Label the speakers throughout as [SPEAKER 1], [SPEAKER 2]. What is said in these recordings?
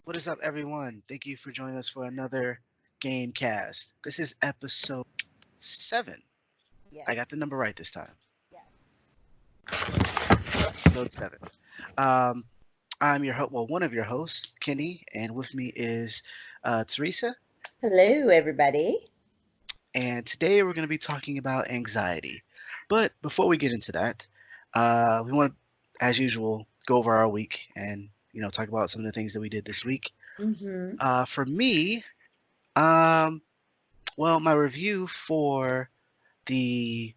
[SPEAKER 1] What is up, everyone? Thank you for joining us for another game cast. This is episode 7.
[SPEAKER 2] Yes,
[SPEAKER 1] I got the number right this time.
[SPEAKER 2] yes.
[SPEAKER 1] Episode 7. Um, I'm your host, well, one of your hosts, Kenny, and with me is Teresa.
[SPEAKER 2] Hello, everybody.
[SPEAKER 1] And today we're going to be talking about anxiety. But before we get into that, we want to, as usual, go over our week and talk about some of the things that we did this week.
[SPEAKER 2] Mm-hmm.
[SPEAKER 1] For me, um, well, my review for the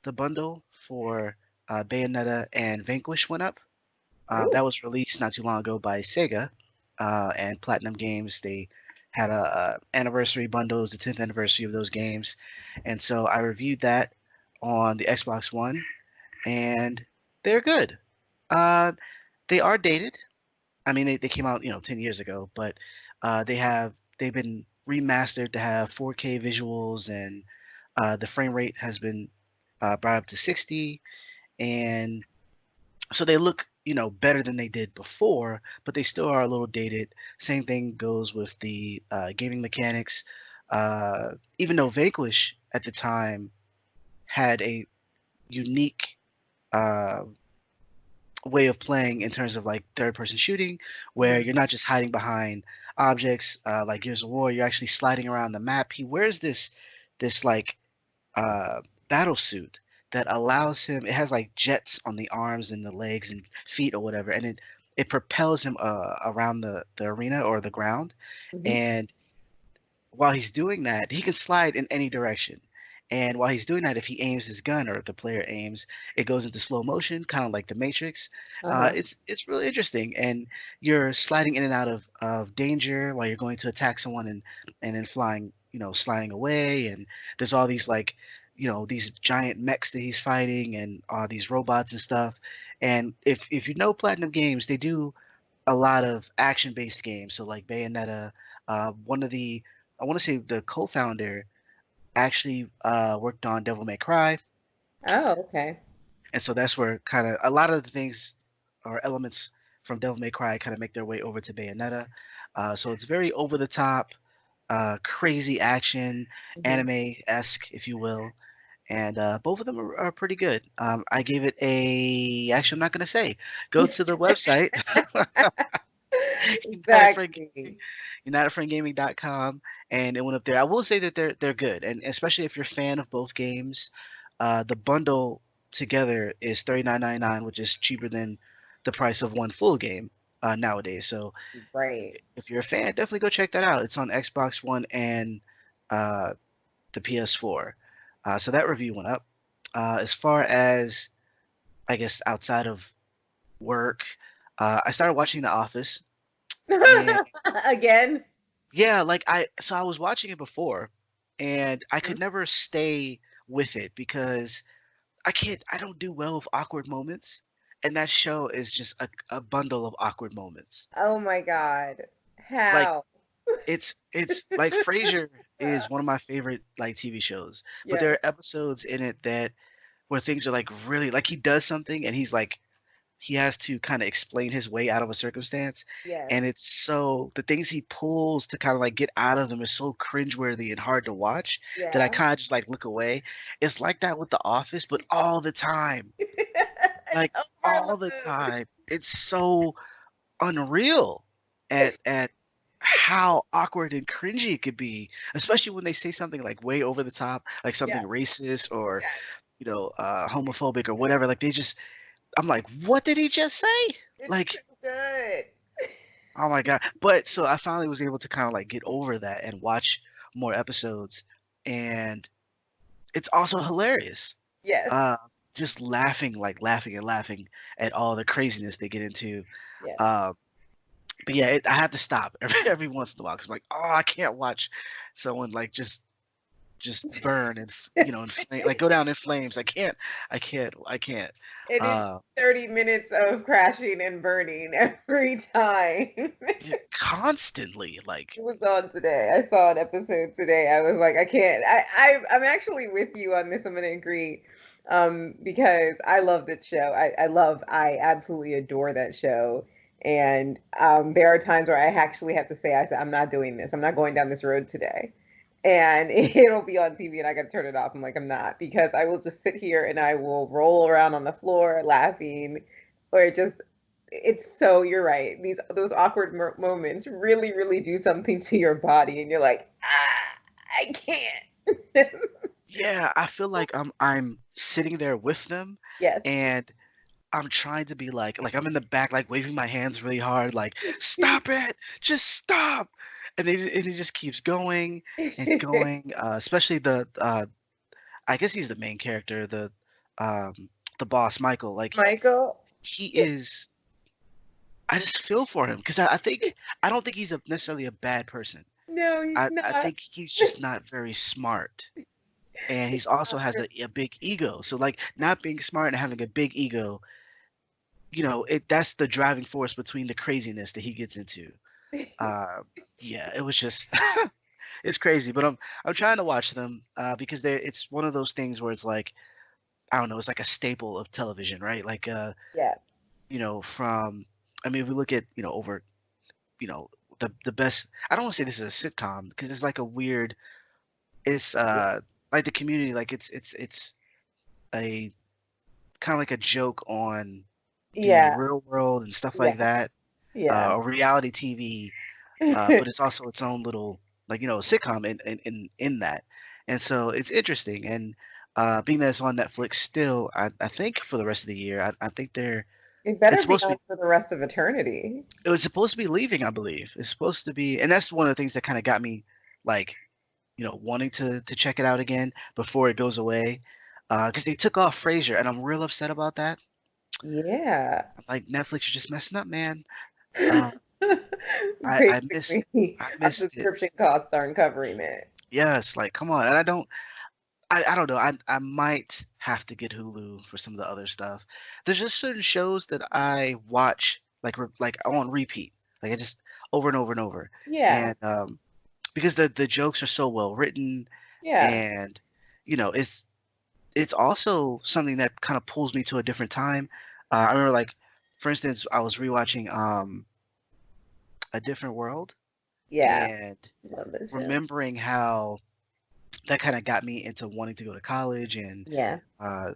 [SPEAKER 1] the bundle for Bayonetta and Vanquish went up.
[SPEAKER 2] Ooh.
[SPEAKER 1] That was released not too long ago by Sega and Platinum Games. They had a anniversary bundle. It was the 10th anniversary of those games, and so I reviewed that on the Xbox One, and they're good. Uh, they are dated. I mean, they came out 10 years ago, but they've been remastered to have 4K visuals, and the frame rate has been brought up to 60, and so they look better than they did before, but they still are a little dated. Same thing goes with the gaming mechanics. Even though Vanquish at the time had a unique uh, way of playing in terms of like third person shooting, where
[SPEAKER 2] Mm-hmm.
[SPEAKER 1] you're not just hiding behind objects like Gears of War, you're actually sliding around the map. He wears this like uh, battle suit that allows him. It has like jets on the arms and the legs and feet or whatever, and it propels him around the arena or the ground.
[SPEAKER 2] Mm-hmm.
[SPEAKER 1] And while he's doing that, he can slide in any direction. And while he's doing that, if he aims his gun or if the player aims, it goes into slow motion, kind of like the Matrix.
[SPEAKER 2] Uh-huh.
[SPEAKER 1] It's really interesting, and you're sliding in and out of danger while you're going to attack someone, and then flying, sliding away. And there's all these like, these giant mechs that he's fighting, and all these robots and stuff. And if you know Platinum Games, they do a lot of action-based games. So like Bayonetta, one of the I want to say the co-founder actually worked on Devil May Cry,
[SPEAKER 2] Oh, okay.
[SPEAKER 1] and so that's where kind of a lot of the things or elements from Devil May Cry kind of make their way over to Bayonetta. So it's very over the top, crazy action,
[SPEAKER 2] Mm-hmm.
[SPEAKER 1] anime-esque, if you will. And both of them are pretty good. I gave it a. Actually, I'm not gonna say. Go to the website. United Front
[SPEAKER 2] Exactly.
[SPEAKER 1] Gaming, UnitedFrontGaming.com, and it went up there. I will say that they're good, and especially if you're a fan of both games, the bundle together is $39.99, which is cheaper than the price of one full game nowadays. So
[SPEAKER 2] Right.
[SPEAKER 1] if you're a fan, definitely go check that out. It's on Xbox One and uh, the PS4. So that review went up. As far as I guess outside of work, I started watching The Office, and
[SPEAKER 2] Again.
[SPEAKER 1] yeah, like I was watching it before, and I
[SPEAKER 2] Mhm.
[SPEAKER 1] could never stay with it because I don't do well with awkward moments, and that show is just a bundle of awkward moments.
[SPEAKER 2] Oh my
[SPEAKER 1] Uh,
[SPEAKER 2] God.
[SPEAKER 1] like
[SPEAKER 2] How?
[SPEAKER 1] it's like Frasier is one of my favorite like TV shows, but there
[SPEAKER 2] Yes.
[SPEAKER 1] are episodes in it that where things are like really like he does something and he's like he has to kind of explain his way out of a circumstance.
[SPEAKER 2] Yes.
[SPEAKER 1] And it's so the things he pulls to kind of like get out of them is so cringeworthy and hard to watch that I
[SPEAKER 2] Yeah.
[SPEAKER 1] kind of just like look away. It's like that with The Office, but all the time.
[SPEAKER 2] An
[SPEAKER 1] Like all the
[SPEAKER 2] overload.
[SPEAKER 1] time. It's so unreal at how awkward and cringy it could be, especially when they say something like way over the top, like something
[SPEAKER 2] Yes.
[SPEAKER 1] racist or
[SPEAKER 2] Yes.
[SPEAKER 1] homophobic or whatever. Like they just I'm like, what did he just say?
[SPEAKER 2] It's
[SPEAKER 1] Like,
[SPEAKER 2] so good.
[SPEAKER 1] oh my god. But so I finally was able to kind of like get over that and watch more episodes. And it's also hilarious.
[SPEAKER 2] Yes.
[SPEAKER 1] Uh just laughing, like laughing and laughing at all the craziness they get into.
[SPEAKER 2] Yes.
[SPEAKER 1] Um but yeah, I have to stop every once in a while because I'm like, oh, I can't watch someone like just burn and and like go down in flames. I can't.
[SPEAKER 2] It is
[SPEAKER 1] Uh,
[SPEAKER 2] 30 minutes of crashing and burning every time.
[SPEAKER 1] constantly like
[SPEAKER 2] It was on today. I saw an episode today. I was like, I can't. I'm actually with you on this. I'm gonna agree. Because I love that show. I absolutely adore that show. And there are times where I actually have to say, I said, I'm not doing this. I'm not going down this road today. And it'll be on TV and I got to turn it off. I'm like, I'm not, because I will just sit here and I will roll around on the floor laughing, or just, it's so, you're right. Those awkward moments really, really do something to your body. And you're like, I can't.
[SPEAKER 1] Yeah, I feel like I'm sitting there with them,
[SPEAKER 2] Yes.
[SPEAKER 1] and I'm trying to be like I'm in the back, like waving my hands really hard, like stop it, just stop, and it just keeps going and going. Especially I guess he's the main character, um, the boss, Michael. Like
[SPEAKER 2] Michael.
[SPEAKER 1] he is. I just feel for him because I think I don't think he's necessarily a bad person.
[SPEAKER 2] No, he's
[SPEAKER 1] I
[SPEAKER 2] not.
[SPEAKER 1] think he's just not very smart, and he's also has a big ego. So like not being smart and having a big ego, that's the driving force between the craziness that he gets into. Uh, yeah, it was just it's crazy, but I'm trying to watch them because it's one of those things where it's like I don't know, it's like a staple of television, right? Like
[SPEAKER 2] Yeah.
[SPEAKER 1] from I mean, if we look at over you know the best. I don't want to say this is a sitcom because it's like a weird. It's like the Community, like it's a kind of like a joke on the
[SPEAKER 2] Yeah.
[SPEAKER 1] real world and stuff like
[SPEAKER 2] Yeah.
[SPEAKER 1] that.
[SPEAKER 2] Yeah.
[SPEAKER 1] A reality TV, but it's also its own little like sitcom in that, and so it's interesting. And being that it's on Netflix still, I think for the rest of the year, I think
[SPEAKER 2] It
[SPEAKER 1] it's
[SPEAKER 2] better be
[SPEAKER 1] supposed to
[SPEAKER 2] on
[SPEAKER 1] be
[SPEAKER 2] for the rest of eternity.
[SPEAKER 1] it was supposed to be leaving, I believe. It's supposed to be, and that's one of the things that kind of got me like wanting to check it out again before it goes away, because they took off Frasier, and I'm real upset about that.
[SPEAKER 2] Yeah.
[SPEAKER 1] I'm like, Netflix, you're just messing up, man. Uh, I I miss
[SPEAKER 2] Basically,
[SPEAKER 1] I
[SPEAKER 2] our
[SPEAKER 1] missed it.
[SPEAKER 2] subscription costs aren't covering it.
[SPEAKER 1] Yes, like come on. And I don't know. I might have to get Hulu for some of the other stuff. There's just certain shows that I watch like on repeat. Like I just over and over and over.
[SPEAKER 2] Yeah.
[SPEAKER 1] And because the jokes are so well written,
[SPEAKER 2] Yeah.
[SPEAKER 1] and it's also something that kind of pulls me to a different time. I remember, like, for instance, I was rewatching A Different World,
[SPEAKER 2] Yeah.
[SPEAKER 1] and
[SPEAKER 2] Love this show.
[SPEAKER 1] remembering how that kind of got me into wanting to go to college, and
[SPEAKER 2] Yeah.
[SPEAKER 1] uh,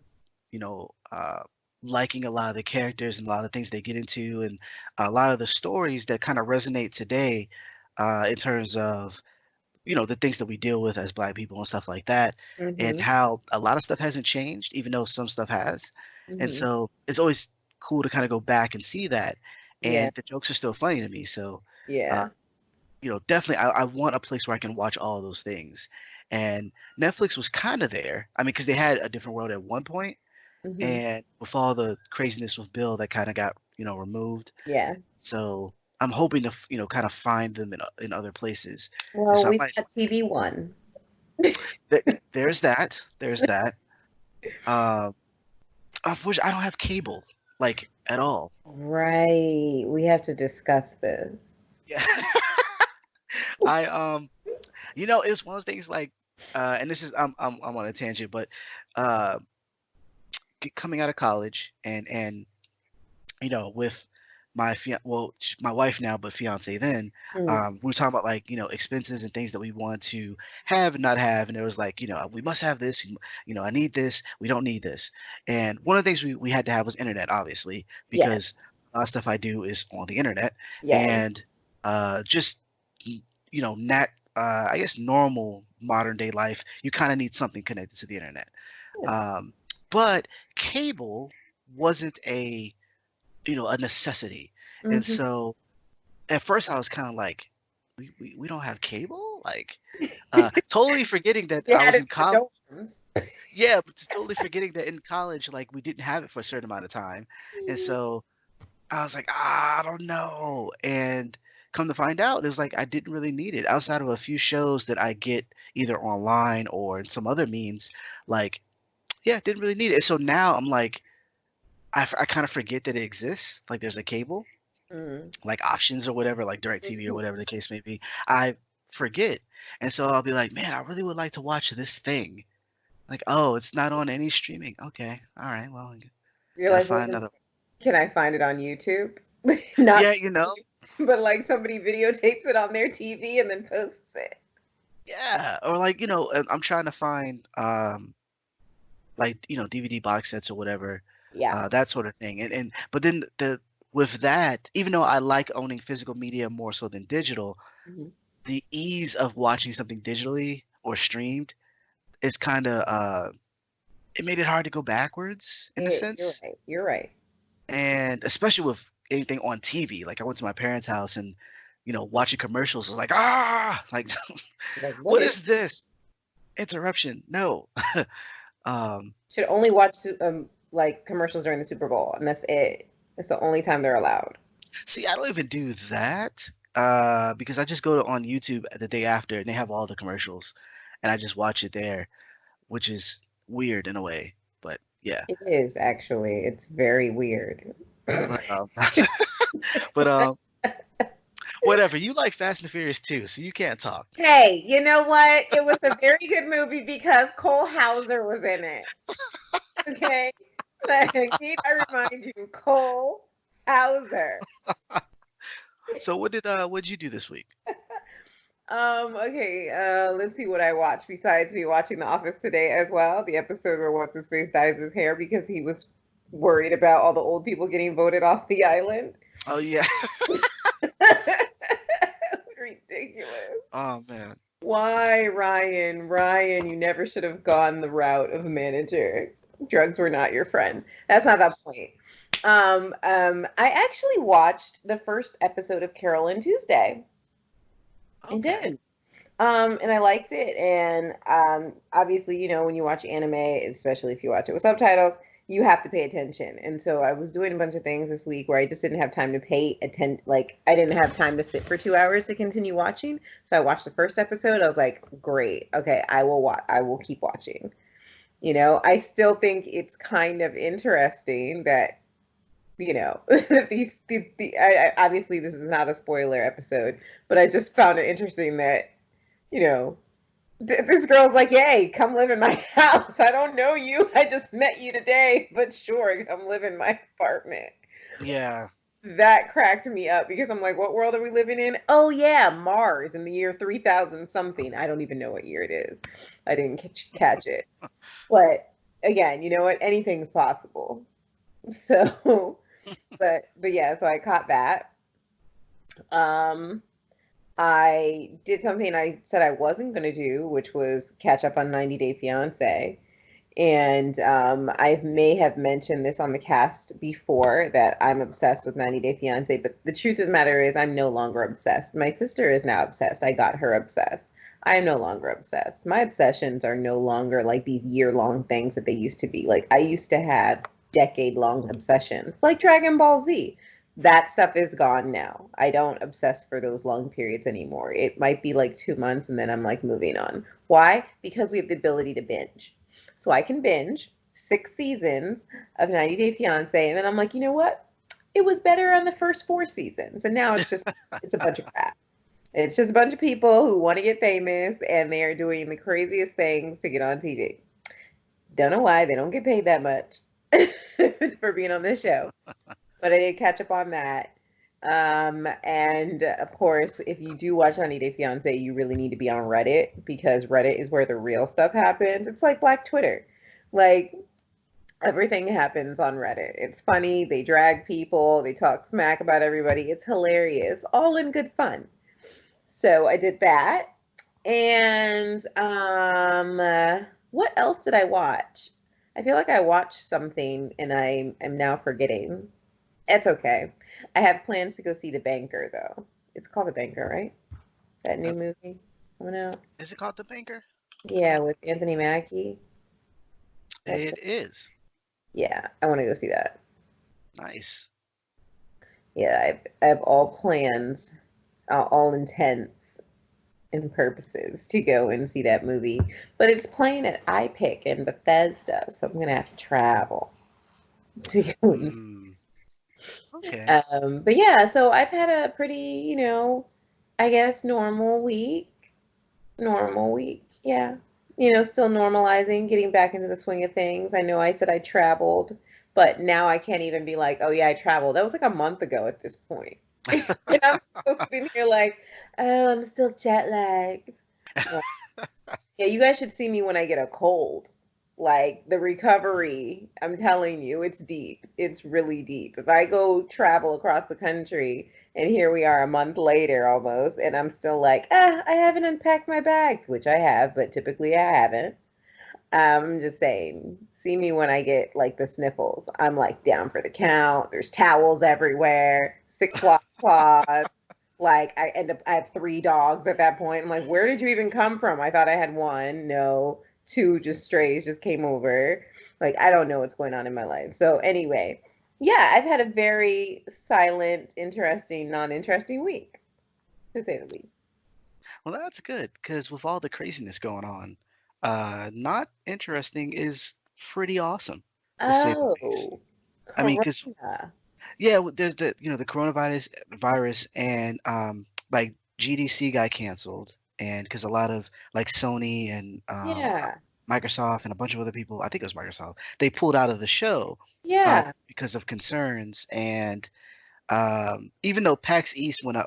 [SPEAKER 1] you know, uh, liking a lot of the characters and a lot of things they get into, and a lot of the stories that kind of resonate today, in terms of the things that we deal with as Black people and stuff like that, and
[SPEAKER 2] Mm-hmm.
[SPEAKER 1] how a lot of stuff hasn't changed, even though some stuff has. And
[SPEAKER 2] Mm-hmm.
[SPEAKER 1] so it's always cool to kind of go back and see that,
[SPEAKER 2] Yeah.
[SPEAKER 1] and the jokes are still funny to me. So, uh,
[SPEAKER 2] Yeah.
[SPEAKER 1] definitely, I want a place where I can watch all of those things. And Netflix was kind of there. I mean, because they had A Different World at one point,
[SPEAKER 2] Mm-hmm.
[SPEAKER 1] and with all the craziness with Bill, that kind of got removed.
[SPEAKER 2] Yeah.
[SPEAKER 1] So I'm hoping to kind of find them in other places. And
[SPEAKER 2] Well,
[SPEAKER 1] so I
[SPEAKER 2] we've
[SPEAKER 1] might.
[SPEAKER 2] got TV One.
[SPEAKER 1] There, there's that. There's that. Uh, of which I don't have cable, like at all.
[SPEAKER 2] Right. We have to discuss this.
[SPEAKER 1] Yeah. I it's one of those things like, and this is I'm on a tangent, but uh, coming out of college and with my wife now, but fiance then,
[SPEAKER 2] Mm.
[SPEAKER 1] we were talking about like, expenses and things that we want to have and not have. And it was like, we must have this, I need this, we don't need this. And one of the things we had to have was internet, obviously,
[SPEAKER 2] Yeah.
[SPEAKER 1] because a lot of stuff I do is on the internet.
[SPEAKER 2] Yeah.
[SPEAKER 1] And just, not, I guess, normal modern day life, you kind of need something connected to the internet.
[SPEAKER 2] Yeah.
[SPEAKER 1] Um, but cable wasn't a necessity. And
[SPEAKER 2] Mm-hmm.
[SPEAKER 1] so at first I was kind of like, we don't have cable? Like, totally forgetting that
[SPEAKER 2] You
[SPEAKER 1] I
[SPEAKER 2] had
[SPEAKER 1] was
[SPEAKER 2] it
[SPEAKER 1] in
[SPEAKER 2] in
[SPEAKER 1] college.
[SPEAKER 2] the dorms.
[SPEAKER 1] Yeah, but totally forgetting that in college, like, we didn't have it for a certain amount of time. And so I was like, I don't know. And come to find out, it was like I didn't really need it outside of a few shows that I get either online or in some other means. Like, yeah, didn't really need it. So now I'm like, I kind of forget that it exists. Like, there's a cable,
[SPEAKER 2] Mm.
[SPEAKER 1] like options or whatever, like DirecTV or
[SPEAKER 2] Mhm.
[SPEAKER 1] whatever the case may be, I forget. And so I'll be like, man, I really would like to watch this thing. Like, oh, it's not on any streaming. Okay, all right, well, I
[SPEAKER 2] You're
[SPEAKER 1] gotta
[SPEAKER 2] like, well,
[SPEAKER 1] find another.
[SPEAKER 2] can I find it on YouTube? Not,
[SPEAKER 1] Yeah, you know,
[SPEAKER 2] but like somebody videotapes it on their TV and then posts it.
[SPEAKER 1] yeah, or like, I'm trying to find like, DVD box sets or whatever,
[SPEAKER 2] Yeah.
[SPEAKER 1] that sort of thing. And but then with that, even though I like owning physical media more so than digital,
[SPEAKER 2] Mhm.
[SPEAKER 1] the ease of watching something digitally or streamed is kind of it made it hard to go backwards in a
[SPEAKER 2] You're
[SPEAKER 1] sense,
[SPEAKER 2] right. You're right.
[SPEAKER 1] and especially with anything on TV. Like I went to my parents' house and watching commercials was like, ah, like
[SPEAKER 2] Like, what
[SPEAKER 1] what
[SPEAKER 2] is?
[SPEAKER 1] is this interruption? No. um
[SPEAKER 2] Should only watch like commercials during the Super Bowl, and that's it. It's the only time they're allowed.
[SPEAKER 1] See, I don't even do that because I just go on YouTube the day after and they have all the commercials and I just watch it there, which is weird in a way. But yeah,
[SPEAKER 2] It is actually. It's very weird.
[SPEAKER 1] but but whatever. You like Fast and Furious too, so you can't talk.
[SPEAKER 2] Hey, you know what? It was a very good movie because Cole Hauser was in it. Okay? Like, need I remind you, Cole Hauser.
[SPEAKER 1] So what'd you do this week?
[SPEAKER 2] Okay, let's see what I watched besides me watching The Office today as well. The episode where what's his face dyes his hair because he was worried about all the old people getting voted off the island.
[SPEAKER 1] Oh yeah.
[SPEAKER 2] Ridiculous.
[SPEAKER 1] Oh man.
[SPEAKER 2] Why, Ryan? Ryan, you never should have gone the route of manager. Drugs were not your friend. That's not that
[SPEAKER 1] Yes.
[SPEAKER 2] point. I actually watched the first episode of Carol and Tuesday. I
[SPEAKER 1] Okay.
[SPEAKER 2] did. And I liked it. And obviously, when you watch anime, especially if you watch it with subtitles, you have to pay attention. And so I was doing a bunch of things this week where I just didn't have time to pay attention. Like I didn't have time to sit for 2 hours to continue watching. So I watched the first episode. I was like, great. Okay, I will watch. I will keep watching. I still think it's kind of interesting that obviously this is not a spoiler episode, but I just found it interesting that you know this girl's like, "Yay, come live in my house. I don't know you. I just met you today, but sure, come live in my apartment."
[SPEAKER 1] Yeah.
[SPEAKER 2] That cracked me up because I'm like, "What world are we living in?" Oh yeah, Mars in the year 3000 something. I don't even know what year it is. I didn't catch it. But again, you know what? Anything's possible. So, but yeah, so I caught that. Um I did something I said I wasn't going to do, which was catch up on 90 Day Fiance. And I may have mentioned this on the cast before that I'm obsessed with 90 Day Fiance, but the truth of the matter is I'm no longer obsessed. My sister is now obsessed. I got her obsessed. I am no longer obsessed. My obsessions are no longer like these year-long things that they used to be. Like I used to have decade-long obsessions, like Dragon Ball Z. That stuff is gone now. I don't obsess for those long periods anymore. It might be like 2 months and then I'm like moving on. Why? Because we have the ability to binge. So I can binge 6 seasons of 90 Day Fiance, and then I'm like, you know what? It was better on the first 4 seasons, and now it's a bunch of crap. It's just a bunch of people who want to get famous, and they are doing the craziest things to get on TV. Don't know why they don't get paid that much for being on this show, but I did catch up on that. And of course, if you do watch 90 Day Fiance, you really need to be on Reddit because Reddit is where the real stuff happens. It's like Black Twitter. Like everything happens on Reddit. It's funny. They drag people, they talk smack about everybody. It's hilarious, all in good fun. So I did that. And what else did I watch? I feel like I watched something and I am now forgetting. It's okay. I have plans to go see The Banker, though. It's called The Banker, right? That new
[SPEAKER 1] Uh,
[SPEAKER 2] movie coming out.
[SPEAKER 1] is it called The Banker? I
[SPEAKER 2] Yeah,
[SPEAKER 1] don't.
[SPEAKER 2] with Anthony Mackie. That's
[SPEAKER 1] It is.
[SPEAKER 2] yeah. I want to go see that.
[SPEAKER 1] Nice.
[SPEAKER 2] Yeah, I have all plans, all intents and purposes to go and see that movie. But it's playing at iPic in Bethesda, so I'm gonna have to travel to go.
[SPEAKER 1] Mm, okay.
[SPEAKER 2] But yeah, so I've had a pretty, I guess normal week. Normal week, yeah. Still normalizing, getting back into the swing of things. I know I said I traveled But now I can't even be like, oh yeah, I traveled. That was like a month ago at this point. And I'm still sitting here like, oh, I'm still jet lagged. Yeah. Yeah, you guys should see me when I get a cold. Like the recovery, I'm telling you, it's deep. It's really deep. If I go travel across the country and here we are a month later almost, and I'm still like, I haven't unpacked my bags, which I have, but typically I haven't. I'm just saying, see me when I get like the sniffles. I'm like down for the count. There's towels everywhere, 6 washcloths. Like I end up, I have 3 dogs at that point. I'm like, where did you even come from? I thought I had one. No, two just strays just came over. Like I don't know what's going on in my life. So anyway, yeah, I've had a very silent, interesting, non-interesting week, to say the least.
[SPEAKER 1] Well, that's good because with all the craziness going on, not interesting is pretty awesome, to say the least.
[SPEAKER 2] Oh,
[SPEAKER 1] I mean, because
[SPEAKER 2] Corona.
[SPEAKER 1] yeah, there's the coronavirus virus and like GDC got canceled, and because a lot of like Sony and
[SPEAKER 2] Yeah.
[SPEAKER 1] Microsoft and a bunch of other people, I think it was Microsoft, they pulled out of the show
[SPEAKER 2] Yeah.
[SPEAKER 1] because of concerns. And even though PAX East went,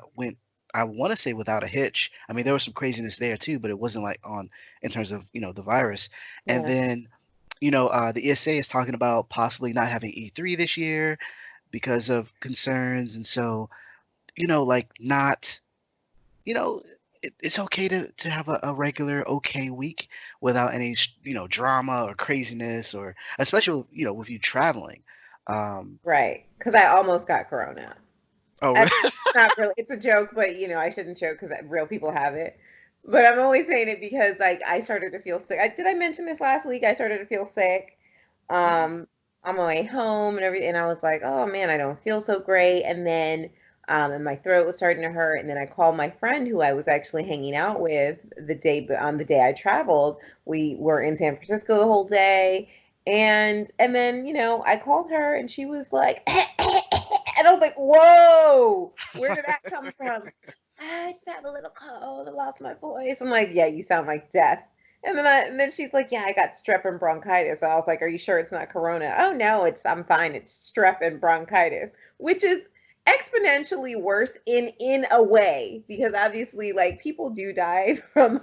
[SPEAKER 1] I want to say without a hitch. I mean, there was some craziness there too, but it wasn't like on in terms of the virus. And
[SPEAKER 2] Yeah.
[SPEAKER 1] then the ESA is talking about possibly not having E3 this year because of concerns, and so like not it's okay to have a regular okay week without any drama or craziness, or especially with you traveling. Um,
[SPEAKER 2] Right. Because I almost got corona.
[SPEAKER 1] oh,
[SPEAKER 2] I
[SPEAKER 1] really?
[SPEAKER 2] mean, it's not really, it's a joke, but I shouldn't joke because real people have it. But I'm only saying it because like I started to feel sick. Did I mention this last week? I started to feel sick
[SPEAKER 1] Mm.
[SPEAKER 2] on my way home and everything. And I was like, oh man, I don't feel so great. And then, and my throat was starting to hurt. And then I called my friend who I was actually hanging out with on the day I traveled. We were in San Francisco the whole day. And then, I called her and she was like, and I was like, whoa, where did that come from? I just have a little cold. I lost my voice. I'm like, yeah, you sound like death. And then she's like, yeah, I got strep and bronchitis. And I was like, are you sure it's not corona? Oh no, I'm fine. It's strep and bronchitis, which is exponentially worse in a way because obviously like people do die from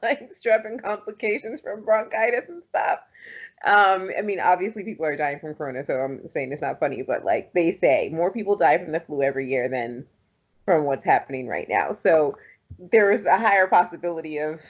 [SPEAKER 2] like strep and complications from bronchitis and stuff. I mean, obviously people are dying from corona, so I'm saying it's not funny, but like they say, more people die from the flu every year than from what's happening right now. So there is a higher possibility of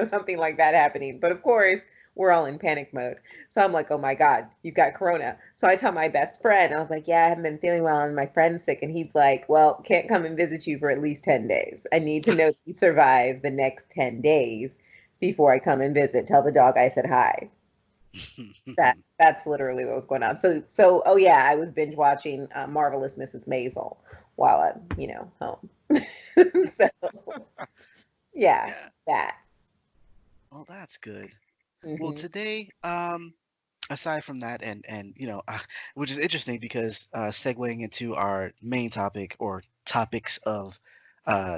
[SPEAKER 2] something like that happening. But of course, we're all in panic mode. So I'm like, oh my God, you've got corona. So I tell my best friend, I was like, yeah, I haven't been feeling well, and my friend's sick, and he's like, well, can't come and visit you for at least 10 days. I need to know that you survive the next 10 days before I come and visit. Tell the dog I said hi. That's literally what was going on. So oh yeah, I was binge watching Marvelous Mrs. Maisel while I'm home. So yeah,
[SPEAKER 1] Yeah.
[SPEAKER 2] that.
[SPEAKER 1] Well, that's good. Well,
[SPEAKER 2] Hmm.
[SPEAKER 1] today, aside from that, and which is interesting because segueing into our main topic or topics of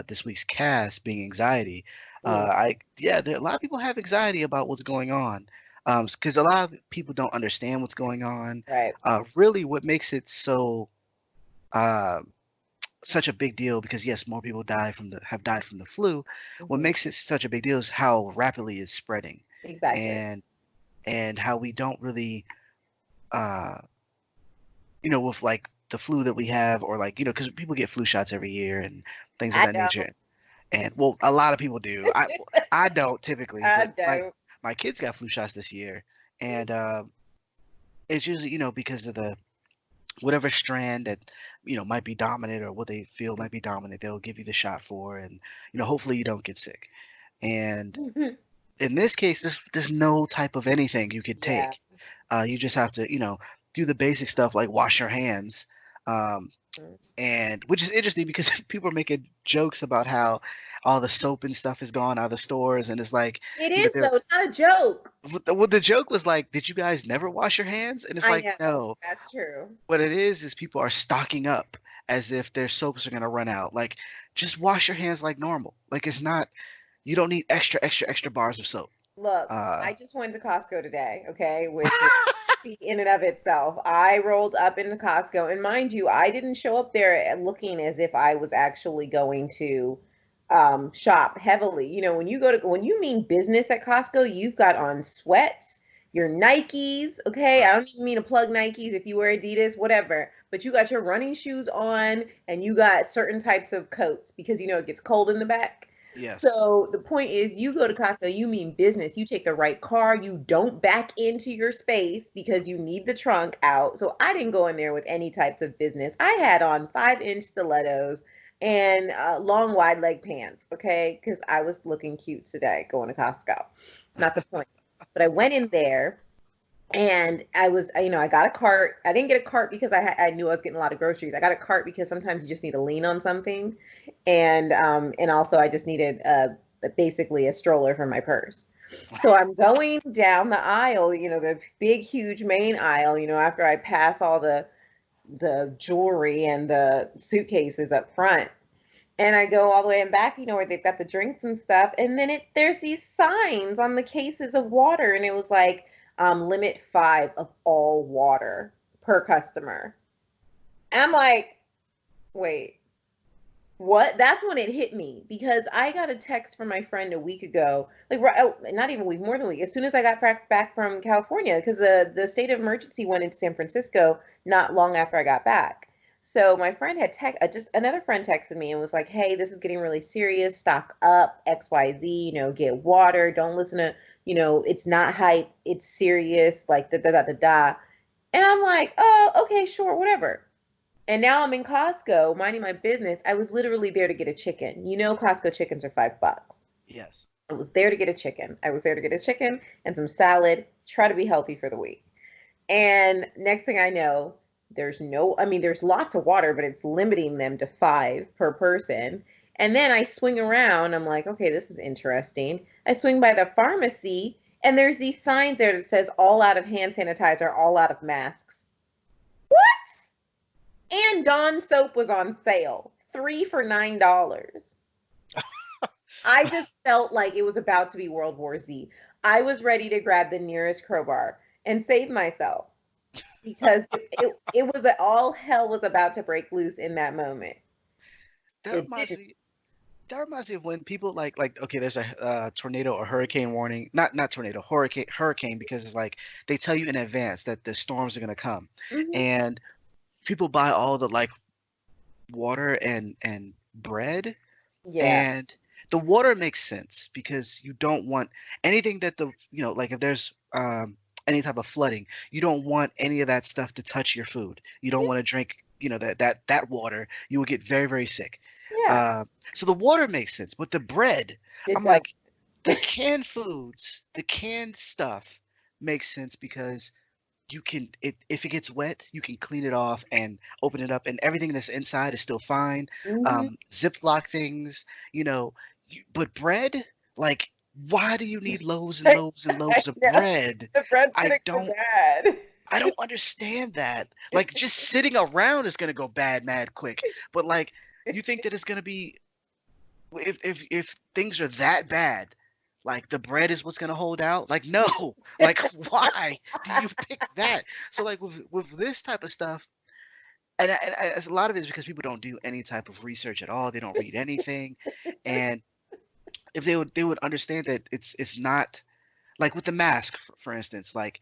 [SPEAKER 1] this week's cast being anxiety,
[SPEAKER 2] Mm,
[SPEAKER 1] a lot of people have anxiety about what's going on, because a lot of people don't understand what's going on.
[SPEAKER 2] right.
[SPEAKER 1] Really, what makes it uh, such a big deal, because yes, more people have died from the flu. What
[SPEAKER 2] Hmm.
[SPEAKER 1] makes it such a big deal is how rapidly it's spreading,
[SPEAKER 2] Exactly.
[SPEAKER 1] and how we don't really uh with like the flu that we have, or like because people get flu shots every year and things of
[SPEAKER 2] I
[SPEAKER 1] that nature.
[SPEAKER 2] don't.
[SPEAKER 1] And well, a lot of people do. I don't typically,
[SPEAKER 2] I
[SPEAKER 1] but
[SPEAKER 2] don't.
[SPEAKER 1] my kids got flu shots this year. And it's usually because of the whatever strand that might be dominant, or what they feel might be dominant, they'll give you the shot for. And hopefully you don't get sick. And in this case, there's no type of anything you could
[SPEAKER 2] Yeah.
[SPEAKER 1] take. You just have to do the basic stuff like wash your hands. Um, and which is interesting because people are making jokes about how all the soap and stuff is gone out of the stores, and it's like
[SPEAKER 2] It is
[SPEAKER 1] they're
[SPEAKER 2] though. It's not a joke.
[SPEAKER 1] what the joke was like, did you guys never wash your hands? And it's
[SPEAKER 2] I
[SPEAKER 1] like,
[SPEAKER 2] know.
[SPEAKER 1] no.
[SPEAKER 2] That's true.
[SPEAKER 1] What it is people are stocking up as if their soaps are gonna run out. Like, just wash your hands like normal. Like, it's not, you don't need extra bars of soap.
[SPEAKER 2] Look,
[SPEAKER 1] Uh
[SPEAKER 2] I just went to Costco today, okay, crazy in and of itself. I rolled up into Costco, and mind you, I didn't show up there looking as if I was actually going to shop heavily. You know, when you mean business at Costco, you've got on sweats, your Nikes. Okay, I
[SPEAKER 1] Right.
[SPEAKER 2] don't even mean to plug Nikes. If you wear Adidas, whatever, but you got your running shoes on, and you got certain types of coats because you know it gets cold in the back.
[SPEAKER 1] Yes.
[SPEAKER 2] So the point is, you go to Costco, you mean business. You take the right car. You don't back into your space because you need the trunk out. So I didn't go in there with any types of business. I had on 5-inch stilettos and long, wide leg pants, okay? Because I was looking cute today going to Costco. Not the point. But I went in there and I was, you know, I got a cart. I didn't get a cart because I knew I was getting a lot of groceries. I got a cart because sometimes you just need to lean on something, and also I just needed basically a stroller for my purse. So I'm going down the aisle, you know, the big, huge main aisle. You know, after I pass all the jewelry and the suitcases up front, and I go all the way in back, you know, where they've got the drinks and stuff. And then there's these signs on the cases of water, and it was like limit 5 of all water per customer. And I'm like, wait, what? That's when it hit me because I got a text from my friend a week ago, like not even a week, more than a week. As soon as I got back from California, because the state of emergency went into San Francisco not long after I got back. So my friend had just another friend texted me and was like, "Hey, this is getting really serious. Stock up, XYZ. You know, get water. Don't listen to, you know, it's not hype. It's serious. Like da da da da da." And I'm like, "Oh, okay, sure, whatever." And now I'm in Costco minding my business. I was literally there to get a chicken. You know, Costco chickens are $5.
[SPEAKER 1] Yes.
[SPEAKER 2] I was there to get a chicken. I was there to get a chicken and some salad, try to be healthy for the week. And next thing I know, I mean, there's lots of water, but it's limiting them to 5 per person. And then I swing around. I'm like, okay, this is interesting. I swing by the pharmacy, and there's these signs there that says all out of hand sanitizer, all out of masks. And Dawn soap was on sale, 3 for $9. I just felt like it was about to be World War Z. I was ready to grab the nearest crowbar and save myself because it was all hell was about to break loose in that moment.
[SPEAKER 1] That
[SPEAKER 2] It
[SPEAKER 1] reminds
[SPEAKER 2] didn't.
[SPEAKER 1] me. That reminds me of when people like okay, there's a tornado or hurricane warning. Not tornado, hurricane because it's like they tell you in advance that the storms are gonna come,
[SPEAKER 2] Hmm.
[SPEAKER 1] and people buy all the like water and bread,
[SPEAKER 2] Yeah.
[SPEAKER 1] and the water makes sense because you don't want anything that the you know like if there's any type of flooding, you don't want any of that stuff to touch your food. You don't want to drink that water. You will get very sick.
[SPEAKER 2] Yeah.
[SPEAKER 1] Uh, so the water makes sense, but the bread,
[SPEAKER 2] It
[SPEAKER 1] I'm
[SPEAKER 2] does.
[SPEAKER 1] like the canned foods, the canned stuff makes sense because if it gets wet, you can clean it off and open it up, and everything that's inside is still fine.
[SPEAKER 2] Hmm.
[SPEAKER 1] Ziploc things, you know, but bread, like, why do you need loaves and
[SPEAKER 2] I,
[SPEAKER 1] loaves and
[SPEAKER 2] I
[SPEAKER 1] loaves of
[SPEAKER 2] know.
[SPEAKER 1] bread?
[SPEAKER 2] The bread's
[SPEAKER 1] I
[SPEAKER 2] gonna go
[SPEAKER 1] don't,
[SPEAKER 2] bad.
[SPEAKER 1] I don't understand that. Like, just sitting around is gonna go bad, mad quick. But like, you think that it's gonna be if things are that bad, like the bread is what's gonna hold out? Like no, like why do you pick that? So like with this type of stuff, and a lot of it is because people don't do any type of research at all. They don't read anything, and if they would understand that it's not like with the mask, for instance, like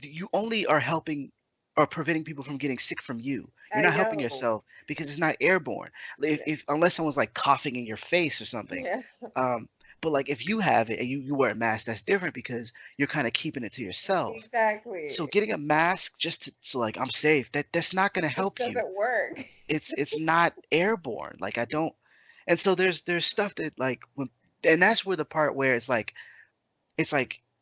[SPEAKER 1] you only are helping or preventing people from getting sick from you. You're
[SPEAKER 2] I
[SPEAKER 1] not helping
[SPEAKER 2] know.
[SPEAKER 1] yourself because it's not airborne. If unless someone's like coughing in your face or something.
[SPEAKER 2] Yeah.
[SPEAKER 1] Um, but like if you have it and you wear a mask, that's different because you're kind of keeping it to yourself. So
[SPEAKER 2] Exactly.
[SPEAKER 1] getting a mask just so like I'm safe, that's not gonna
[SPEAKER 2] It
[SPEAKER 1] help you.
[SPEAKER 2] doesn't work.
[SPEAKER 1] It's not airborne. Like I don't, and so there's stuff that like when, and that's where the part where it's like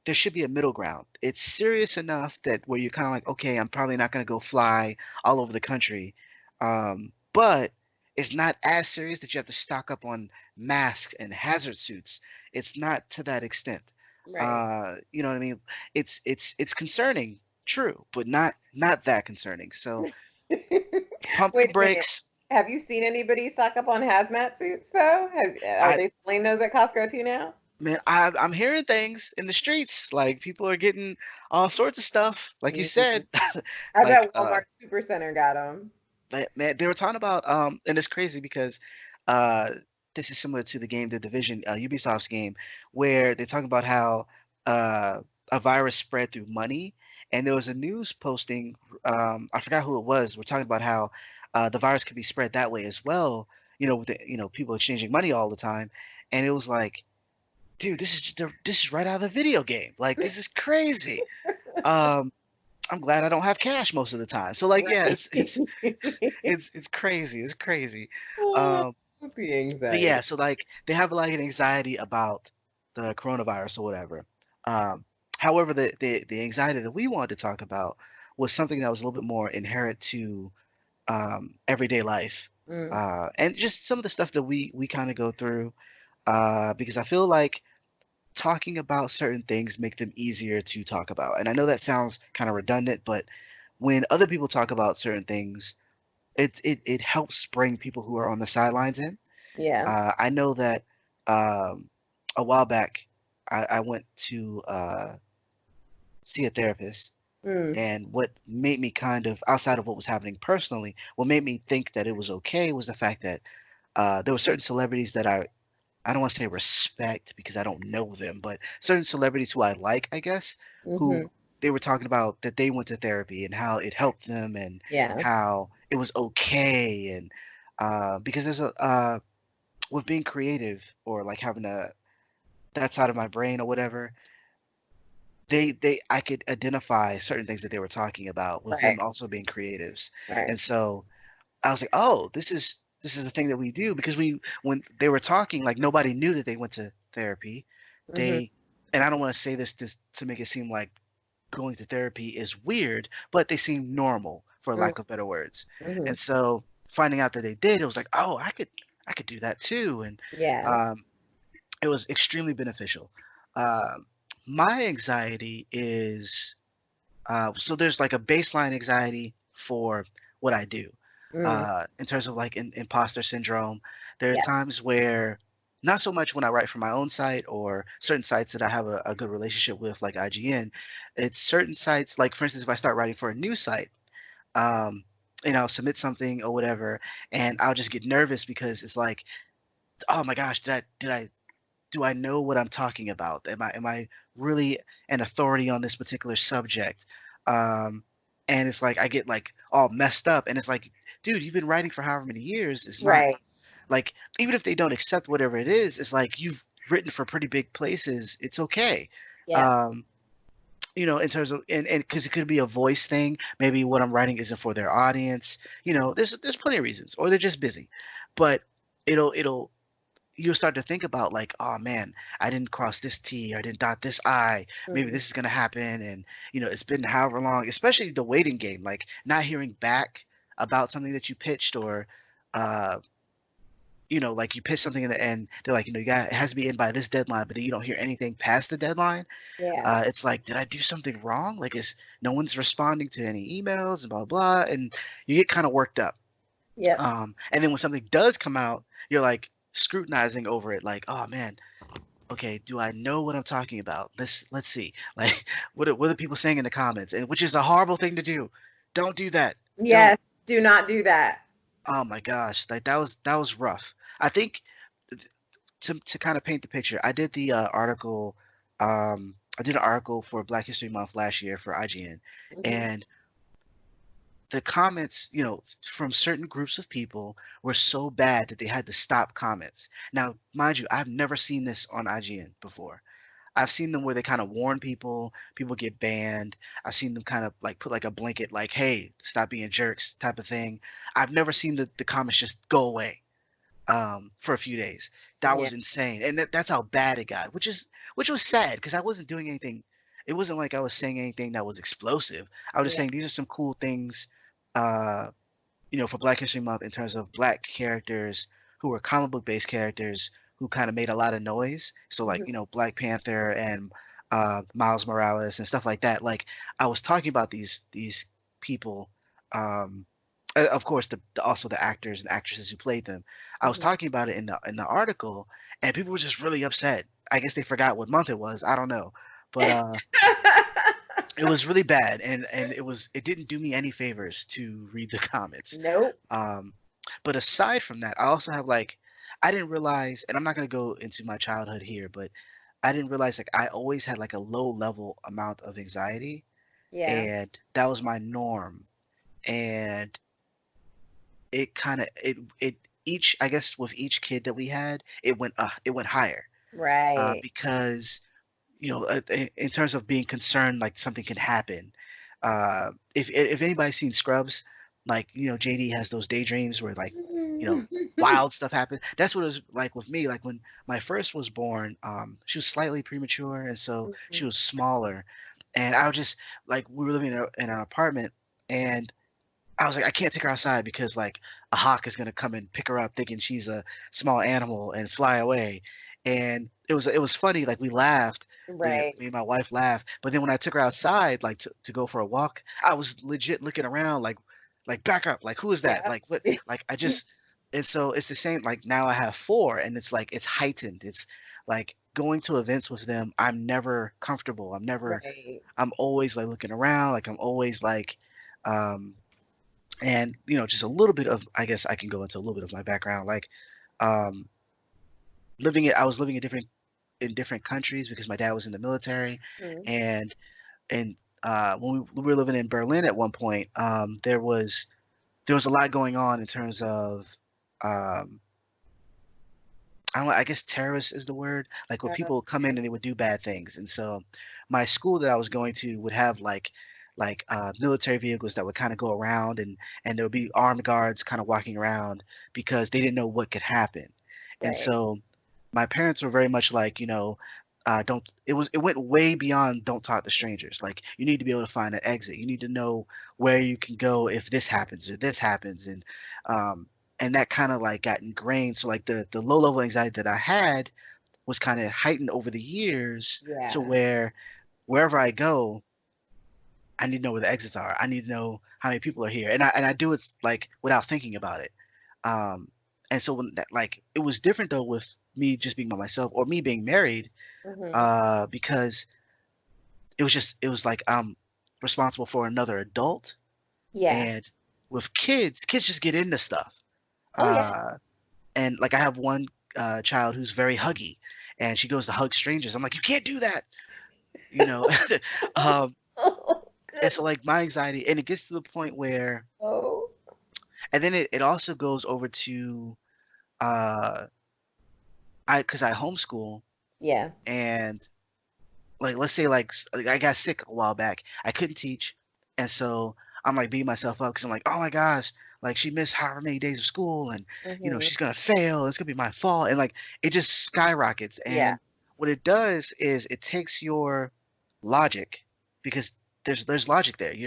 [SPEAKER 1] there should be a middle ground. It's serious enough that where you're kind of like, okay, I'm probably not going to go fly all over the country, but it's not as serious that you have to stock up on masks and hazard suits. It's not to that extent.
[SPEAKER 2] Right.
[SPEAKER 1] You know what I mean? It's concerning, true, but not that concerning. So pump the
[SPEAKER 2] Wait a minute.
[SPEAKER 1] brakes.
[SPEAKER 2] Have you seen anybody stock up on hazmat suits though? Are
[SPEAKER 1] I
[SPEAKER 2] they selling those at Costco too now?
[SPEAKER 1] Man, I'm hearing things in the streets. Like people are getting all sorts of stuff. Like you
[SPEAKER 2] Mhm.
[SPEAKER 1] said,
[SPEAKER 2] I
[SPEAKER 1] like
[SPEAKER 2] bet Walmart Supercenter got them.
[SPEAKER 1] man, they were talking about and it's crazy because uh this is similar to the game The Division, Ubisoft's game, where they're talking about how uh a virus spread through money, and there was a news posting, I forgot who it was. We're talking about how the virus could be spread that way as well, with people exchanging money all the time, and it was like, dude, this is right out of the video game. Like this is crazy. Um I'm glad I don't have cash most of the time. So like yeah,
[SPEAKER 2] Right.
[SPEAKER 1] it's crazy. It's crazy.
[SPEAKER 2] Oh,
[SPEAKER 1] Um,
[SPEAKER 2] the
[SPEAKER 1] but yeah,
[SPEAKER 2] anxiety.
[SPEAKER 1] so like they have like an anxiety about the coronavirus or whatever. Um, However, the anxiety that we wanted to talk about was something that was a little bit more inherent to everyday life,
[SPEAKER 2] Mm,
[SPEAKER 1] and just some of the stuff that we kind of go through. Because I feel like talking about certain things make them easier to talk about. And I know that sounds kind of redundant, but when other people talk about certain things, it helps bring people who are on the sidelines in.
[SPEAKER 2] yeah.
[SPEAKER 1] I know that um, a while back, I went to see a therapist,
[SPEAKER 2] Mm,
[SPEAKER 1] and what made me kind of outside of what was happening personally, what made me think that it was okay was the fact that there were certain celebrities that I don't want to say respect because I don't know them, but certain celebrities who I like, I guess,
[SPEAKER 2] mm-hmm.
[SPEAKER 1] who they were talking about that they went to therapy and how it helped them and
[SPEAKER 2] Yeah.
[SPEAKER 1] how it was okay. And because there's a with being creative or like having a that side of my brain or whatever, they I could identify certain things that they were talking about with
[SPEAKER 2] Right.
[SPEAKER 1] them also being creatives.
[SPEAKER 2] Right.
[SPEAKER 1] And so I was like, oh, this is the thing that we do because when they were talking, like nobody knew that they went to therapy.
[SPEAKER 2] Mm-hmm.
[SPEAKER 1] They and I don't want to say this to make it seem like going to therapy is weird, but they seem normal for lack of better words.
[SPEAKER 2] Mm-hmm.
[SPEAKER 1] And so finding out that they did, it was like, oh, I could do that too, and
[SPEAKER 2] Yeah.
[SPEAKER 1] um, it was extremely beneficial. Um, my anxiety is so there's like a baseline anxiety for what I do.
[SPEAKER 2] Mm,
[SPEAKER 1] In terms of like imposter syndrome, there are
[SPEAKER 2] yeah.
[SPEAKER 1] times where not so much when I write for my own site or certain sites that I have a good relationship with, like IGN. It's certain sites, like for instance, if I start writing for a new site, um, and I'll submit something or whatever, and I'll just get nervous because it's like, oh my gosh, did I do I know what I'm talking about? Am I really an authority on this particular subject? Um, and it's like I get like all messed up, and it's like, dude, you've been writing for however many years. It's not
[SPEAKER 2] Right.
[SPEAKER 1] like even if they don't accept whatever it is, it's like you've written for pretty big places. It's okay.
[SPEAKER 2] Yeah.
[SPEAKER 1] Um, in terms of and because it could be a voice thing. Maybe what I'm writing isn't for their audience. There's plenty of reasons, or they're just busy. But it'll you'll start to think about like, oh man, I didn't cross this T, or I didn't dot this I. Maybe
[SPEAKER 2] Mm-hmm.
[SPEAKER 1] this is gonna happen, and it's been however long. Especially the waiting game, like not hearing back about something that you pitched, or uh, like you pitch something in the end, they're like, it has to be in by this deadline, but then you don't hear anything past the deadline.
[SPEAKER 2] Yeah.
[SPEAKER 1] It's like, did I do something wrong? Like, is no one's responding to any emails and blah blah, and you get kind of worked up.
[SPEAKER 2] Yep.
[SPEAKER 1] And then when something does come out, you're like scrutinizing over it, like, oh man, okay, do I know what I'm talking about? Let's see. Like, what are people saying in the comments? And which is a horrible thing to do. Don't do that. Don't.
[SPEAKER 2] Yes. Do not do that.
[SPEAKER 1] Oh my gosh, like that was rough. I think to kind of paint the picture, I did the article. I did an article for Black History Month last year for IGN,
[SPEAKER 2] Mm-hmm.
[SPEAKER 1] and the comments, from certain groups of people were so bad that they had to stop comments. Now, mind you, I've never seen this on IGN before. I've seen them where they kind of warn people get banned. I've seen them kind of like put like a blanket, like, hey, stop being jerks type of thing. I've never seen the comments just go away for a few days. That
[SPEAKER 2] Yeah.
[SPEAKER 1] was insane. And that's how bad it got, which was sad because I wasn't doing anything. It wasn't like I was saying anything that was explosive. I was just
[SPEAKER 2] Yeah.
[SPEAKER 1] saying these are some cool things uh, for Black History Month in terms of black characters who were comic book based characters who kind of made a lot of noise. So like,
[SPEAKER 2] Mm-hmm.
[SPEAKER 1] Black Panther and Miles Morales and stuff like that. Like I was talking about these people, um, of course also the actors and actresses who played them. I was
[SPEAKER 2] Mm-hmm.
[SPEAKER 1] talking about it in the article, and people were just really upset. I guess they forgot what month it was. I don't know, but it was really bad, and it didn't do me any favors to read the comments.
[SPEAKER 2] Nope.
[SPEAKER 1] Um, but aside from that, I also have like I didn't realize, and I'm not gonna go into my childhood here, but I didn't realize like I always had like a low level amount of anxiety,
[SPEAKER 2] Yeah.
[SPEAKER 1] and that was my norm. And it kind of it each I guess with each kid that we had, it went higher
[SPEAKER 2] Right.
[SPEAKER 1] because in terms of being concerned, like something can happen. If anybody's seen Scrubs, like JD has those daydreams where like you know wild stuff happens. That's what it was like with me. Like when my first was born, she was slightly premature, and so she
[SPEAKER 2] Mhm.
[SPEAKER 1] was smaller, and I was just like we were living in an apartment, and I was like, I can't take her outside because like a hawk is gonna come and pick her up, thinking she's a small animal and fly away. And it was funny. Like we laughed.
[SPEAKER 2] Right.
[SPEAKER 1] Me and my wife laughed. But then when I took her outside, like to go for a walk, I was legit looking around, like back up, like who is that?
[SPEAKER 2] Yeah.
[SPEAKER 1] Like what? Like I just. And so it's the same. Like now I have four, and it's like it's heightened. It's like going to events with them. I'm never comfortable. I'm never.
[SPEAKER 2] Right.
[SPEAKER 1] I'm always like looking around. Like I'm always like. Um, and just a little bit of I guess I can go into a little bit of my background like um I was living in different countries because my dad was in the military
[SPEAKER 2] Mhm.
[SPEAKER 1] and and when we were living in Berlin at one point there was a lot going on in terms of um I don't know, I guess terrorist is the word. Like where people would come in
[SPEAKER 2] Okay.
[SPEAKER 1] and they would do bad things. And so my school that I was going to would have military vehicles that would kind of go around and there would be armed guards kind of walking around because they didn't know what could happen. And
[SPEAKER 2] Right.
[SPEAKER 1] so my parents were very much like, don't it went way beyond don't talk to strangers. Like you need to be able to find an exit. You need to know where you can go if this happens or this happens. Um and that kind of like got ingrained. So like the low level anxiety that I had was kind of heightened over the years to
[SPEAKER 2] Yeah.
[SPEAKER 1] where wherever I go, I need to know where the exits are. I need to know how many people are here, and I do it like without thinking about it. Um, and so when that like it was different though with me just being by myself or me being married,
[SPEAKER 2] Hmm.
[SPEAKER 1] because it was like I'm responsible for another adult,
[SPEAKER 2] Yeah.
[SPEAKER 1] and with kids just get into stuff.
[SPEAKER 2] Oh yeah.
[SPEAKER 1] Uh, and like I have one child who's very huggy, and she goes to hug strangers. I'm like, you can't do that, you know. um,
[SPEAKER 2] Oh,
[SPEAKER 1] and
[SPEAKER 2] good.
[SPEAKER 1] so like my anxiety, and it gets to the point where,
[SPEAKER 2] Oh.
[SPEAKER 1] and then it also goes over to uh, I because I homeschool,
[SPEAKER 2] Yeah.
[SPEAKER 1] and like let's say like I got sick a while back, I couldn't teach, and so I'm like beating myself up because I'm like, oh my gosh, like she missed however many days of school, and
[SPEAKER 2] Hmm.
[SPEAKER 1] she's gonna fail. It's gonna be my fault, and like it just skyrockets.
[SPEAKER 2] Yeah.
[SPEAKER 1] And what it does is it takes your logic because there's logic there. You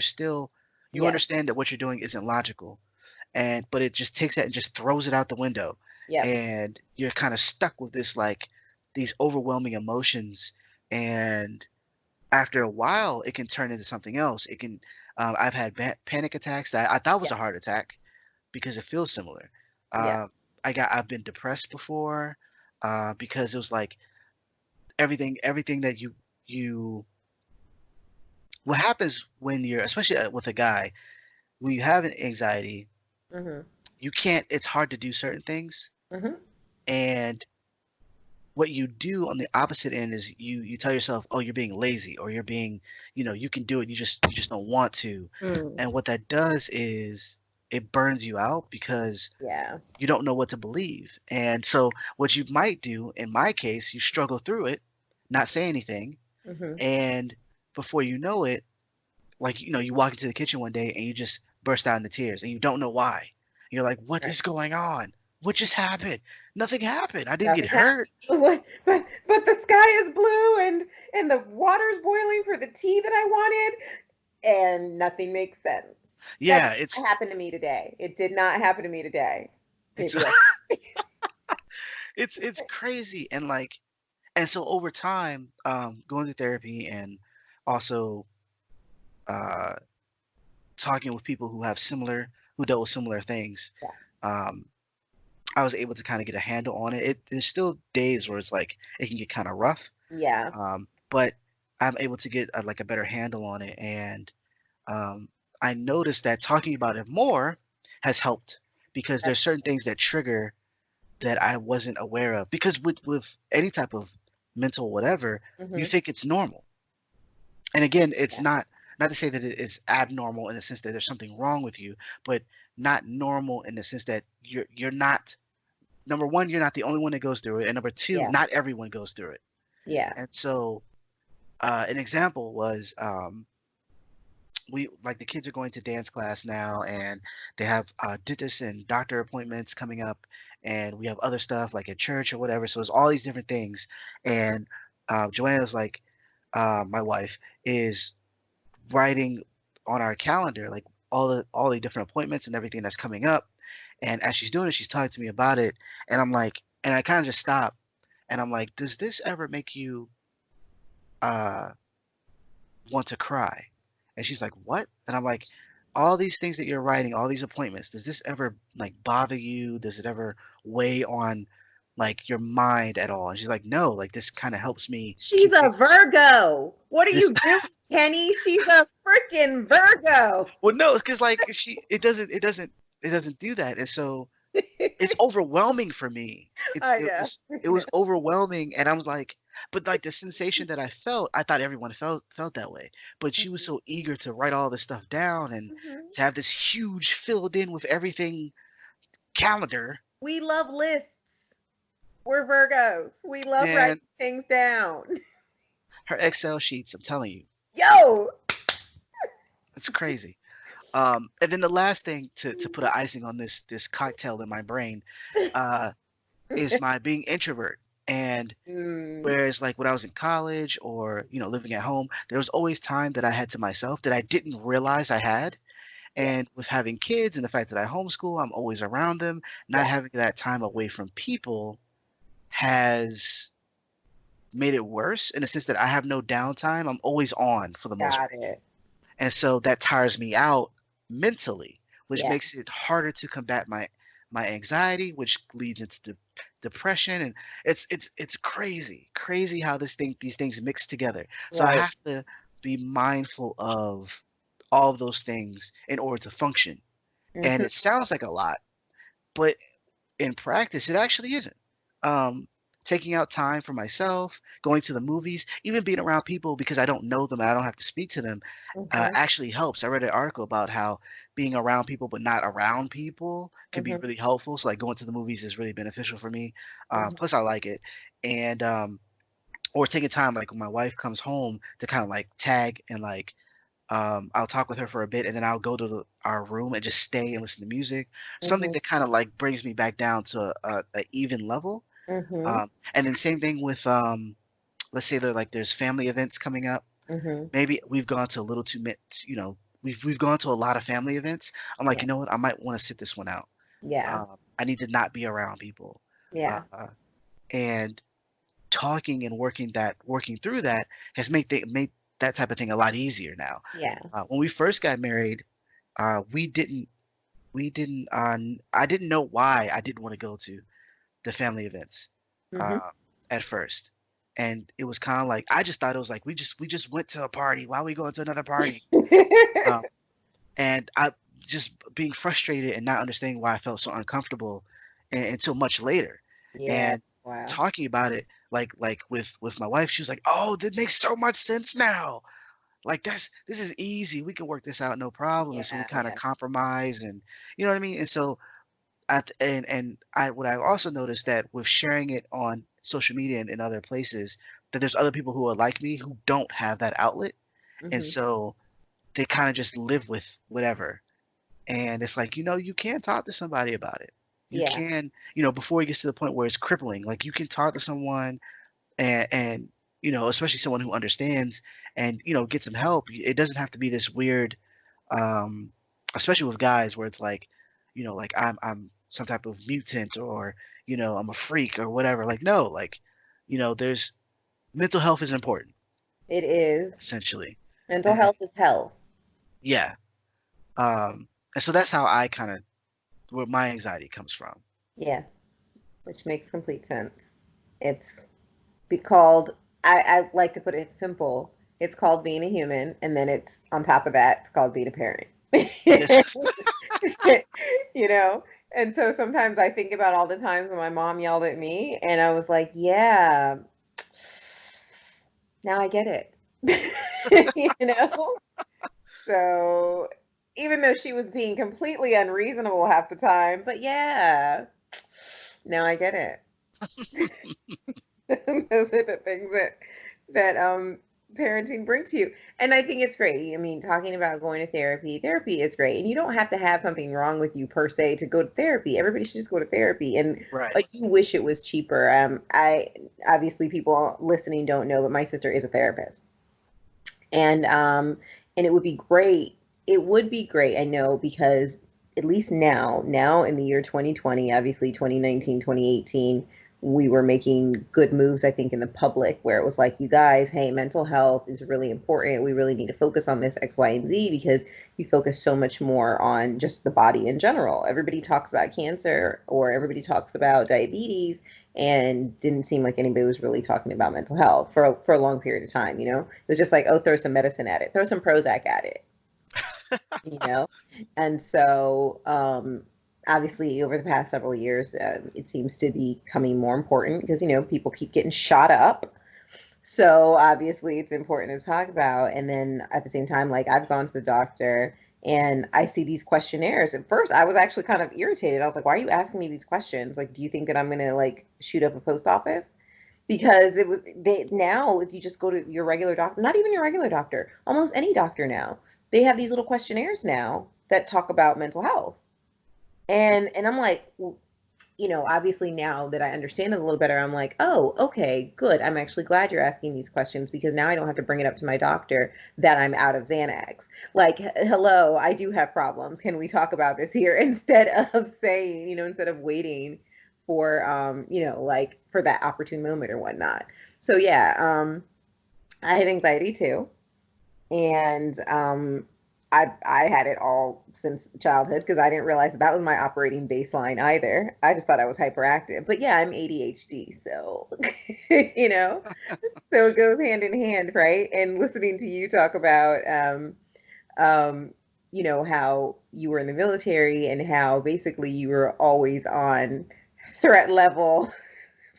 [SPEAKER 2] Yes.
[SPEAKER 1] understand that what you're doing isn't logical, and but it just takes that and just throws it out the window,
[SPEAKER 2] Yep.
[SPEAKER 1] and you're kind of stuck with this like these overwhelming emotions. And after a while it can turn into something else. It can I've had panic attacks that I thought was
[SPEAKER 2] Yeah.
[SPEAKER 1] a heart attack because it feels similar.
[SPEAKER 2] Yeah.
[SPEAKER 1] I've been depressed before because it was like everything that you what happens when you're especially with a guy when you have an anxiety,
[SPEAKER 2] Hmm.
[SPEAKER 1] you can't it's hard to do certain things.
[SPEAKER 2] Hmm.
[SPEAKER 1] And what you do on the opposite end is you tell yourself, oh, you're being lazy, or you're being, you can do it, you just don't want to.
[SPEAKER 2] Mm.
[SPEAKER 1] And what that does is it burns you out because
[SPEAKER 2] Yeah.
[SPEAKER 1] you don't know what to believe. And so what you might do, in my case, you struggle through it, not say anything,
[SPEAKER 2] Hmm.
[SPEAKER 1] and before you know it, like you walk into the kitchen one day and you just burst out into tears and you don't know why. You're like, what
[SPEAKER 2] Right.
[SPEAKER 1] is going on? What just happened? Nothing happened. I didn't get
[SPEAKER 2] Nothing happened.
[SPEAKER 1] hurt.
[SPEAKER 2] What? But the sky is blue and the water's boiling for the tea that I wanted, and nothing makes sense. That
[SPEAKER 1] Yeah,
[SPEAKER 2] did not happen to me today. It did not happen to me today.
[SPEAKER 1] it's
[SPEAKER 2] Maybe
[SPEAKER 1] it's crazy. And like and so over time going to therapy and also uh talking with people who dealt with similar things,
[SPEAKER 2] yeah.
[SPEAKER 1] um I was able to kind of get a handle on it. There's still days where it's like it can get kind of rough,
[SPEAKER 2] Yeah.
[SPEAKER 1] but I'm able to get like a better handle on it, and um, I noticed that talking about it more has helped because there's certain things that trigger that I wasn't aware of. Because with any type of mental whatever, you
[SPEAKER 2] Mm-hmm.
[SPEAKER 1] think it's normal, and again, it's
[SPEAKER 2] Yeah.
[SPEAKER 1] not to say that it is abnormal in the sense that there's something wrong with you, but not normal in the sense that you're not number one, you're not the only one that goes through it, and number two,
[SPEAKER 2] Yeah.
[SPEAKER 1] not everyone goes through it.
[SPEAKER 2] Yeah.
[SPEAKER 1] And so, an example was we like the kids are going to dance class now, and they have dentist and doctor appointments coming up, and we have other stuff like at church or whatever. So it's all these different things, and Joanna was like, my wife is writing on our calendar like all the different appointments and everything that's coming up. And as she's doing it, she's talking to me about it, and I'm like, and I kind of just stop, and I'm like, does this ever make you uh, want to cry? And she's like, what? And I'm like, all these things that you're writing, all these appointments, does this ever like bother you? Does it ever weigh on like your mind at all? And she's like, no, like this kind of helps me
[SPEAKER 2] She's
[SPEAKER 1] keep
[SPEAKER 2] a Virgo. What are
[SPEAKER 1] this.
[SPEAKER 2] you doing, Kenny? She's a freaking Virgo.
[SPEAKER 1] Well, no, it's because like it doesn't do that. And so it's overwhelming for me.
[SPEAKER 2] I know.
[SPEAKER 1] It was overwhelming, and I was like, but like the sensation that I felt, I thought everyone felt that way. But she was so eager to write all this stuff down and
[SPEAKER 2] Mhm.
[SPEAKER 1] to have this huge filled in with everything calendar,
[SPEAKER 2] We love lists. We're Virgos. We love
[SPEAKER 1] man.
[SPEAKER 2] writing things down.
[SPEAKER 1] Her Excel sheets, I'm telling you,
[SPEAKER 2] Yo.
[SPEAKER 1] it's crazy. And then the last thing to put an icing on this cocktail in my brain, uh, is my being introvert. And
[SPEAKER 2] Mm,
[SPEAKER 1] whereas, like, when I was in college or, living at home, there was always time that I had to myself that I didn't realize I had.
[SPEAKER 2] yeah.
[SPEAKER 1] And with having kids and the fact that I homeschool, I'm always around them. Not
[SPEAKER 2] Yeah.
[SPEAKER 1] having that time away from people has made it worse in the sense that I have no downtime. I'm always on for the most
[SPEAKER 2] Got
[SPEAKER 1] part.
[SPEAKER 2] it.
[SPEAKER 1] And so that tires me out mentally, which
[SPEAKER 2] Yeah.
[SPEAKER 1] makes it harder to combat my anxiety, which leads into depression. And it's crazy how these things mix together. So I
[SPEAKER 2] Right.
[SPEAKER 1] have to be mindful of all of those things in order to function. And
[SPEAKER 2] Hmm.
[SPEAKER 1] it sounds like a lot, but in practice, it actually isn't. Um, Taking out time for myself, going to the movies, even being around people because I don't know them and I don't have to speak to them,
[SPEAKER 2] Hmm.
[SPEAKER 1] actually helps. I read an article about how being around people but not around people can be
[SPEAKER 2] Hmm.
[SPEAKER 1] really helpful. So like going to the movies is really beneficial for me.
[SPEAKER 2] Hmm.
[SPEAKER 1] Plus I like it, and or taking time like when my wife comes home to kind of like tag and like I'll talk with her for a bit, and then I'll go to our room and just stay and listen to music. Something
[SPEAKER 2] Hmm.
[SPEAKER 1] that kind of like brings me back down to a even level.
[SPEAKER 2] Hmm.
[SPEAKER 1] And then same thing with let's say there's family events coming up.
[SPEAKER 2] Hmm.
[SPEAKER 1] Maybe we've gone to a little too much, we've gone to a lot of family events. I'm like,
[SPEAKER 2] Yeah.
[SPEAKER 1] you know what? I might want to sit this one out.
[SPEAKER 2] Yeah.
[SPEAKER 1] I need to not be around people.
[SPEAKER 2] Yeah.
[SPEAKER 1] Uh, and talking and working through that has made that type of thing a lot easier now.
[SPEAKER 2] Yeah.
[SPEAKER 1] When we first got married, we didn't I didn't know why I didn't want to go to the family events
[SPEAKER 2] Hmm.
[SPEAKER 1] uh, at first, and it was kind of like I just thought it was like we just went to a party. Why are we going to another party? Um, and I just being frustrated and not understanding why I felt so uncomfortable until much later,
[SPEAKER 2] Yeah.
[SPEAKER 1] and
[SPEAKER 2] Wow.
[SPEAKER 1] talking about it like with my wife, she was like, "Oh, that makes so much sense now. Like this is easy. We can work this out, no problem." And so we
[SPEAKER 2] Yeah.
[SPEAKER 1] kind of
[SPEAKER 2] Yeah.
[SPEAKER 1] compromise, and you know what I mean. And so and I what I've also noticed that with sharing it on social media and in other places, that there's other people who are like me who don't have that outlet, and
[SPEAKER 2] Hmm.
[SPEAKER 1] so they kind of just live with whatever. And it's like, you can talk to somebody about it. You
[SPEAKER 2] Yeah.
[SPEAKER 1] can, before it gets to the point where it's crippling, like you can talk to someone and especially someone who understands and get some help. It doesn't have to be this weird, um, especially with guys where it's like, like I'm some type of mutant or I'm a freak or whatever. Like no, like there's mental health is important
[SPEAKER 2] It is.
[SPEAKER 1] essentially,
[SPEAKER 2] Mental
[SPEAKER 1] and
[SPEAKER 2] health is health.
[SPEAKER 1] yeah, and so that's how I kind of where my anxiety comes from.
[SPEAKER 2] Yes. which makes complete sense. It's be called, I like to put it simple. It's called being a human, and then it's on top of that, it's called being a parent.
[SPEAKER 1] Yes.
[SPEAKER 2] You know? And so sometimes I think about all the times when my mom yelled at me, and I was like, yeah, now I get it. You know? So even though she was being completely unreasonable half the time, but yeah, now I get it. Those are the things that parenting brings to you. And I think it's great. I mean, talking about going to therapy, therapy is great. And you don't have to have something wrong with you per se to go to therapy. Everybody should just go to therapy. And
[SPEAKER 1] Right.
[SPEAKER 2] I do wish it was cheaper. I obviously people listening don't know, but my sister is a therapist. And it would be great. It would be great, I know, because at least now in the year 2020, obviously 2019, 2018, we were making good moves, I think, in the public where it was like, you guys, hey, mental health is really important. We really need to focus on this X, Y, and Z because you focus so much more on just the body in general. Everybody talks about cancer or everybody talks about diabetes, and didn't seem like anybody was really talking about mental health for a long period of time. It was just like, oh, throw some medicine at it, throw some Prozac at it, you know. And so obviously over the past several years, it seems to be becoming more important because people keep getting shot up. So obviously it's important to talk about. And then at the same time, like, I've gone to the doctor and I see these questionnaires. At first, I was actually kind of irritated. I was like, why are you asking me these questions? Like, do you think that I'm going to like shoot up a post office? Because now if you just go to your regular doctor, not even your regular doctor, almost any doctor now, they have these little questionnaires now that talk about mental health. And I'm like, well, obviously now that I understand it a little better, I'm like, oh, okay, good. I'm actually glad you're asking these questions because now I don't have to bring it up to my doctor that I'm out of Xanax. Like, hello, I do have problems. Can we talk about this here? Instead of saying, instead of waiting for, like for that opportune moment or whatnot. So yeah, I have anxiety too, and I had it all since childhood because I didn't realize that was my operating baseline either. I just thought I was hyperactive, but yeah, I'm ADHD, so you know, so it goes hand in hand, right? And listening to you talk about um, how you were in the military and how basically you were always on threat level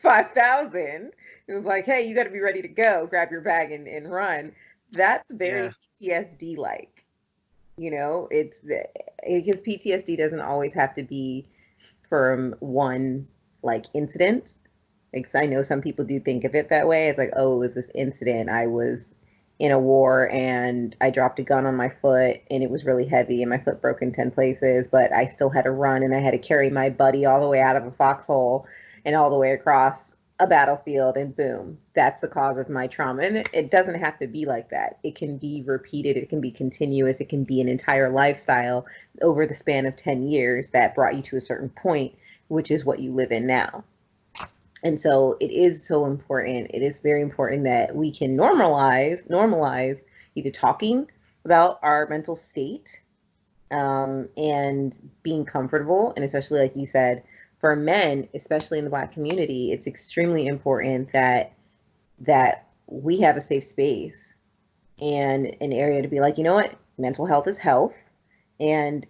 [SPEAKER 2] 5,000. It was like, hey, you got to be ready to go, grab your bag and run. That's
[SPEAKER 1] Yeah.
[SPEAKER 2] very PTSD like. It's because PTSD doesn't always have to be from one like incident. Like, 'cause I know some people do think of it that way. It's like, oh, it was this incident. I was in a war and I dropped a gun on my foot and it was really heavy and my foot broke in 10 places, but I still had to run and I had to carry my buddy all the way out of a foxhole and all the way across a battlefield, and boom, that's the cause of my trauma. And it doesn't have to be like that. It can be repeated, it can be continuous, it can be an entire lifestyle over the span of 10 years that brought you to a certain point, which is what you live in now. And so it is so important. It is very important that we can normalize either talking about our mental state, and being comfortable. And especially, like you said, for men, especially in the Black community, it's extremely important that we have a safe space and an area to be like, you know what, mental health is health, and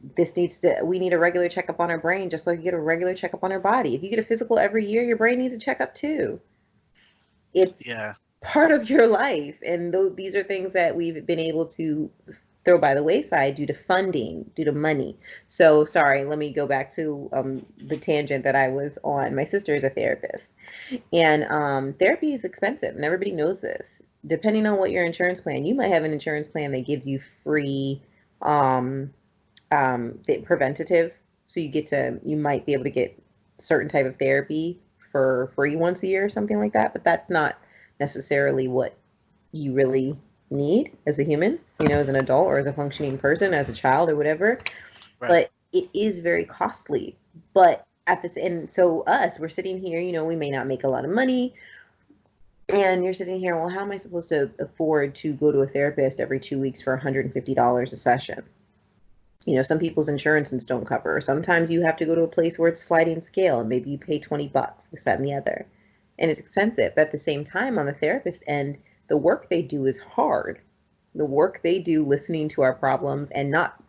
[SPEAKER 2] we need a regular checkup on our brain just like you get a regular checkup on our body. If you get a physical every year, your brain needs a checkup too. It's
[SPEAKER 1] Yeah.
[SPEAKER 2] part of your life, and these are things that we've been able to throw by the wayside due to funding, due to money. So sorry, let me go back to the tangent that I was on. My sister is a therapist, and therapy is expensive, and everybody knows this. Depending on what your insurance plan, you might have an insurance plan that gives you free um, the preventative. So you might be able to get certain type of therapy for free once a year or something like that. But that's not necessarily what you really need as a human, as an adult or as a functioning person, as a child or whatever.
[SPEAKER 1] Right.
[SPEAKER 2] But it is very costly. But at this, and so we're sitting here, we may not make a lot of money. And you're sitting here, well, how am I supposed to afford to go to a therapist every 2 weeks for $150 a session? Some people's insurances don't cover. Or sometimes you have to go to a place where it's sliding scale and maybe you pay $20, this, that, and the other. And it's expensive. But at the same time, on the therapist end, the work they do is hard. The work they do listening to our problems and not,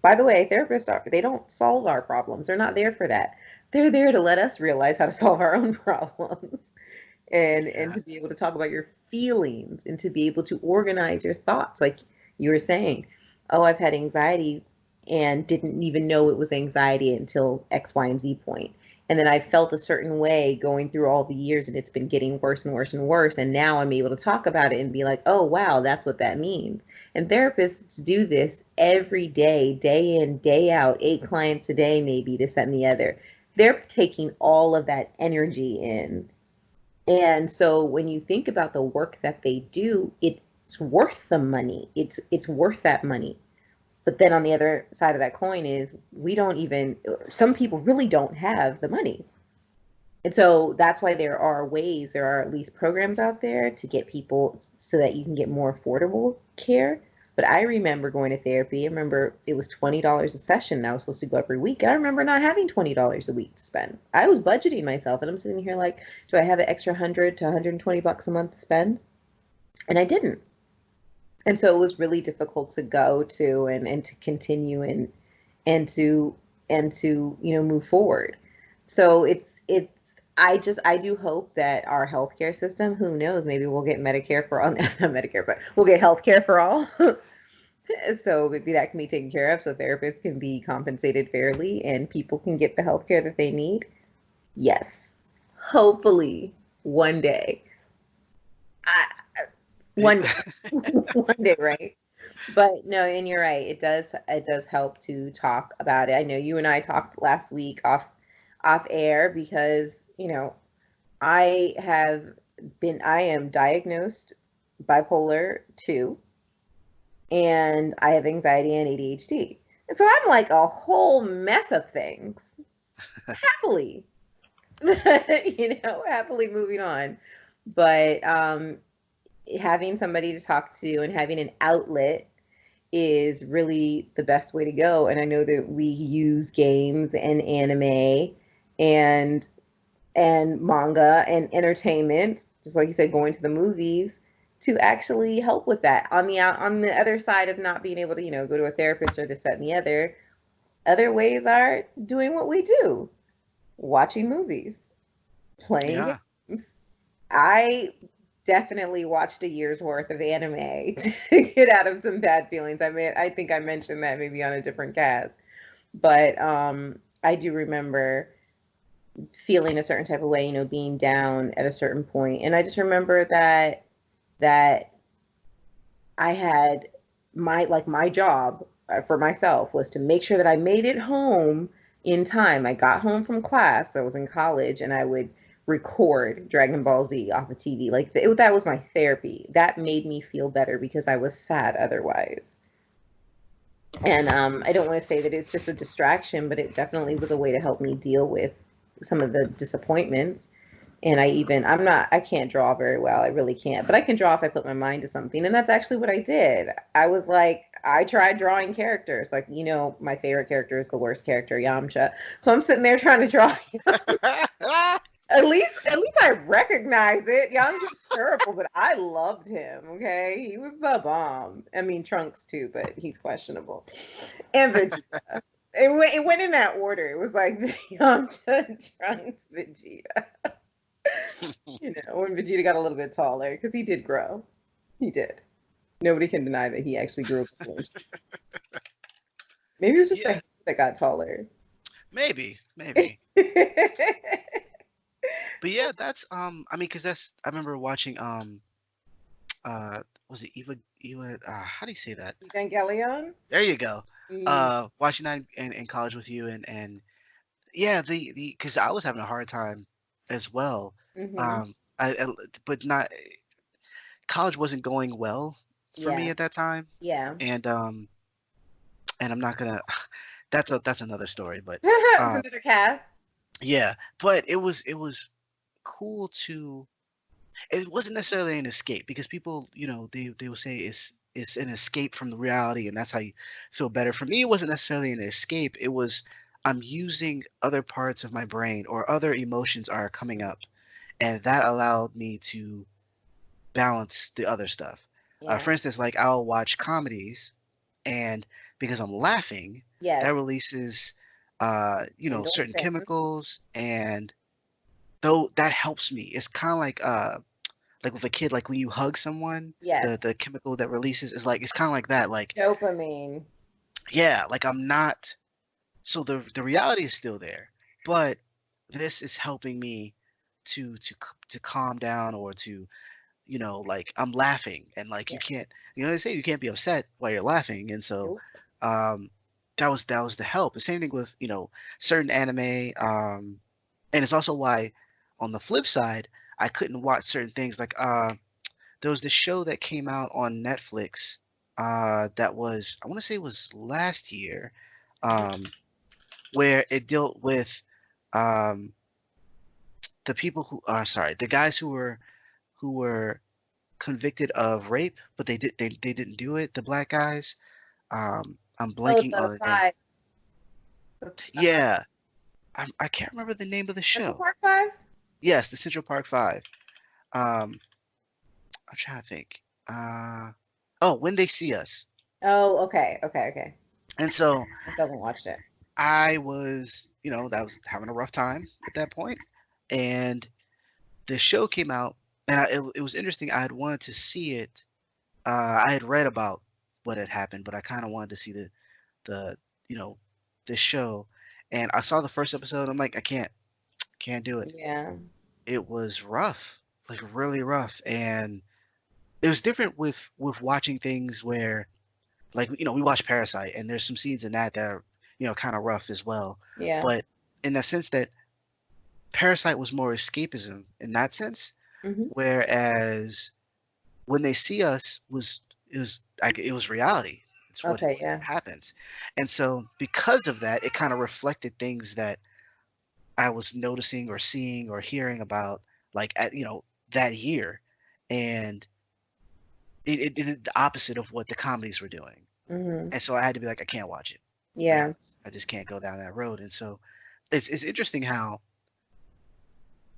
[SPEAKER 2] by the way, therapists are, they don't solve our problems. They're not there for that. They're there to let us realize how to solve our own problems and
[SPEAKER 1] Yeah.
[SPEAKER 2] to be able to talk about your feelings and to be able to organize your thoughts like you were saying. Oh, I've had anxiety and didn't even know it was anxiety until X, Y, and Z point. And then I felt a certain way going through all the years, and it's been getting worse and worse and worse. And now I'm able to talk about it and be like, oh, wow, that's what that means. And therapists do this every day, day in, day out, 8 clients a day, maybe, this, that, and the other. They're taking all of that energy in. And so when you think about the work that they do, it's worth the money. It's worth that money. But then on the other side of that coin is we don't even, some people really don't have the money. And so that's why there are at least programs out there to get people so that you can get more affordable care. But I remember going to therapy. I remember it was $20 a session and I was supposed to go every week. I remember not having $20 a week to spend. I was budgeting myself and I'm sitting here like, do I have an extra 100 to $120 a month to spend? And I didn't. And so it was really difficult to go to and to continue and to move forward. So it's I do hope that our healthcare system, who knows, maybe we'll get Medicare for all, not Medicare, but we'll get healthcare for all. So maybe that can be taken care of so therapists can be compensated fairly and people can get the healthcare that they need. Yes. Hopefully one day. I, one day. One day, right? But no, and you're right. It does help to talk about it. I know you and I talked last week off air because, I am diagnosed bipolar 2 and I have anxiety and ADHD. And so I'm like a whole mess of things. Happily. Happily moving on. But having somebody to talk to and having an outlet is really the best way to go. And I know that we use games and anime and manga and entertainment, just like you said, going to the movies to actually help with that. On the other side of not being able to, go to a therapist or this, that, and the other ways are doing what we do, watching movies, playing
[SPEAKER 1] Yeah.
[SPEAKER 2] games. I definitely watched a year's worth of anime to get out of some bad feelings. I think I mentioned that maybe on a different cast, but I do remember feeling a certain type of way, being down at a certain point, and I just remember that I had my job for myself was to make sure that I made it home in time. I got home from class. I was in college, and I would record Dragon Ball Z off of TV. That was my therapy. That made me feel better because I was sad otherwise. And I don't want to say that it's just a distraction, but it definitely was a way to help me deal with some of the disappointments. And I can't draw very well. I really can't. But I can draw if I put my mind to something. And that's actually what I did. I tried drawing characters. My favorite character is the worst character, Yamcha. So I'm sitting there trying to draw. At least I recognize it. Yamcha's terrible, but I loved him. Okay, he was the bomb. I mean, Trunks too, but he's questionable. And Vegeta. It went in that order. It was like Yamcha, Trunks, Vegeta. When Vegeta got a little bit taller, because he did grow. He did. Nobody can deny that he actually grew up. Maybe it was just the
[SPEAKER 1] Yeah.
[SPEAKER 2] hair that got taller.
[SPEAKER 1] Maybe. Maybe. But yeah, that's I mean, cause that's I remember watching was it Eva how do you say that?
[SPEAKER 2] Evangelion?
[SPEAKER 1] There you go.
[SPEAKER 2] Mm,
[SPEAKER 1] Watching that in college with you and yeah, the because I was having a hard time as well.
[SPEAKER 2] mm-hmm.
[SPEAKER 1] Um, I but not college wasn't going well for me
[SPEAKER 2] Yeah.
[SPEAKER 1] at that time,
[SPEAKER 2] Yeah.
[SPEAKER 1] and and I'm not gonna. That's another story, but
[SPEAKER 2] It's
[SPEAKER 1] uh,
[SPEAKER 2] another cast.
[SPEAKER 1] yeah, but it was cool to. It wasn't necessarily an escape because people, they will say it's an escape from the reality, and that's how you feel better. For me, it wasn't necessarily an escape. It was I'm using other parts of my brain or other emotions are coming up, and that allowed me to balance the other stuff.
[SPEAKER 2] Yeah.
[SPEAKER 1] For instance, like I'll watch comedies, and because I'm laughing,
[SPEAKER 2] Yes.
[SPEAKER 1] that releases, certain
[SPEAKER 2] Endorphin.
[SPEAKER 1] chemicals, and though that helps me. It's kind of like with a kid, like when you hug someone,
[SPEAKER 2] Yes.
[SPEAKER 1] the chemical that releases is like it's kind of like that. Like
[SPEAKER 2] Dopamine.
[SPEAKER 1] yeah, like I'm not. So the reality is still there, but this is helping me to calm down or to like I'm laughing and like you
[SPEAKER 2] Yeah.
[SPEAKER 1] can't, they say you can't be upset while you're laughing, and so
[SPEAKER 2] Nope.
[SPEAKER 1] um, that was the help. The same thing with certain anime, and it's also why on the flip side I couldn't watch certain things like there was this show that came out on Netflix that was I want to say it was last year, um, where it dealt with um, the people who are sorry the guys who were convicted of rape, but they didn't do it. The black guys. I'm
[SPEAKER 2] Oh,
[SPEAKER 1] blanking
[SPEAKER 2] the
[SPEAKER 1] on the name.
[SPEAKER 2] five. The,
[SPEAKER 1] Yeah, I can't remember the name of the
[SPEAKER 2] Central
[SPEAKER 1] show.
[SPEAKER 2] Park Five.
[SPEAKER 1] Yes, the Central Park Five. Um, I'm trying to think. Uh, oh, When They See Us.
[SPEAKER 2] Oh, okay, okay, okay.
[SPEAKER 1] And so
[SPEAKER 2] I still haven't watched it.
[SPEAKER 1] I was, that was having a rough time at that point, and the show came out, and it was interesting. I had wanted to see it. I had read about what had happened, but I kind of wanted to see the you know this show, and I saw the first episode. I'm like, I can't do it.
[SPEAKER 2] Yeah.
[SPEAKER 1] It was rough, like really rough, and it was different with watching things where like we watch Parasite, and there's some scenes in that are kind of rough as well,
[SPEAKER 2] Yeah.
[SPEAKER 1] but in the sense that Parasite was more escapism in that sense,
[SPEAKER 2] Hmm.
[SPEAKER 1] whereas When They See Us was like it was reality. It's
[SPEAKER 2] Okay.
[SPEAKER 1] what
[SPEAKER 2] Yeah.
[SPEAKER 1] happens, and so because of that, it kind of reflected things that I was noticing or seeing or hearing about, like at that year, and it did the opposite of what the comedies were doing,
[SPEAKER 2] Hmm.
[SPEAKER 1] and so I had to be like, I can't watch it. Like
[SPEAKER 2] Yeah.
[SPEAKER 1] I just can't go down that road, and so it's interesting how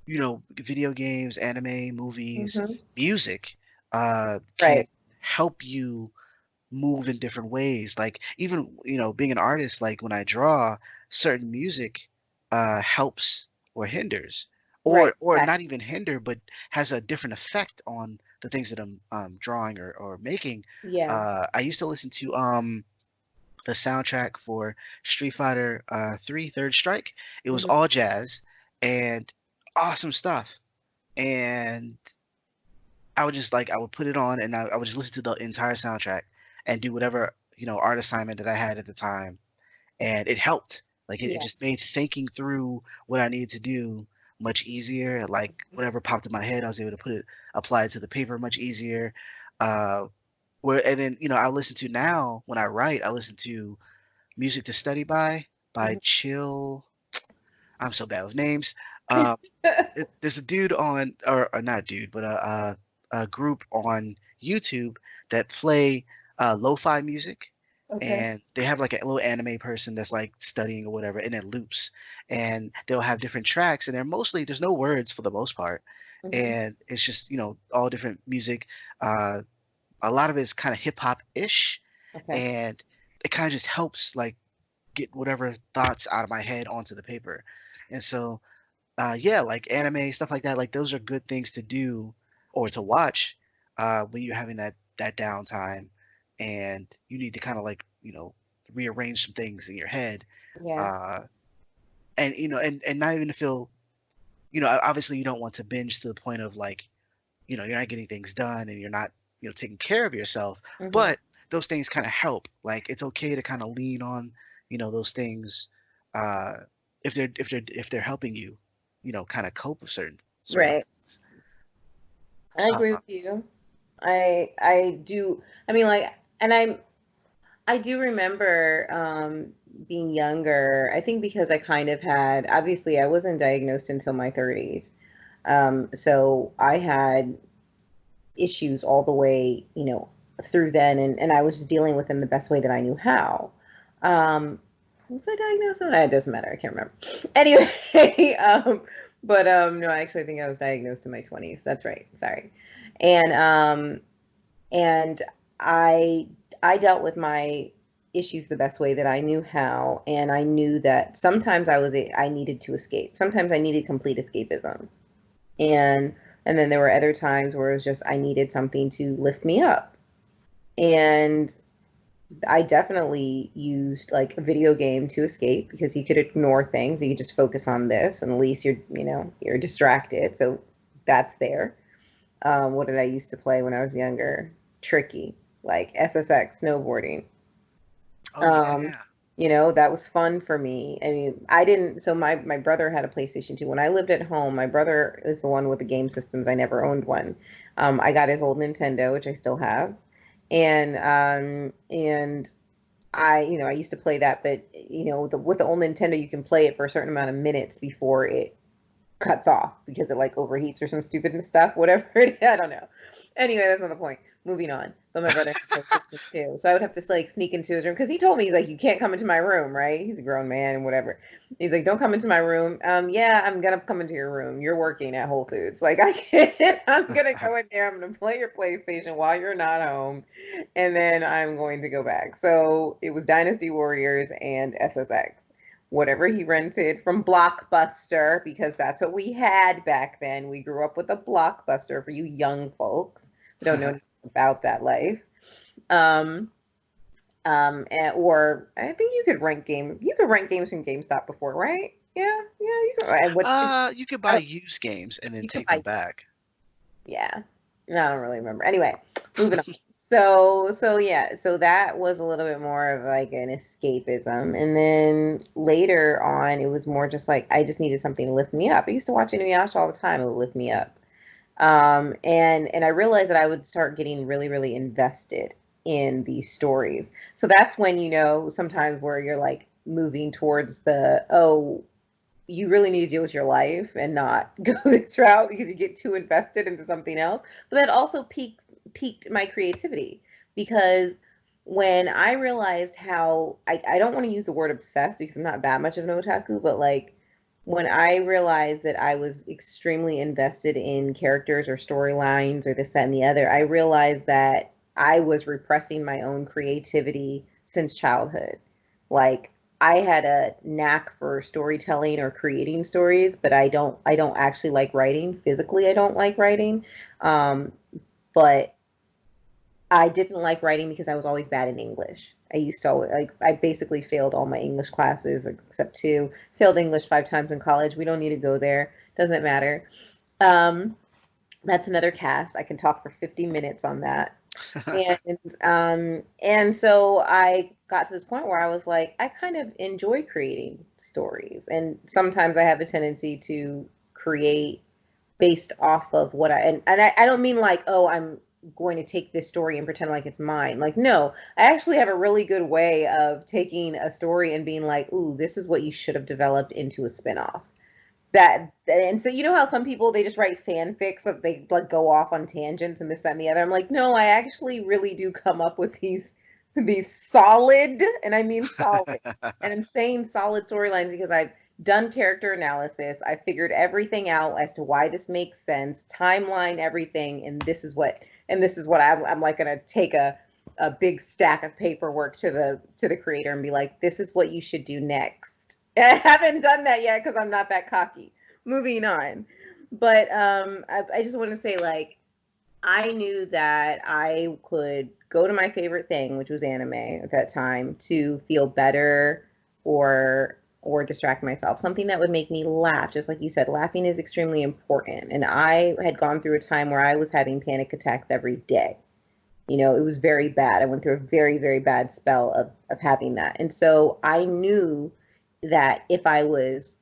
[SPEAKER 1] video games, anime, movies,
[SPEAKER 2] Hmm.
[SPEAKER 1] music can
[SPEAKER 2] Right.
[SPEAKER 1] help you move in different ways. Like even being an artist, like when I draw, certain music helps or hinders,
[SPEAKER 2] Right.
[SPEAKER 1] or
[SPEAKER 2] Exactly.
[SPEAKER 1] not even hinder, but has a different effect on the things that I'm drawing or making.
[SPEAKER 2] Yeah.
[SPEAKER 1] I used to listen to the soundtrack for Street Fighter 3 Third Strike. It was
[SPEAKER 2] Hmm.
[SPEAKER 1] all jazz and awesome stuff. And I would put it on and I would just listen to the entire soundtrack and do whatever art assignment that I had at the time, and it helped. Like it
[SPEAKER 2] Yeah.
[SPEAKER 1] just made thinking through what I needed to do much easier. Like whatever popped in my head, I was able to apply it to the paper much easier. Uh, where and then I listen to now when I write, I listen to music to study by
[SPEAKER 2] Hmm.
[SPEAKER 1] Chill. I'm so bad with names. Um, there's a dude on, or not dude, but a group on YouTube that play lo-fi music,
[SPEAKER 2] Okay.
[SPEAKER 1] and they have like a little anime person that's like studying or whatever, and it loops, and they'll have different tracks, and there's no words for the most part,
[SPEAKER 2] Hmm.
[SPEAKER 1] and it's just all different music. Uh, a lot of it is kind of hip hop ish,
[SPEAKER 2] Okay.
[SPEAKER 1] and it kind of just helps like get whatever thoughts out of my head onto the paper, and so yeah, like anime stuff like that. Like those are good things to do or to watch when you're having that downtime, and you need to kind of like rearrange some things in your head,
[SPEAKER 2] Yeah.
[SPEAKER 1] uh, and and not even to feel obviously you don't want to binge to the point of like you're not getting things done and you're not taking care of yourself,
[SPEAKER 2] Hmm.
[SPEAKER 1] but those things kind of help. Like it's okay to kind of lean on those things uh, if they're helping you kind of cope with certain
[SPEAKER 2] Right.
[SPEAKER 1] things.
[SPEAKER 2] I agree
[SPEAKER 1] Uh,
[SPEAKER 2] with you. I do. I mean, like, and I do remember being younger. I think because I kind of had, obviously, I wasn't diagnosed until my 30s. So I had issues all the way, through then, and I was just dealing with them the best way that I knew how. Um, was I diagnosed with that? It doesn't matter. I can't remember. Anyway, but no, I actually think I was diagnosed in my 20s. That's right. Sorry. And and I I dealt with my issues the best way that I knew how, and I knew that sometimes I needed to escape. Sometimes I needed complete escapism, and then there were other times where it was just I needed something to lift me up. And I definitely used like a video game to escape because you could ignore things. You could just focus on this, and at least you're distracted. So that's there. What did I used to play when I was younger? Tricky, like SSX snowboarding.
[SPEAKER 1] Oh yeah,
[SPEAKER 2] Um,
[SPEAKER 1] yeah.
[SPEAKER 2] that was fun for me. I mean, I didn't. So my brother had a PlayStation 2. When I lived at home, my brother is the one with the game systems. I never owned one. I got his old Nintendo, which I still have, and I used to play that, but with the old Nintendo, you can play it for a certain amount of minutes before it cuts off because it like overheats or some stupid stuff, whatever it is. I don't know. Anyway, that's not the point. Moving on. But my brother had PlayStation too. So I would have to like sneak into his room because he told me he's like, you can't come into my room, right? He's a grown man and whatever. He's like, don't come into my room. Yeah, I'm gonna come into your room. You're working at Whole Foods. Like I can't. I'm gonna go in there. I'm gonna play your PlayStation while you're not home, and then I'm going to go back. So it was Dynasty Warriors and SSX, whatever he rented from Blockbuster, because that's what we had back then. We grew up with a Blockbuster for you young folks who don't know about that life. Um, or I think you could rent games. You could rent games from GameStop before, right? Yeah, yeah. You could. And what?
[SPEAKER 1] You could
[SPEAKER 2] I
[SPEAKER 1] buy
[SPEAKER 2] don't.
[SPEAKER 1] used games and then
[SPEAKER 2] You could
[SPEAKER 1] take them
[SPEAKER 2] buy.
[SPEAKER 1] back.
[SPEAKER 2] Yeah. No, I don't really remember. Anyway, moving on. So yeah, so that was a little bit more of like an escapism. And then later on, it was more just like I just needed something to lift me up. I used to watch Inuyasha all the time. It would lift me up. And I realized that I would start getting really, really invested in these stories. So that's when, sometimes where you're like moving towards oh, you really need to deal with your life and not go this route because you get too invested into something else. But that also piqued my creativity because when I realized how I don't want to use the word obsessed because I'm not that much of an otaku, but like when I realized that I was extremely invested in characters or storylines or this, that, and the other, I realized that I was repressing my own creativity since childhood. Like I had a knack for storytelling or creating stories, but I don't actually like writing. Physically, I don't like writing. Um, but I didn't like writing because I was always bad in English. I used to like I basically failed all my English classes except two. Failed English 5 times in college. We don't need to go there. Doesn't matter. Um, that's another cast. I can talk for 50 minutes on that. And so I got to this point where I was like, I kind of enjoy creating stories. And sometimes I have a tendency to create based off of what I don't mean like, oh, I'm going to take this story and pretend like it's mine. Like, no, I actually have a really good way of taking a story and being like, ooh, this is what you should have developed into a spinoff. And so how some people they just write fanfics that they like go off on tangents and this, that, and the other. I'm like, no, I actually really do come up with these solid, and I mean solid, and I'm saying solid storylines because I've done character analysis. I figured everything out as to why this makes sense, timeline everything, and this is what I'm like gonna take a big stack of paperwork to the creator and be like, this is what you should do next. I haven't done that yet because I'm not that cocky. Moving on. But I just want to say, like, I knew that I could go to my favorite thing, which was anime at that time, to feel better or distract myself. Something that would make me laugh. Just like you said, laughing is extremely important. And I had gone through a time where I was having panic attacks every day. It was very bad. I went through a very, very bad spell of having that. And so I knew that if I was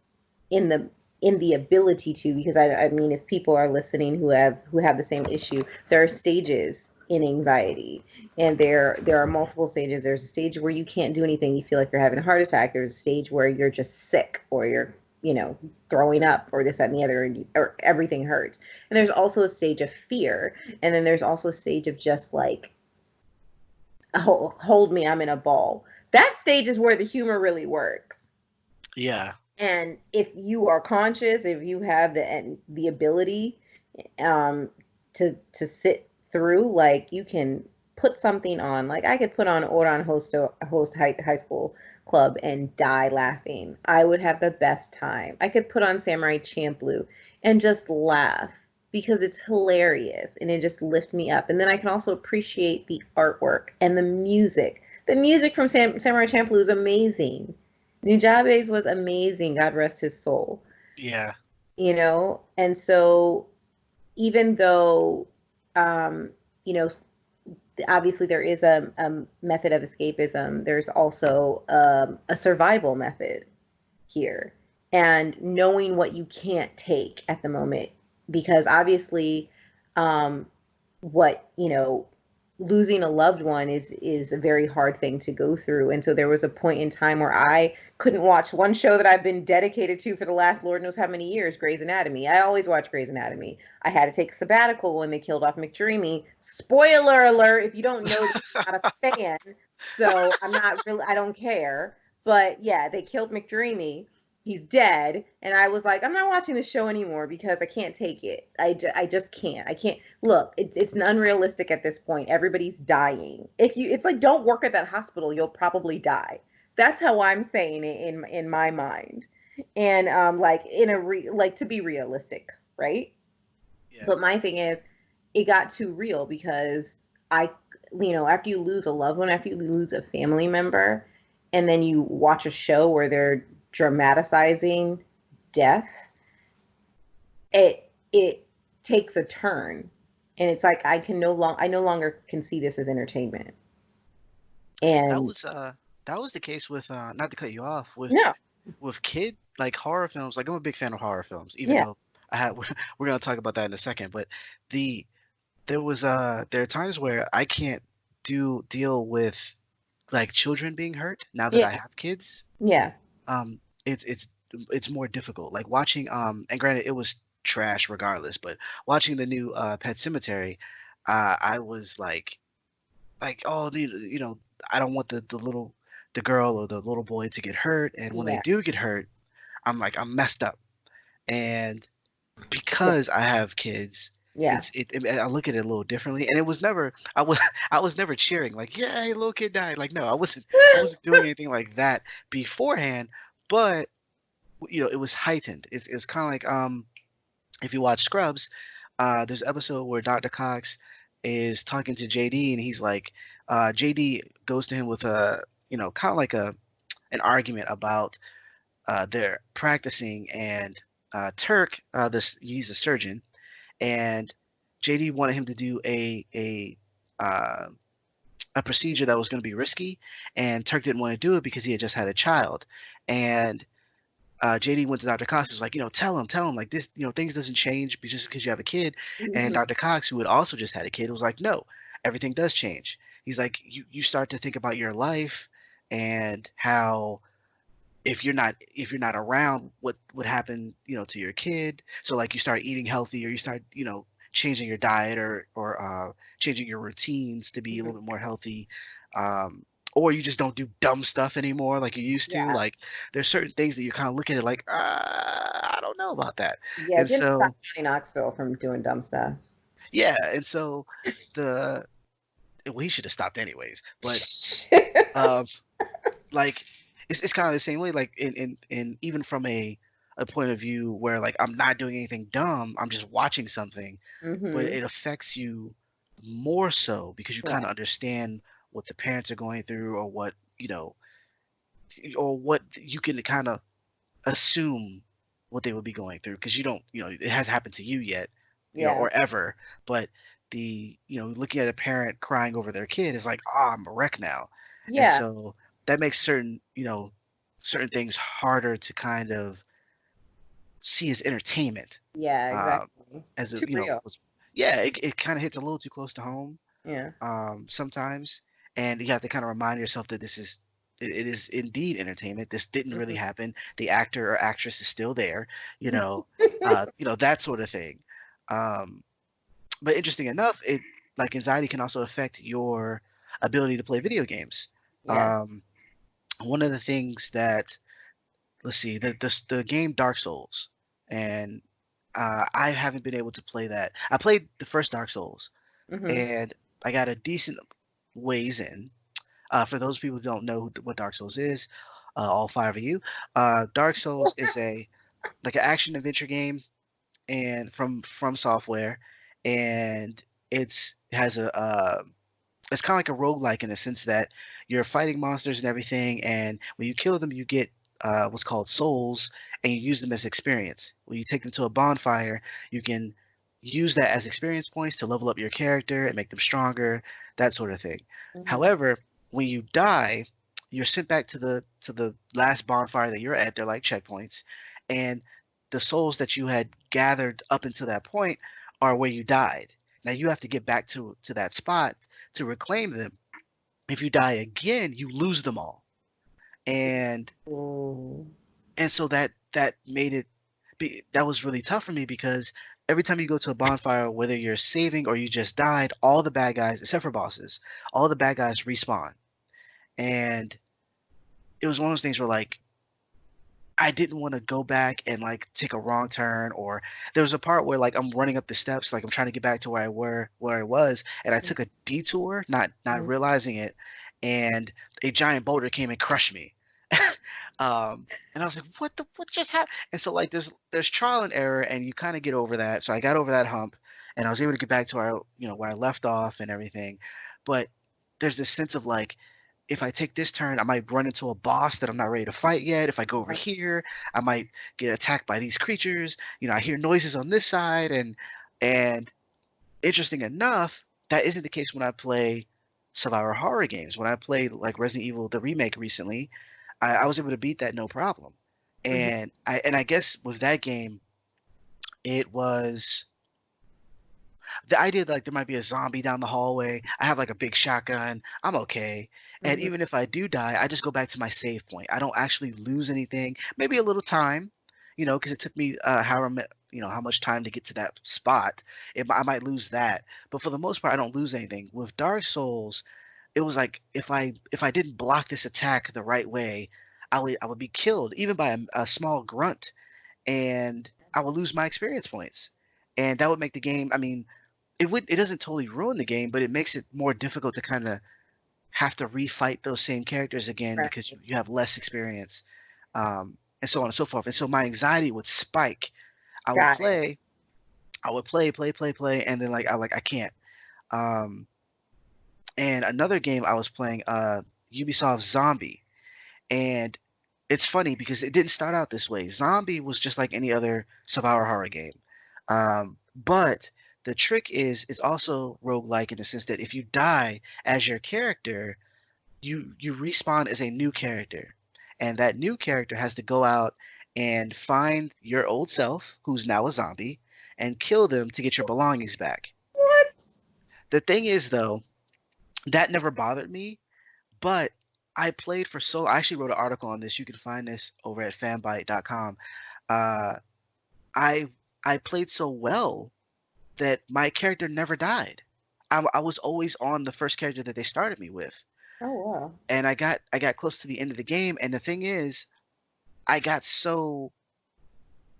[SPEAKER 2] in the ability to, because I mean, if people are listening who have the same issue, there are stages in anxiety, and there are multiple stages. There's a stage where you can't do anything, you feel like you're having a heart attack. There's a stage where you're just sick, or you're throwing up, or this, that, and the other, or everything hurts. And there's also a stage of fear, and then there's also a stage of just like hold me, I'm in a ball. That stage is where the humor really works.
[SPEAKER 1] Yeah.
[SPEAKER 2] And if you are conscious, if you have the ability um to sit through, like you can put something on. Like I could put on Oran host high school club and die laughing. I would have the best time. I could put on Samurai Champloo and just laugh because it's hilarious and it just lifts me up. And then I can also appreciate the artwork and the music. The music from Samurai Champloo is amazing. Nujabe's was amazing. God rest his soul.
[SPEAKER 1] Yeah.
[SPEAKER 2] You know, and so even though um, you know, obviously there is a method of escapism, there's also a survival method here, and knowing what you can't take at the moment, because obviously um, what losing a loved one is a very hard thing to go through. And so there was a point in time where I couldn't watch one show that I've been dedicated to for the last Lord knows how many years, Grey's Anatomy. I always watch Grey's Anatomy. I had to take a sabbatical when they killed off McDreamy. Spoiler alert, if you don't know this, I'm not a fan, so I'm not really, I don't care. But yeah, they killed McDreamy. He's dead. And I was like, I'm not watching the show anymore because I can't take it. I just can't. I can't. Look, it's unrealistic at this point. Everybody's dying. If you, it's like, don't work at that hospital, you'll probably die. That's how I'm saying it in my mind. And like in a like, to be realistic, right?
[SPEAKER 1] Yeah.
[SPEAKER 2] But my thing is, it got too real because I, after you lose a loved one, after you lose a family member, and then you watch a show where they're dramatizing death, it takes a turn, and it's like I no longer can see this as entertainment.
[SPEAKER 1] That
[SPEAKER 2] And
[SPEAKER 1] was that was the case with not to cut you off
[SPEAKER 2] no,
[SPEAKER 1] with kid like horror films. Like I'm a big fan of horror films, even
[SPEAKER 2] yeah,
[SPEAKER 1] though I had we're gonna talk about that in a second. But the there are times where I can't do deal with like children being hurt now that
[SPEAKER 2] yeah,
[SPEAKER 1] I have kids.
[SPEAKER 2] yeah,
[SPEAKER 1] Um, it's more difficult. Like watching and granted it was trash regardless, but watching the new Pet Cemetery, I was like oh I don't want the girl or the little boy to get hurt, and when they
[SPEAKER 2] yeah,
[SPEAKER 1] do get hurt, I'm messed up. And
[SPEAKER 2] yeah,
[SPEAKER 1] because I have kids,
[SPEAKER 2] yeah.
[SPEAKER 1] I look at it a little differently. And it was never I was I was never cheering like, "Yay, little kid died." Like, no, I wasn't doing anything like that beforehand, but it was heightened. It's kind of like if you watch Scrubs, there's an episode where Dr. Cox is talking to JD and he's like JD goes to him with a, kind of like an argument about they're practicing and Turk, this he's a surgeon, and JD wanted him to do uh, a procedure that was going to be risky, and Turk didn't want to do it because he had just had a child, and JD went to Dr. Cox, was like, tell him like this, things doesn't change just because you have a kid, and
[SPEAKER 2] Mhm.
[SPEAKER 1] Dr. Cox, who had also just had a kid, was like, no, everything does change. He's like, you start to think about your life and how if you're not around what would happen to your kid, so like you start eating healthy or you start changing your diet or changing your routines to be a
[SPEAKER 2] Mhm.
[SPEAKER 1] little bit more healthy, um or you just don't do dumb stuff anymore like you used to.
[SPEAKER 2] Yeah,
[SPEAKER 1] Like there's certain things that you kind of look at it like I don't know about that.
[SPEAKER 2] yeah.
[SPEAKER 1] And
[SPEAKER 2] Didn't stop
[SPEAKER 1] so
[SPEAKER 2] Johnny Knoxville from doing dumb stuff.
[SPEAKER 1] yeah, and so the well, he should have stopped anyways, but um like it's kind of the same way, like in even from a point of view where like I'm not doing anything dumb, I'm just watching something, but
[SPEAKER 2] Mm-hmm.
[SPEAKER 1] it affects you more so because you kind
[SPEAKER 2] Right.
[SPEAKER 1] of understand what the parents are going through, or what or what you can kind of assume what they would be going through, because you don't, it hasn't happened to you yet,
[SPEAKER 2] Yeah.
[SPEAKER 1] or ever. But looking at a parent crying over their kid is like, ah, I'm a wreck now. And
[SPEAKER 2] Yeah.
[SPEAKER 1] so that makes certain things harder to kind of see as entertainment.
[SPEAKER 2] Yeah.
[SPEAKER 1] Um,
[SPEAKER 2] Exactly.
[SPEAKER 1] as a,
[SPEAKER 2] Too real.
[SPEAKER 1] yeah, it kind of hits a little too close to home
[SPEAKER 2] Yeah.
[SPEAKER 1] sometimes, and you have to kind of remind yourself that it is indeed entertainment. This didn't really
[SPEAKER 2] Hmm.
[SPEAKER 1] happen. The actor or actress is still there, that sort of thing. Um, but interesting enough, it like anxiety can also affect your ability to play video games.
[SPEAKER 2] Yes.
[SPEAKER 1] Um, One of the things that, let's see, the game Dark Souls, and I haven't been able to play that. I played the first Dark Souls,
[SPEAKER 2] Mm-hmm.
[SPEAKER 1] and I got a decent ways in. For those people who don't know what Dark Souls is, all five of you, Dark Souls is a like an action adventure game, and from software, and it has a it's kind of like a roguelike in the sense that you're fighting monsters and everything, and when you kill them, you get what's called souls, and you use them as experience. When you take them to a bonfire, you can use that as experience points to level up your character and make them stronger, that sort of thing.
[SPEAKER 2] Mm-hmm.
[SPEAKER 1] However, when you die, you're sent back to the last bonfire that you're at. They're like checkpoints, and the souls that you had gathered up until that point are where you died. Now you have to get back to that spot to reclaim them. If you die again, you lose them all. And
[SPEAKER 2] Ooh.
[SPEAKER 1] so that made it that was really tough for me because every time you go to a bonfire, whether you're saving or you just died, all the bad guys, except for bosses, all the bad guys respawn. And it was one of those things where like I didn't want to go back and like take a wrong turn, or there was a part where like I'm running up the steps, like I'm trying to get back to where I was, and I took a detour, not
[SPEAKER 2] Mm-hmm.
[SPEAKER 1] realizing it, and a giant boulder came and crushed me. And I was like, what just happened? And so like there's trial and error, and you kind of get over that. So I got over that hump, and I was able to get back to where I left off and everything. But there's this sense of like if I take this turn, I might run into a boss that I'm not ready to fight yet. If I go over
[SPEAKER 2] Yeah.
[SPEAKER 1] here, I might get attacked by these creatures. I hear noises on this side, and interesting enough, that isn't the case when I play survival horror games. When I played like Resident Evil the remake recently, I was able to beat that no problem.
[SPEAKER 2] Mm-hmm.
[SPEAKER 1] And I guess with that game, it was the idea that like there might be a zombie down the hallway. I have like a big shotgun. I'm okay. And
[SPEAKER 2] Mm-hmm.
[SPEAKER 1] even if I do die, I just go back to my save point. I don't actually lose anything. Maybe a little time, because it took me how much time to get to that spot. I might lose that, but for the most part, I don't lose anything. With Dark Souls, it was like if I didn't block this attack the right way, I would be killed even by a small grunt, and I would lose my experience points, and that would make the game. I mean, it doesn't totally ruin the game, but it makes it more difficult to kind of have to refight those same characters again
[SPEAKER 2] Right.
[SPEAKER 1] because you have less experience, and so on and so forth. And so my anxiety would spike. I would
[SPEAKER 2] Got it.
[SPEAKER 1] play, I would play, and then I can't. Um, and another game I was playing, Ubisoft Zombie, and it's funny because it didn't start out this way. Zombie was just like any other survival horror game. But the trick is it's also roguelike in the sense that if you die as your character, you respawn as a new character. And that new character has to go out and find your old self, who's now a zombie, and kill them to get your belongings back.
[SPEAKER 2] What?
[SPEAKER 1] The thing is though, that never bothered me, but I played for so I actually wrote an article on this. You can find this over at fanbyte.com. Uh, I I played so well that my character never died. I was always on the first character that they started me with,
[SPEAKER 2] Oh wow.
[SPEAKER 1] and I got close to the end of the game. And the thing is, I got so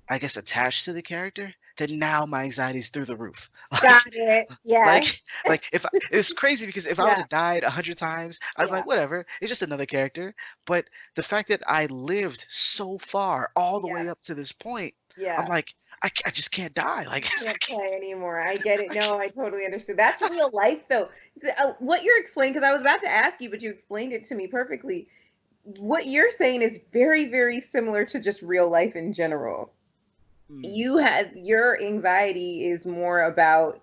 [SPEAKER 1] I guess attached to the character that now my anxiety's through the roof.
[SPEAKER 2] Got it. Yes.
[SPEAKER 1] Like if it's crazy because if I would
[SPEAKER 2] Yeah.
[SPEAKER 1] have died 100 times, I'd be
[SPEAKER 2] Yeah.
[SPEAKER 1] like, whatever, it's just another character. But the fact that I lived so far all the
[SPEAKER 2] Yeah.
[SPEAKER 1] way up to this point, I'm
[SPEAKER 2] Yeah.
[SPEAKER 1] like, I just can't die. Like,
[SPEAKER 2] Can't play anymore. I get it. No, I totally understand. That's real life, though. What you're explaining, because I was about to ask you, but you explained it to me perfectly. What you're saying is very, very similar to just real life in general.
[SPEAKER 1] hmm,
[SPEAKER 2] Your anxiety is more about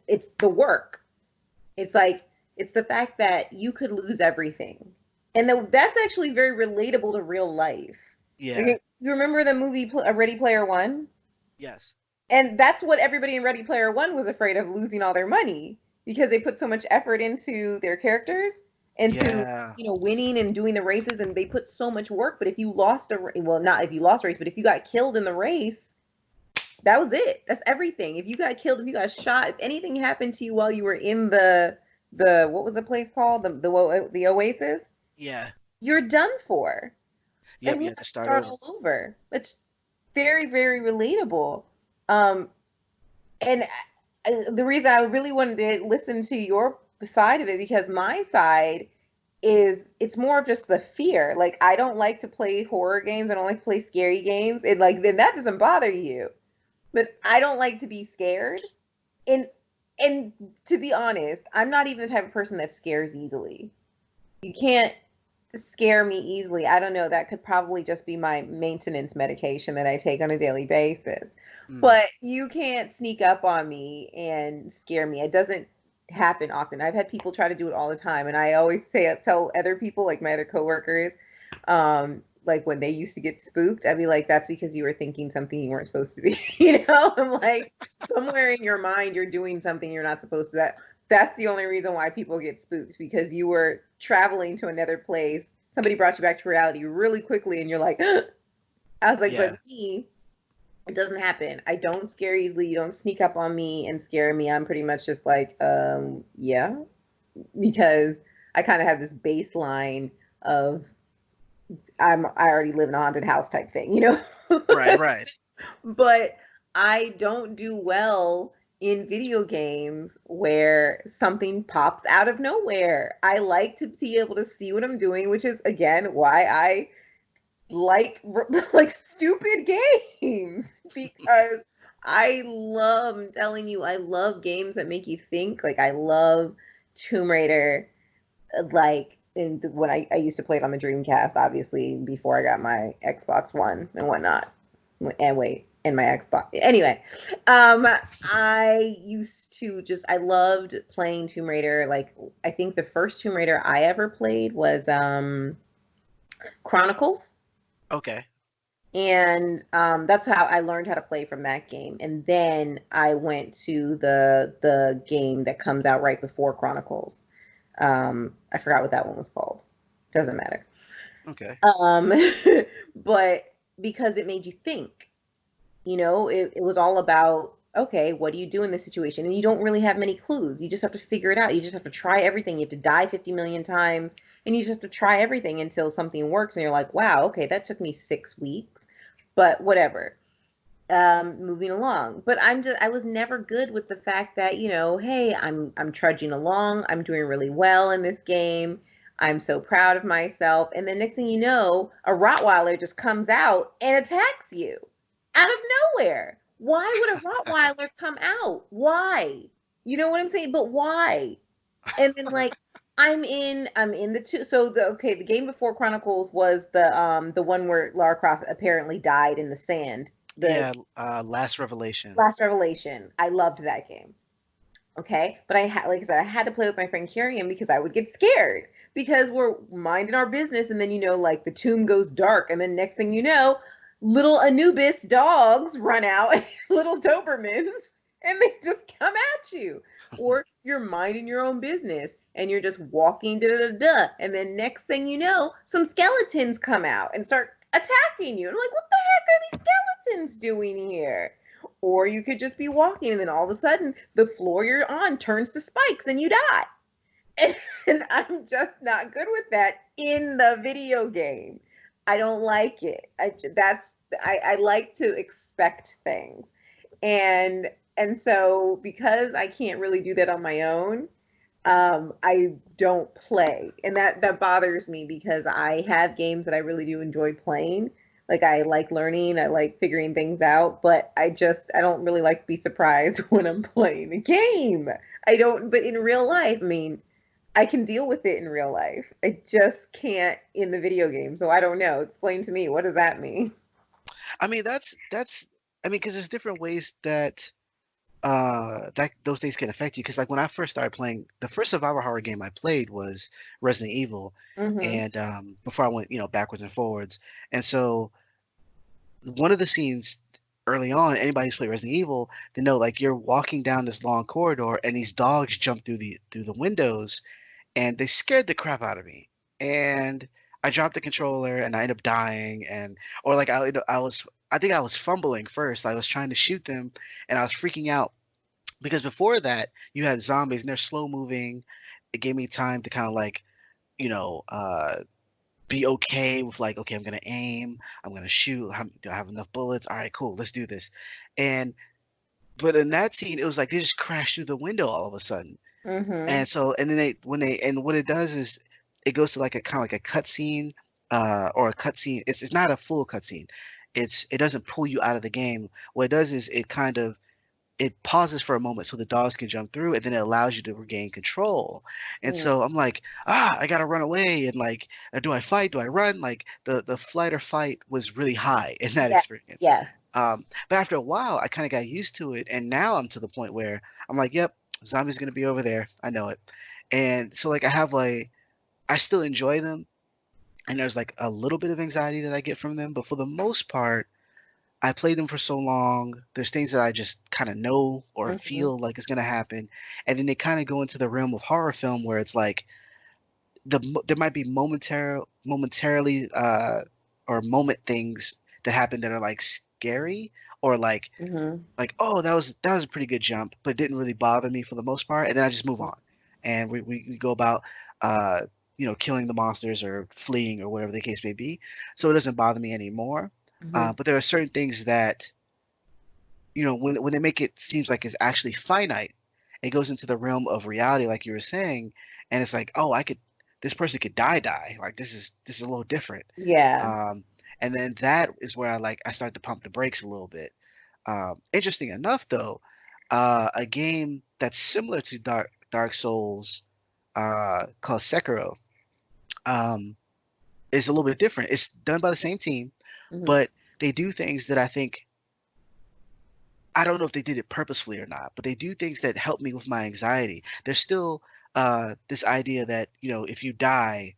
[SPEAKER 2] it's the work. It's like it's the fact that you could lose everything, and that's actually very relatable to real life.
[SPEAKER 1] yeah,
[SPEAKER 2] Like, you remember the movie Ready Player One?
[SPEAKER 1] yes,
[SPEAKER 2] And that's what everybody in Ready Player One was afraid of, losing all their money because they put so much effort into their characters, into
[SPEAKER 1] yeah,
[SPEAKER 2] winning and doing the races, and they put so much work. But if you lost well, not if you lost a race, but if you got killed in the race, that was it. That's everything. If you got killed, if you got shot, if anything happened to you while you were in the what was the place called? The Oasis?
[SPEAKER 1] Yeah.
[SPEAKER 2] You're done for.
[SPEAKER 1] Yep.
[SPEAKER 2] And
[SPEAKER 1] You
[SPEAKER 2] you
[SPEAKER 1] had to
[SPEAKER 2] have to
[SPEAKER 1] start
[SPEAKER 2] start
[SPEAKER 1] over.
[SPEAKER 2] all over. It's very, very relatable. Um, and the reason I really wanted to listen to your side of it, because my side is it's more of just the fear. Like, I don't like to play horror games. I don't like to play scary games. And like then that doesn't bother you. But I don't like to be scared. And and to be honest, I'm not even the type of person that scares easily. You can't scare me easily. I don't know. That could probably just be my maintenance medication that I take on a daily basis.
[SPEAKER 1] Mm.
[SPEAKER 2] But you can't sneak up on me and scare me. It doesn't happen often. I've had people try to do it all the time, and I always tell other people, like my other coworkers, like when they used to get spooked, I'd be like, "That's because you were thinking something you weren't supposed to be." I'm like, somewhere in your mind, you're doing something you're not supposed to. That's the only reason why people get spooked, because you were traveling to another place. Somebody brought you back to reality really quickly, and you're like, I was like, but
[SPEAKER 1] Yeah.
[SPEAKER 2] me, it doesn't happen. I don't scare easily. You don't sneak up on me and scare me. I'm pretty much just like, yeah, because I kind of have this baseline of I already live in a haunted house type thing.
[SPEAKER 1] Right. Right.
[SPEAKER 2] But I don't do well in video games where something pops out of nowhere. I like to be able to see what I'm doing, which is again why I like like stupid games because I love, I'm telling you, I love games that make you think. Like I love Tomb Raider, like when I used to play it on the Dreamcast, obviously before I got my Xbox One and whatnot. And wait, and my Xbox. Anyway, I used to just I loved playing Tomb Raider. Like I think the first Tomb Raider I ever played was Chronicles,
[SPEAKER 1] Okay.
[SPEAKER 2] and that's how I learned how to play from that game. And then I went to the game that comes out right before Chronicles. I forgot what that one was called. Doesn't matter.
[SPEAKER 1] Okay.
[SPEAKER 2] Um, but because it made you think, it was all about, okay, what do you do in this situation? And you don't really have many clues. You just have to figure it out. You just have to try everything. You have to die 50 million times, and you just have to try everything until something works. And you're like, wow, okay, that took me 6 weeks, but whatever. Moving along. But I was never good with the fact that, hey, I'm trudging along. I'm doing really well in this game. I'm so proud of myself. And then next thing you know, a Rottweiler just comes out and attacks you out of nowhere. Why would a Rottweiler come out? Why? You know what I'm saying? But why? And then like I'm in the two. So the game before Chronicles was the one where Lara Croft apparently died in the sand. The
[SPEAKER 1] Yeah. Last Revelation.
[SPEAKER 2] Last Revelation. I loved that game. Okay, but like I said, I had to play with my friend Kyrian because I would get scared because we're minding our business, and then like the tomb goes dark, and then next thing you know, little Anubis dogs run out, little Dobermans, and they just come at you. Or you're minding your own business and you're just walking, da da da, and then next thing you know, some skeletons come out and start attacking you. And I'm like, what the heck are these skeletons doing here? Or you could just be walking and then all of a sudden the floor you're on turns to spikes and you die. And I'm just not good with that in the video game. I don't like it. I like to expect things. And and so because I can't really do that on my own, I don't play, and that bothers me because I have games that I really do enjoy playing. Like I like learning, I like figuring things out, but I don't really like to be surprised when I'm playing a game. I don't, but in real life, I mean, I can deal with it in real life. I just can't in the video game. So I don't know. Explain to me, what does that mean?
[SPEAKER 1] I mean, that's. I mean, because there's different ways that that those things can affect you. Because like when I first started playing, the first survival horror game I played was Resident Evil,
[SPEAKER 2] Mm-hmm.
[SPEAKER 1] and before I went, backwards and forwards. And so one of the scenes early on, anybody who's played Resident Evil, they know like you're walking down this long corridor, and these dogs jump through the windows, and they scared the crap out of me. And I dropped the controller, and I ended up dying, and or like I think I was fumbling first. I was trying to shoot them, and I was freaking out because before that you had zombies, and they're slow moving. it gave me time to kind of like, you know, be okay with like, okay, I'm gonna aim, I'm gonna shoot. Do I have enough bullets? All right, cool, let's do this. And but in that scene, it was like they just crashed through the window all of a sudden.
[SPEAKER 2] Mhm.
[SPEAKER 1] And so, and then and what it does is it goes to like a kind of like a cutscene, or a cutscene. It's not a full cutscene. It doesn't pull you out of the game. What it does is it kind of it pauses for a moment so the dogs can jump through, and then it allows you to regain control. And
[SPEAKER 2] Mm.
[SPEAKER 1] so I'm like, I gotta run away, and like, do I fight? Do I run? Like the flight or fight was really high in that
[SPEAKER 2] Yes.
[SPEAKER 1] experience.
[SPEAKER 2] Yes.
[SPEAKER 1] But after a while, I kind of got used to it, and now I'm to the point where I'm like, yep, zombie's gonna be over there. I know it. And so like I have like I still enjoy them, and there's like a little bit of anxiety that I get from them, but for the most part I played them for so long. There's things that I just kind of know or
[SPEAKER 2] Mhm.
[SPEAKER 1] feel like is going to happen, and then they kind of go into the realm of horror film where it's like there might be momentarily or moment things that happen that are like scary or
[SPEAKER 2] Mhm.
[SPEAKER 1] like, oh, that was a pretty good jump, but it didn't really bother me for the most part, and then I just move on, and we go about uh killing the monsters or fleeing or whatever the case may be, so it doesn't bother me anymore.
[SPEAKER 2] Mhm.
[SPEAKER 1] But there are certain things that when they make it seems like it's actually finite, it goes into the realm of reality, like you were saying, and it's like, oh, this person could die. Like this is a little different.
[SPEAKER 2] Yeah.
[SPEAKER 1] Um, and then that is where I start to pump the brakes a little bit. Interesting enough, though, a game that's similar to Dark Souls, called Sekiro, um, is a little bit different. It's done by the same team,
[SPEAKER 2] Mhm.
[SPEAKER 1] but they do things that I think I don't know if they did it purposefully or not, but they do things that help me with my anxiety. There's still this idea that, if you die,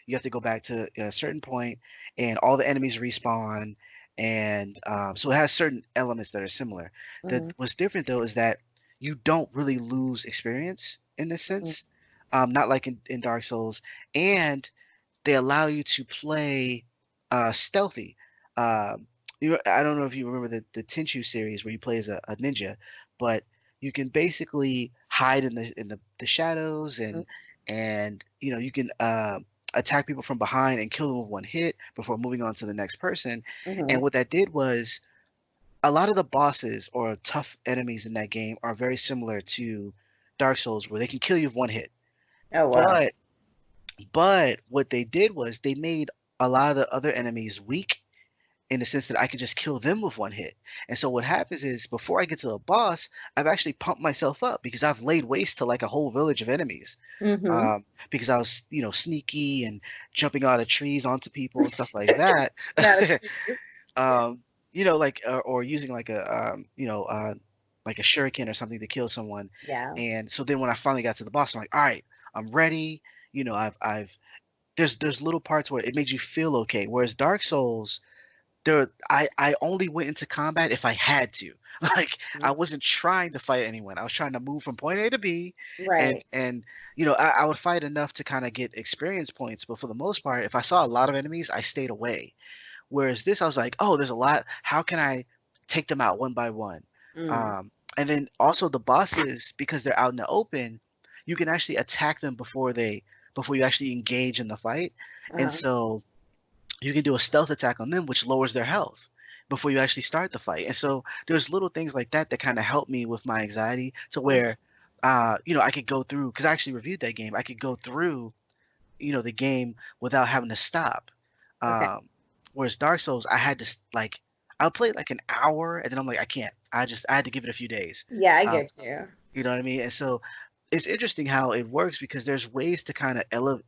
[SPEAKER 1] you have to go back to a certain point and all the enemies respawn. And so it has certain elements that are similar. That
[SPEAKER 2] Mhm.
[SPEAKER 1] what's different though is that you don't really lose experience in this
[SPEAKER 2] Mhm.
[SPEAKER 1] sense, not like in Dark Souls. And they allow you to play stealthy. Um, I don't know if you remember the Tenchu series where you play as a ninja, but you can basically hide in the shadows, and you can attack people from behind and kill them with one hit before moving on to the next person. And
[SPEAKER 2] Mhm.
[SPEAKER 1] what that did was a lot of the bosses or tough enemies in that game are very similar to Dark Souls, where they can kill you with one hit.
[SPEAKER 2] Oh wow.
[SPEAKER 1] But what they did was they made a lot of the other enemies weak in the sense that I could just kill them with one hit. And so what happens is before I get to a boss, I've actually pumped myself up because I've laid waste to like a whole village of enemies.
[SPEAKER 2] Mhm.
[SPEAKER 1] Because I was, sneaky and jumping out of trees onto people and stuff like that.
[SPEAKER 2] Not a treat.
[SPEAKER 1] um, like or using like like a shuriken or something to kill someone.
[SPEAKER 2] Yeah.
[SPEAKER 1] And so then when I finally got to the boss, I'm like, all right, I'm ready. I've there's little parts where it made you feel okay. Whereas Dark Souls, I only went into combat if I had to. Like I
[SPEAKER 2] Mhm.
[SPEAKER 1] wasn't trying to fight anyone. I was trying to move from point A to B, and
[SPEAKER 2] Right.
[SPEAKER 1] I would fight enough to kind of get experience points. But for the most part, if I saw a lot of enemies, I stayed away. Whereas this, I was like, oh, there's a lot. How can I take them out one by one?
[SPEAKER 2] Mm.
[SPEAKER 1] And then also the bosses, because they're out in the open, you can actually attack them before you actually engage in the fight. And
[SPEAKER 2] Uh-huh.
[SPEAKER 1] so you can do a stealth attack on them, which lowers their health before you actually start the fight. And so there's little things like that that kind of help me with my anxiety to
[SPEAKER 2] Mhm.
[SPEAKER 1] where, I could go through, because I actually reviewed that game. I could go through, the game without having to stop.
[SPEAKER 2] Okay.
[SPEAKER 1] Um, Whereas Dark Souls, I had to like, I'll play like an hour and then I'm like, I can't. I had to give it a few days.
[SPEAKER 2] Yeah, I
[SPEAKER 1] Um,
[SPEAKER 2] get you.
[SPEAKER 1] you know what I mean? And so it's interesting how it works because there's ways to kind of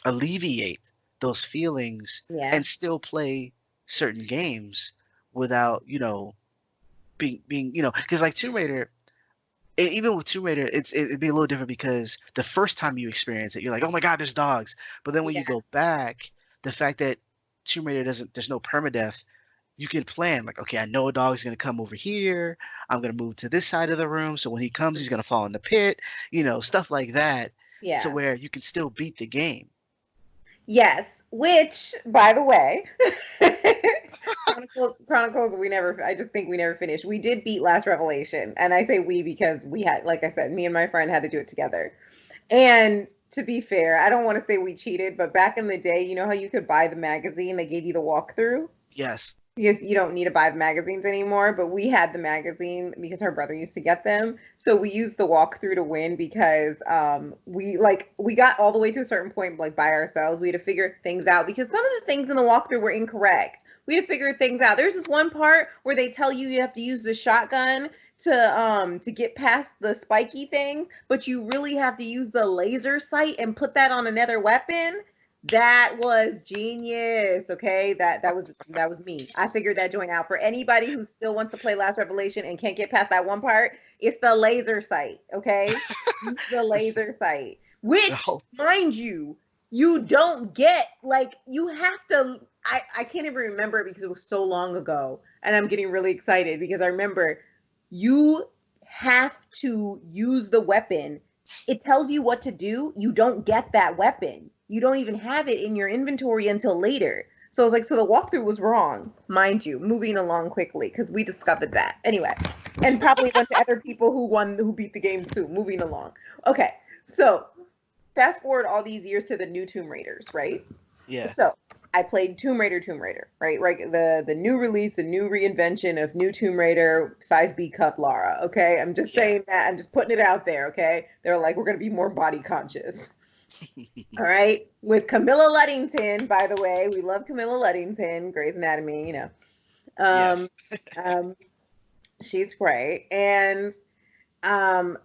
[SPEAKER 1] alleviate those feelings
[SPEAKER 2] Yeah.
[SPEAKER 1] and still play certain games without, being, because like Tomb Raider, even with Tomb Raider, it'd be a little different because the first time you experience it, you're like, oh my God, there's dogs. But then when you
[SPEAKER 2] Yeah.
[SPEAKER 1] go back, the fact that Tomb Raider there's no permadeath, you can plan like, okay, I know a dog's gonna come over here. I'm gonna move to this side of the room. So when he comes, he's gonna fall in the pit, stuff like that, to
[SPEAKER 2] Yeah.
[SPEAKER 1] where you can still beat the game.
[SPEAKER 2] Yes, which, by the way, Chronicles, we never, I just think we never finished. We did beat Last Revelation, and I say we because we had, like I said, me and my friend had to do it together. And to be fair, I don't want to say we cheated, but back in the day, you know how you could buy the magazine? They gave you the walkthrough
[SPEAKER 1] Yes.
[SPEAKER 2] because you don't need to buy the magazines anymore. But we had the magazine because her brother used to get them, so we used the walkthrough to win because we got all the way to a certain point like by ourselves. We had to figure things out because some of the things in the walkthrough were incorrect. We had to figure things out. There's this one part where they tell you you have to use the shotgun to get past the spiky things, but you really have to use the laser sight and put that on another weapon. That was genius. Okay, that was me. I figured that joint out. For anybody who still wants to play Last Revelation and can't get past that one part, it's the laser sight. Okay, use the laser sight, which,
[SPEAKER 1] Oh,
[SPEAKER 2] mind you, you don't get. Like you have to. I can't even remember it because it was so long ago, and I'm getting really excited because I remember you have to use the weapon. It tells you what to do. You don't get that weapon. You don't even have it in your inventory until later. So I was like, so the walkthrough was wrong, mind you. Moving along quickly because we discovered that anyway, and probably a bunch of other people who beat the game too. Moving along. Okay, so fast forward all these years to the new Tomb Raiders, right?
[SPEAKER 1] yeah.
[SPEAKER 2] So I played Tomb Raider, right? Right, the new release, the new reinvention of new Tomb Raider, size B cup Lara. Okay, I'm just
[SPEAKER 1] Yeah.
[SPEAKER 2] saying that. I'm just putting it out there. Okay, they're like we're gonna be more body conscious. All right, with Camilla Luddington, by the way, we love Camilla Luddington, Grey's Anatomy. Um,
[SPEAKER 1] Yes.
[SPEAKER 2] um, she's great, and um,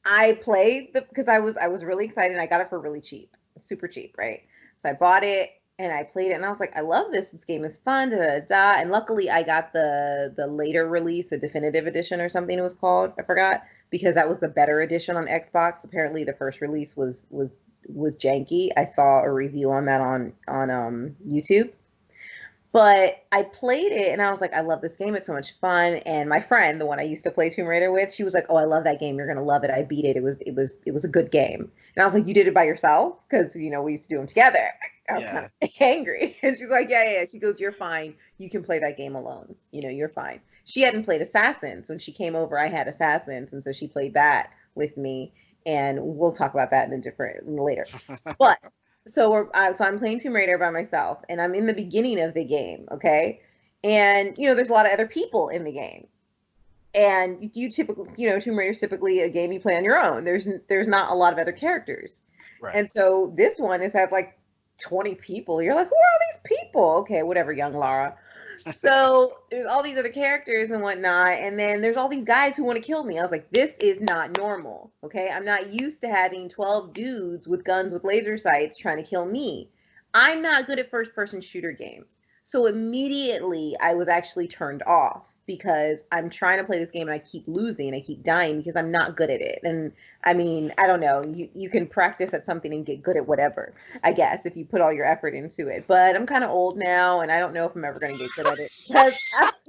[SPEAKER 2] I played the because I was really excited. I got it for really cheap, super cheap, right? So I bought it and I played it, and I was like, I love this. This game is fun, da da da. And luckily, I got the later release, the definitive edition or something it was called. I forgot because that was the better edition on Xbox. Apparently, the first release was janky. I saw a review on that on YouTube. But I played it and I was like, I love this game. It's so much fun. And my friend, the one I used to play Tomb Raider with, she was like, "Oh, I love that game. You're gonna love it. I beat it. It was a good game." And I was like, "You did it by yourself?" Because we used to do them together. I was kind
[SPEAKER 1] Yeah.
[SPEAKER 2] of angry, and she's like, "Yeah, yeah, yeah." She goes, "You're fine. You can play that game alone. You're fine." She hadn't played Assassins when she came over. I had Assassins, and so she played that with me. And we'll talk about that in a different later. But so I'm playing Tomb Raider by myself, and I'm in the beginning of the game, okay? And there's a lot of other people in the game, and you typically, Tomb Raider's typically a game you play on your own. There's not a lot of other characters,
[SPEAKER 1] Right.
[SPEAKER 2] and so this one is have like 20 people. You're like, who are all these people? Okay, whatever, young Lara. So there's all these other characters and whatnot, and then there's all these guys who want to kill me. I was like, this is not normal. Okay, I'm not used to having 12 dudes with guns with laser sights trying to kill me. I'm not good at first person shooter games. So immediately I was actually turned off because I'm trying to play this game and I keep losing and I keep dying because I'm not good at it. And I mean, I don't know, you can practice at something and get good at whatever, I guess, if you put all your effort into it. But I'm kind of old now, and I don't know if I'm ever going to get good at it because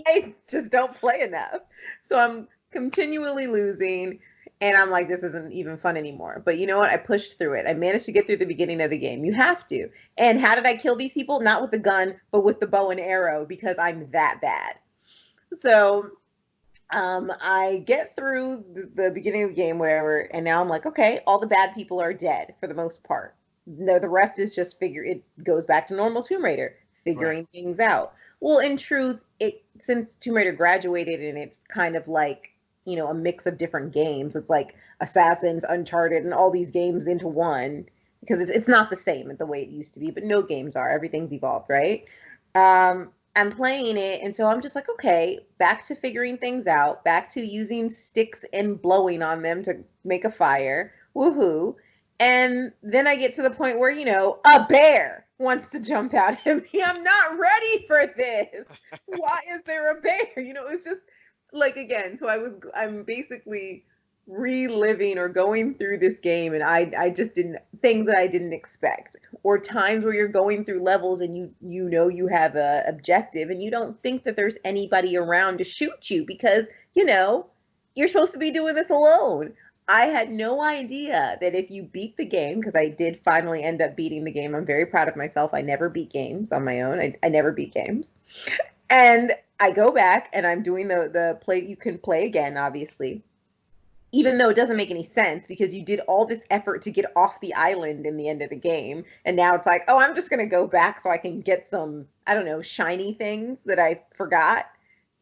[SPEAKER 2] I just don't play enough. So I'm continually losing, and I'm like, this isn't even fun anymore. But you know what? I pushed through it. I managed to get through the beginning of the game. You have to. And how did I kill these people? Not with the gun, but with the bow and arrow because I'm that bad. So I get through the beginning of the game, whatever, and now I'm like, okay, all the bad people are dead for the most part. No, the rest is just figure. It goes back to normal Tomb Raider,
[SPEAKER 1] Right.
[SPEAKER 2] figuring things out. Well, in truth, it since Tomb Raider graduated and it's kind of like a mix of different games. It's like Assassins, Uncharted, and all these games into one because it's not the same the way it used to be. But no games are. Everything's evolved, right? I'm playing it, and so I'm just like, okay, back to figuring things out, back to using sticks and blowing on them to make a fire. Woohoo. And then I get to the point where, a bear wants to jump out at me. I'm not ready for this. Why is there a bear? It's just like, again, so I'm basically reliving or going through this game, and I just didn't, things that I didn't expect, or times where you're going through levels and you know you have a objective and you don't think that there's anybody around to shoot you because you're supposed to be doing this alone. I had no idea that if you beat the game, because I did finally end up beating the game. I'm very proud of myself. I never beat games on my own. I never beat games. And I go back and I'm doing the play. You can play again, obviously. even though it doesn't make any sense because you did all this effort to get off the island in the end of the game. And now it's like, oh, I'm just going to go back so I can get some, I don't know, shiny things that I forgot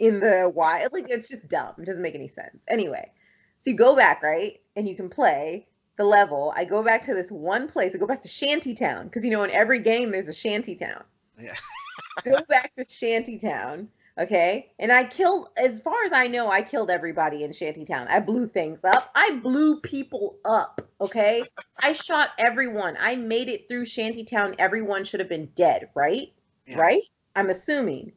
[SPEAKER 2] in the wild. Like, it's just dumb. It doesn't make any sense. Anyway, so you go back, right? And you can play the level. I go back to this one place. I go back to Shantytown because, you know, in every game, there's a Shantytown.
[SPEAKER 1] Yeah.
[SPEAKER 2] Go back to Shantytown, okay? And I killed, as far as I know, I killed everybody in Shantytown. I blew things up. I blew people up, okay? I shot everyone. I made it through Shantytown. Everyone should have been dead, right?
[SPEAKER 1] Yeah.
[SPEAKER 2] Right? I'm assuming.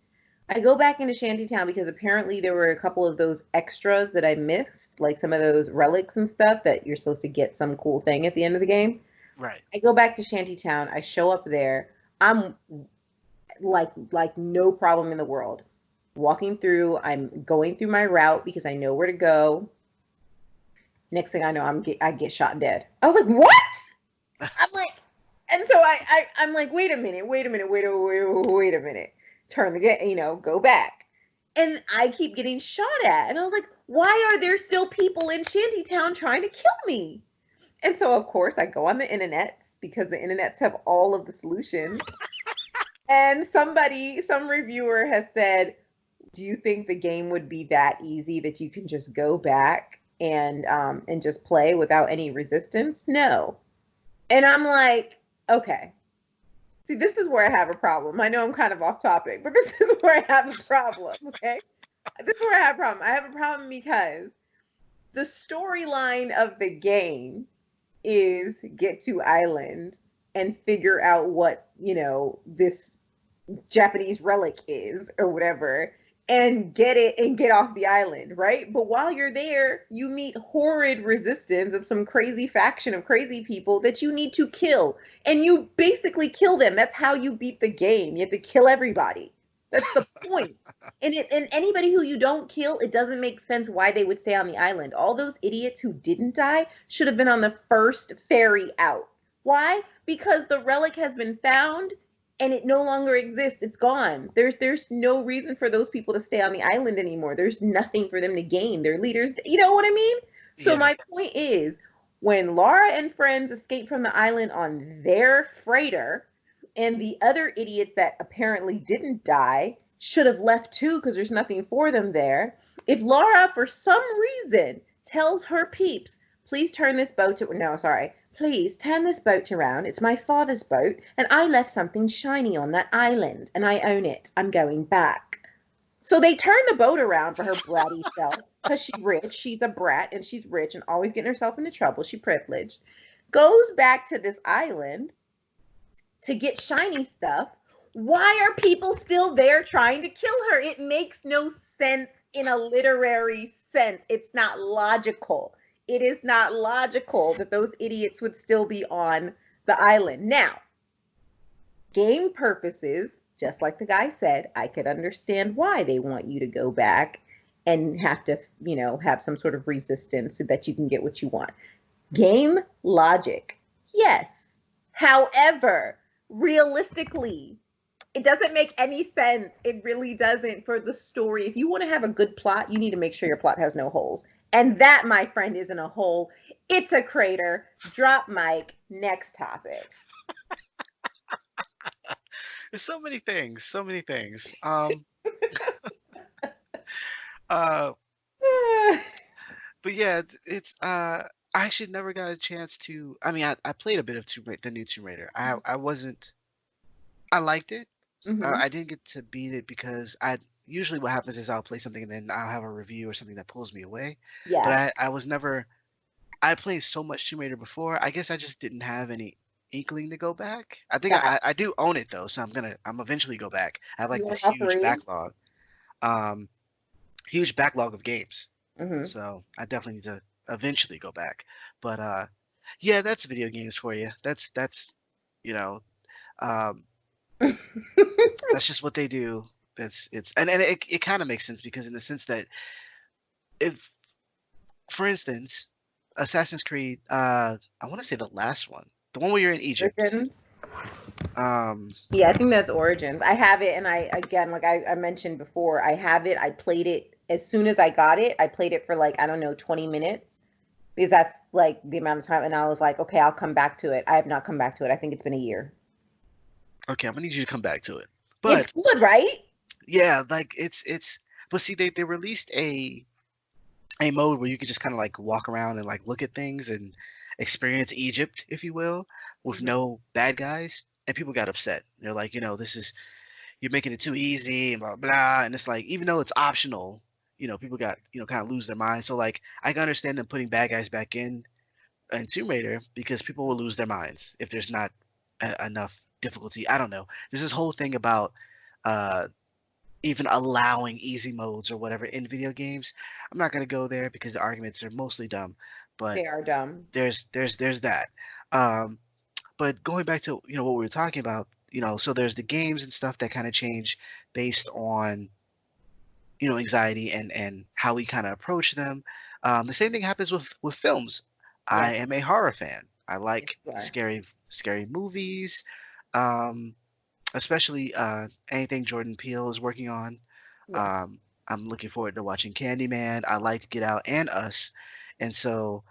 [SPEAKER 2] I go back into Shantytown because apparently there were a couple of those extras that I missed, like some of those relics and stuff that you're supposed to get some cool thing at the end of the game.
[SPEAKER 1] Right.
[SPEAKER 2] I go back to Shantytown. I show up there. I'm like no problem in the world. Walking through, I'm going through my route because I know where to go. Next thing I know, I get shot dead. I was like, what? I'm like, and so I'm like, wait a minute, wait a minute, wait a minute. Turn the game, you know, go back. And I keep getting shot at. And I was like, why are there still people in Shantytown trying to kill me? And so of course I go on the internet because the internets have all of the solutions. And some reviewer has said, do you think the game would be that easy that you can just go back and just play without any resistance? No. And I'm like, okay. See, this is where I have a problem. I know I'm kind of off topic, but this is where I have a problem, okay? This is where I have a problem. I have a problem because the storyline of the game is get to island and figure out what, you know, this Japanese relic is or whatever and get it and get off the island, right? But while you're there, you meet horrid resistance of some crazy faction of crazy people that you need to kill. And you basically kill them. That's how you beat the game. You have to kill everybody. That's the point. And anybody who you don't kill, it doesn't make sense why they would stay on the island. All those idiots who didn't die should have been on the first ferry out. Why? Because the relic has been found and it no longer exists. It's gone. There's no reason for those people to stay on the island anymore. There's nothing for them to gain. Their leaders, you know what I mean? So
[SPEAKER 1] Yeah.
[SPEAKER 2] my point is, when Laura and friends escape from the island on their freighter, and the other idiots that apparently didn't die should have left too because there's nothing for them there. If Laura, for some reason, tells her peeps, please turn this boat to, no, sorry, please turn this boat around. It's my father's boat, and I left something shiny on that island, and I own it. I'm going back. So they turn the boat around for her bratty self because she's rich. She's a brat, and she's rich and always getting herself into trouble. She's privileged. Goes back to this island to get shiny stuff. Why are people still there trying to kill her? It makes no sense in a literary sense. It's not logical. It is not logical that those idiots would still be on the island. Now, game purposes, just like the guy said, I could understand why they want you to go back and have to, you know, have some sort of resistance so that you can get what you want. Game logic, yes. However, realistically, it doesn't make any sense. It really doesn't for the story. If you want to have a good plot, you need to make sure your plot has no holes. And that, my friend, isn't a hole. It's a crater. Drop mic. Next topic.
[SPEAKER 1] There's so many things. So many things. Uh, but yeah, it's I actually never got a chance to. I mean, I played a bit of the new Tomb Raider. I wasn't. I liked it.
[SPEAKER 2] Mm-hmm.
[SPEAKER 1] I didn't get to beat it because I usually what happens is I'll play something and then I'll have a review or something that pulls me away. But
[SPEAKER 2] Yeah.
[SPEAKER 1] I was never. I played so much Tomb Raider before. I guess I just didn't have any inkling to go back. I think
[SPEAKER 2] Got
[SPEAKER 1] I do own it though, so I'm eventually go back. I have
[SPEAKER 2] you
[SPEAKER 1] like
[SPEAKER 2] on
[SPEAKER 1] this
[SPEAKER 2] all three?
[SPEAKER 1] um, huge backlog of games.
[SPEAKER 2] Mm-hmm.
[SPEAKER 1] So I definitely need to eventually go back. But yeah, that's video games for you. That's you know, um, that's just what they do. That's it's and it kind of makes sense because in the sense that if, for instance, Assassin's Creed, I want to say the last one, the one where you're in Egypt.
[SPEAKER 2] Origins.
[SPEAKER 1] Um,
[SPEAKER 2] Yeah, I think that's Origins. I have it, and I again, like I mentioned before, I have it. I played it as soon as I got it. I played it for like I don't know 20 minutes, because that's like the amount of time. And I was like, okay, I'll come back to it. I have not come back to it. I think it's been a year.
[SPEAKER 1] Okay, I'm gonna need you to come back to it.
[SPEAKER 2] It's
[SPEAKER 1] But
[SPEAKER 2] good, right?
[SPEAKER 1] yeah, like it's but see they released a mode where you could just kind of like walk around and like look at things and experience Egypt, if you will, with
[SPEAKER 2] Hmm.
[SPEAKER 1] no bad guys. And people got upset. They're like, this is you're making it too easy and blah blah. And it's like even though it's optional, people got kind of lose their mind. So like I can understand them putting bad guys back in Tomb Raider because people will lose their minds if there's not enough difficulty. I don't know. There's this whole thing about uh, even allowing easy modes or whatever in video games. I'm not gonna go there because the arguments are mostly dumb, but
[SPEAKER 2] They are dumb.
[SPEAKER 1] there's that. Um, but going back to what we were talking about, so there's the games and stuff that kind of change based on anxiety and how we kind of approach them. The same thing happens with films. I
[SPEAKER 2] Yes,
[SPEAKER 1] am a horror fan. I
[SPEAKER 2] yes,
[SPEAKER 1] like
[SPEAKER 2] you are.
[SPEAKER 1] scary movies, um, especially anything Jordan Peele is working on.
[SPEAKER 2] Yes.
[SPEAKER 1] Um, I'm looking forward to watching Candyman. I liked Get Out and Us, and so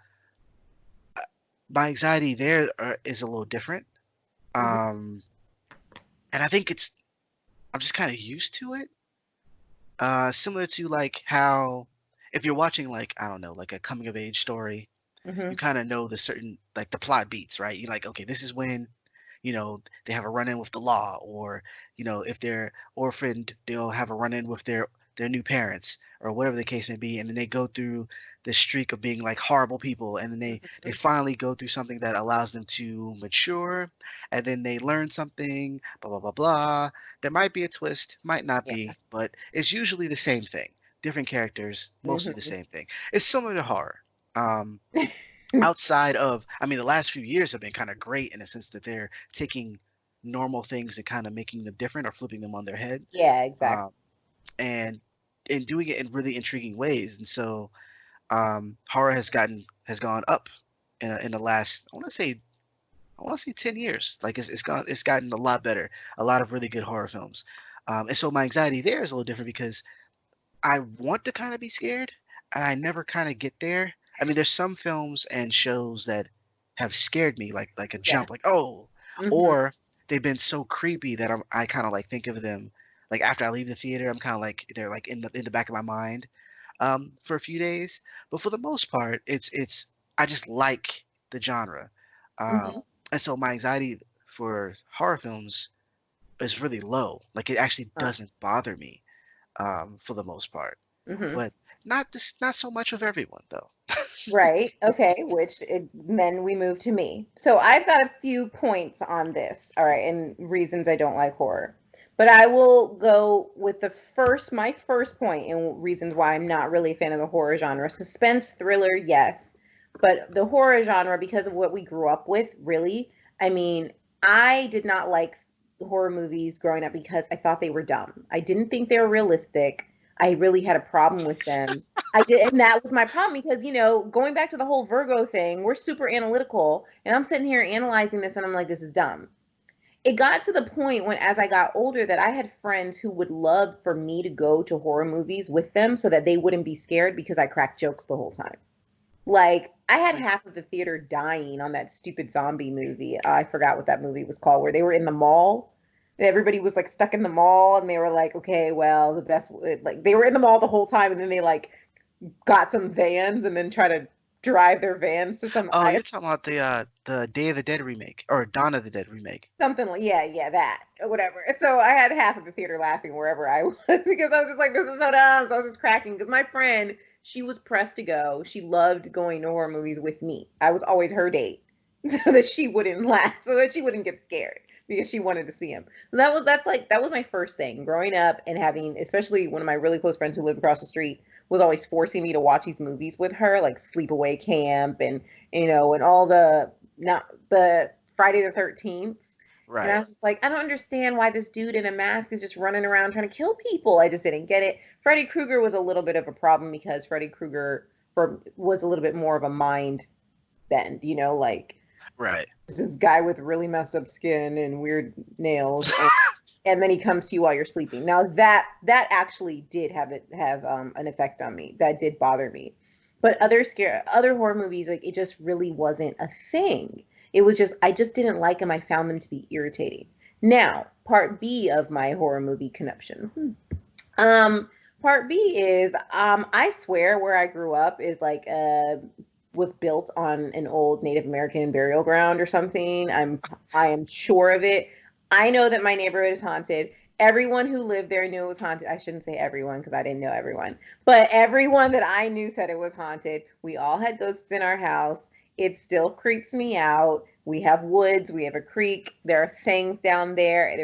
[SPEAKER 1] my anxiety there is a little different.
[SPEAKER 2] Hmm.
[SPEAKER 1] Um, and I think I'm just kind of used to it. Similar to like how if you're watching like I don't know like a coming of age story, you
[SPEAKER 2] Hmm.
[SPEAKER 1] kind of know the certain like the plot beats, right? You're like, okay, this is when they have a run-in with the law, or if they're orphaned, they'll have a run-in with their new parents, or whatever the case may be, and then they go through this streak of being like horrible people, and then they
[SPEAKER 2] Hmm.
[SPEAKER 1] finally go through something that allows them to mature, and then they learn something, blah blah blah blah. There might be a twist, might not
[SPEAKER 2] Yeah.
[SPEAKER 1] be, but it's usually the same thing. Different characters, mostly the
[SPEAKER 2] Hmm.
[SPEAKER 1] same thing. It's similar to horror. Um, Outside of I mean the last few years have been kind of great in the sense that they're taking normal things and kind of making them different or flipping them on their head,
[SPEAKER 2] Yeah, exactly.
[SPEAKER 1] um, and doing it in really intriguing ways. And so horror has gone up in the last I want to say 10 years. Like it's gotten a lot better. A lot of really good horror films. And so my anxiety there is a little different because I want to kind of be scared, and I never kind of get there. I mean, there's some films and shows that have scared me, like a
[SPEAKER 2] Yeah.
[SPEAKER 1] jump, like oh,
[SPEAKER 2] Hmm.
[SPEAKER 1] or they've been so creepy that I kind of like think of them, like after I leave the theater, I'm kind of like they're like in the back of my mind, for a few days. But for the most part, it's I just like the genre, um,
[SPEAKER 2] Hmm.
[SPEAKER 1] and so my anxiety for horror films is really low. Like it actually doesn't bother me, for the most part,
[SPEAKER 2] Hmm.
[SPEAKER 1] but not so much with everyone though.
[SPEAKER 2] Right. Okay. Then we move to me. So I've got a few points on this. All right, and reasons I don't like horror. But I will go with my first point and reasons why I'm not really a fan of the horror genre. Suspense, thriller, yes. But the horror genre, because of what we grew up with, really, I mean, I did not like horror movies growing up because I thought they were dumb. I didn't think they were realistic. I really had a problem with them. I did, and that was my problem because going back to the whole Virgo thing, we're super analytical, and I'm sitting here analyzing this, and I'm like, this is dumb. It got to the point when, as I got older, that I had friends who would love for me to go to horror movies with them so that they wouldn't be scared because I cracked jokes the whole time. Like, I had
[SPEAKER 1] See,
[SPEAKER 2] half of the theater dying on that stupid zombie movie. I forgot what that movie was called, where they were in the mall. Everybody was like stuck in the mall, and they were like, okay, well, the best, like, they were in the mall the whole time, and then they like got some vans and then try to drive their vans to some
[SPEAKER 1] oh,
[SPEAKER 2] island.
[SPEAKER 1] you're talking about the Day of the Dead remake or Dawn of the Dead remake.
[SPEAKER 2] Something like, yeah, that or whatever. And so I had half of the theater laughing wherever I was because I was just like, this is so dumb. So I was just cracking because my friend, she was pressed to go. She loved going to horror movies with me. I was always her date, so that she wouldn't laugh, so that she wouldn't get scared because she wanted to see him. So that was my first thing growing up and having, especially one of my really close friends who lived across the street was always forcing me to watch these movies with her, like Sleepaway Camp and and all the not the Friday the 13th. And I
[SPEAKER 1] Right.
[SPEAKER 2] was just like, I don't understand why this dude in a mask is just running around trying to kill people. I just didn't get it. Freddy Krueger was a little bit of a problem because Freddy Krueger was a little bit more of a mind bend, like
[SPEAKER 1] Right.
[SPEAKER 2] this guy with really messed up skin and weird nails, and then he comes to you while you're sleeping. Now that actually did have an effect on me. That did bother me. But other horror movies, like it just really wasn't a thing. It was just I just didn't like them. I found them to be irritating. Now, part B of my horror movie connection. Um, Part B is I swear where I grew up is like was built on an old Native American burial ground or something. I am sure of it. I know that my neighborhood is haunted. Everyone who lived there knew it was haunted. I shouldn't say everyone because I didn't know everyone, but everyone that I knew said it was haunted. We all had ghosts in our house. It still creeps me out. We have woods, we have a creek. There are things down there.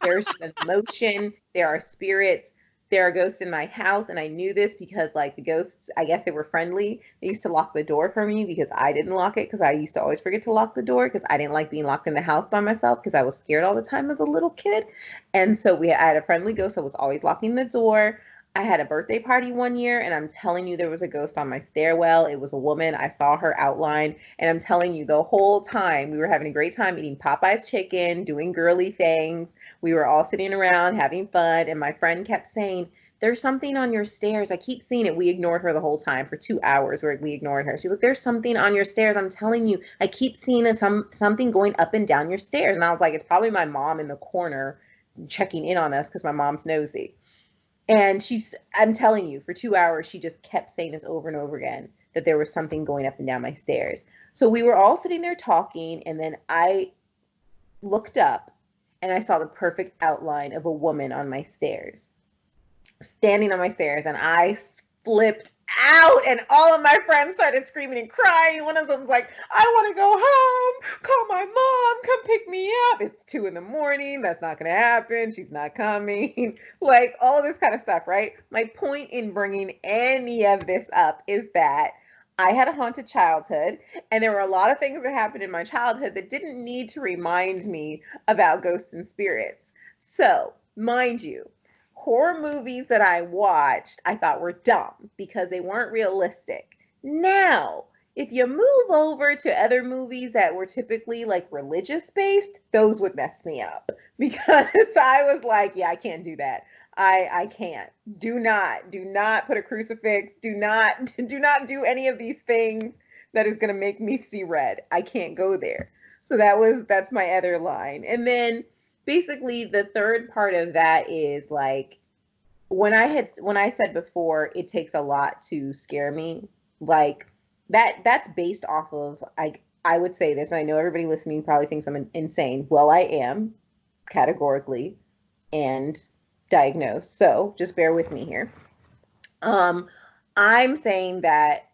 [SPEAKER 2] There's an emotion. There are spirits. There are ghosts in my house, and I knew this because like the ghosts, I guess they were friendly. They used to lock the door for me because I didn't lock it because I used to always forget to lock the door because I didn't like being locked in the house by myself because I was scared all the time as a little kid. And so I had a friendly ghost that was always locking the door. I had a birthday party one year, and I'm telling you, there was a ghost on my stairwell. It was a woman. I saw her outline, and I'm telling you, the whole time we were having a great time eating Popeye's chicken, doing girly things. We were all sitting around having fun, and my friend kept saying, "There's something on your stairs. I keep seeing it." We ignored her the whole time for 2 hours. Where we ignored her. She's like, "There's something on your stairs. I'm telling you, I keep seeing something going up and down your stairs." And I was like, "It's probably my mom in the corner checking in on us because my mom's nosy." And I'm telling you, for 2 hours, she just kept saying this over and over again that there was something going up and down my stairs. So we were all sitting there talking, and then I looked up and I saw the perfect outline of a woman on my stairs, standing on my stairs, and I flipped out, and all of my friends started screaming and crying. One of them was like, "I want to go home, call my mom, come pick me up. It's 2 in the morning. That's not going to happen. She's not coming." Like all of this kind of stuff, right? My point in bringing any of this up is that I had a haunted childhood, and there were a lot of things that happened in my childhood that didn't need to remind me about ghosts and spirits. So, mind you, horror movies that I watched I thought were dumb because they weren't realistic. Now, if you move over to other movies that were typically like religious based, those would mess me up because I was like, yeah, I can't do that. I can't. Do not put a crucifix. Do not do any of these things that is going to make me see red. I can't go there. So that's my other line. And then basically the third part of that is like when I said before it takes a lot to scare me, like that's based off of I would say this, and I know everybody listening probably thinks I'm insane. Well, I am categorically and diagnosed. So just bear with me here. Um, I'm saying that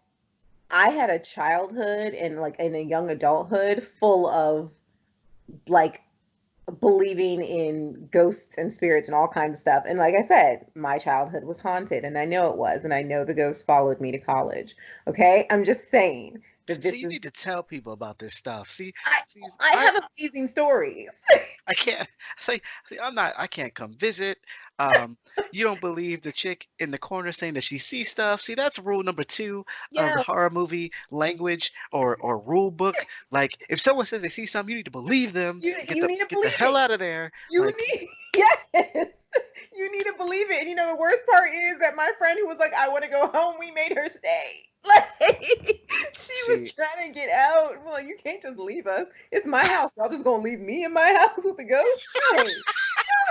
[SPEAKER 2] I had a childhood and like in a young adulthood full of like believing in ghosts and spirits and all kinds of stuff. And like I said, my childhood was haunted, and I know it was, and I know the ghost followed me to college. Okay, I'm just saying that
[SPEAKER 1] See,
[SPEAKER 2] this
[SPEAKER 1] you
[SPEAKER 2] is.
[SPEAKER 1] need to tell people about this stuff.
[SPEAKER 2] I
[SPEAKER 1] See,
[SPEAKER 2] I
[SPEAKER 1] I
[SPEAKER 2] have amazing stories.
[SPEAKER 1] I can't see, I can't come visit. Um, you don't believe the chick in the corner saying that she sees stuff. See, that's rule number two of the
[SPEAKER 2] Yeah,
[SPEAKER 1] horror movie language or rule book. Like, if someone says they see something, you need to believe them and
[SPEAKER 2] you need to
[SPEAKER 1] get the
[SPEAKER 2] believe
[SPEAKER 1] hell
[SPEAKER 2] it.
[SPEAKER 1] out of there.
[SPEAKER 2] You
[SPEAKER 1] Like,
[SPEAKER 2] need yes. You need to believe it. And you know the worst part is that my friend who was like, "I want to go home," we made her stay. Like she was
[SPEAKER 1] see,
[SPEAKER 2] trying to get out. We're like, "You can't just leave us. It's my house. Y'all just gonna leave me in my house with the ghost? No,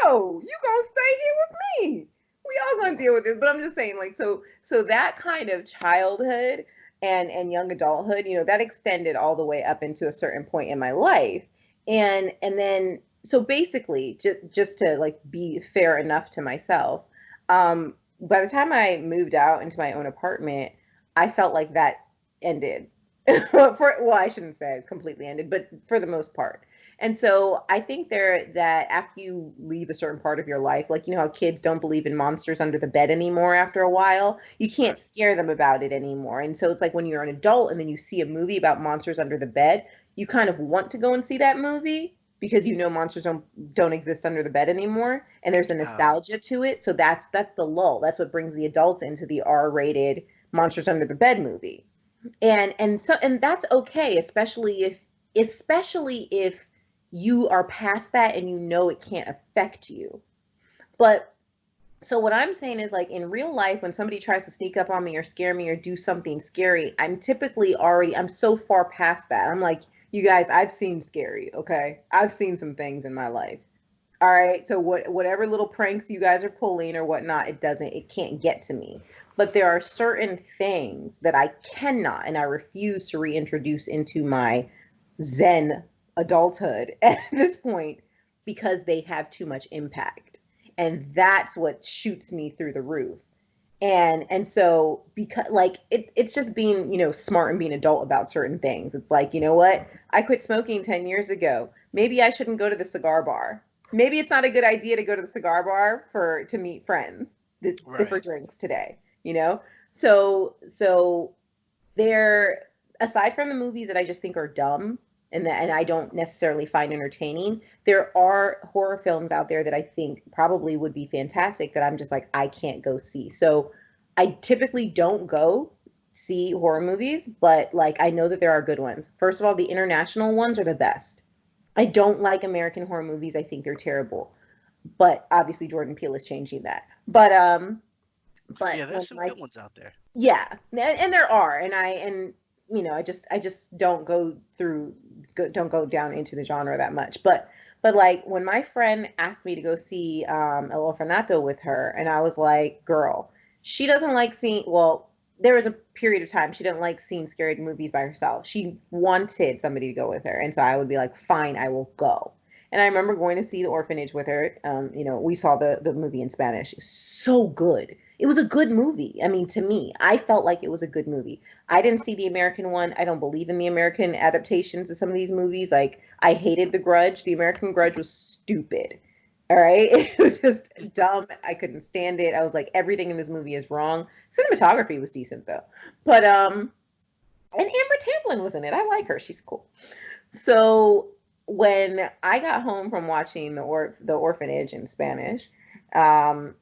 [SPEAKER 2] no. You gonna stay here with me. We all gonna
[SPEAKER 1] yeah.
[SPEAKER 2] deal with this." But I'm just saying, like, so that kind of childhood and young adulthood, that extended all the way up into a certain point in my life. And then so basically just to like be fair enough to myself, by the time I moved out into my own apartment, I felt like that ended. Well, I shouldn't say it completely ended, but for the most part. And so I think that after you leave a certain part of your life, like how kids don't believe in monsters under the bed anymore after a while, you
[SPEAKER 1] Right.
[SPEAKER 2] can't scare them about it anymore. And so it's like when you're an adult and then you see a movie about monsters under the bed, you kind of want to go and see that movie because monsters don't exist under the bed anymore, and there's a
[SPEAKER 1] Oh,
[SPEAKER 2] nostalgia to it. So that's the lull. That's what brings the adults into the R-rated monsters under the bed movie. And that's okay, especially if you are past that and it can't affect you. But So what I'm saying is like in real life, when somebody tries to sneak up on me or scare me or do something scary, I'm so far past that. I'm like, you guys, I've seen scary, okay? I've seen some things in my life. All right. So whatever little pranks you guys are pulling or whatnot, it can't get to me. But there are certain things that I cannot and I refuse to reintroduce into my Zen adulthood at this point because they have too much impact. And that's what shoots me through the roof. And so because like it's just being, smart and being adult about certain things. It's like, you know what? I quit smoking 10 years ago. Maybe I shouldn't go to the cigar bar. Maybe it's not a good idea to go to the cigar bar for to meet friends for
[SPEAKER 1] Right.
[SPEAKER 2] drinks today, you know? So they're aside from the movies that I just think are dumb and I don't necessarily find entertaining, there are horror films out there that I think probably would be fantastic that I'm just like I can't go see. So I typically don't go see horror movies, but like I know that there are good ones. First of all, the international ones are the best. I don't like American horror movies. I think they're terrible. But obviously Jordan Peele is changing that. But
[SPEAKER 1] Yeah, there's
[SPEAKER 2] when
[SPEAKER 1] some
[SPEAKER 2] my
[SPEAKER 1] good ones out there.
[SPEAKER 2] yeah, and there are, and I just don't go down into the genre that much. But like when my friend asked me to go see El Orfanato with her, and I was like, girl, she doesn't like seeing. Well, there was a period of time she didn't like seeing scary movies by herself. She wanted somebody to go with her, and so I would be like, fine, I will go. And I remember going to see The Orphanage with her. We saw the movie in Spanish. It was so good. It was a good movie. I mean, to me, I felt like it was a good movie. I didn't see the American one. I don't believe in the American adaptations of some of these movies. Like, I hated The Grudge. The American Grudge was stupid. All right. It was just dumb. I couldn't stand it. I was like, everything in this movie is wrong. Cinematography was decent though. But and Amber Tamblyn was in it. I like her. She's cool. So when I got home from watching the orphanage in Spanish, um,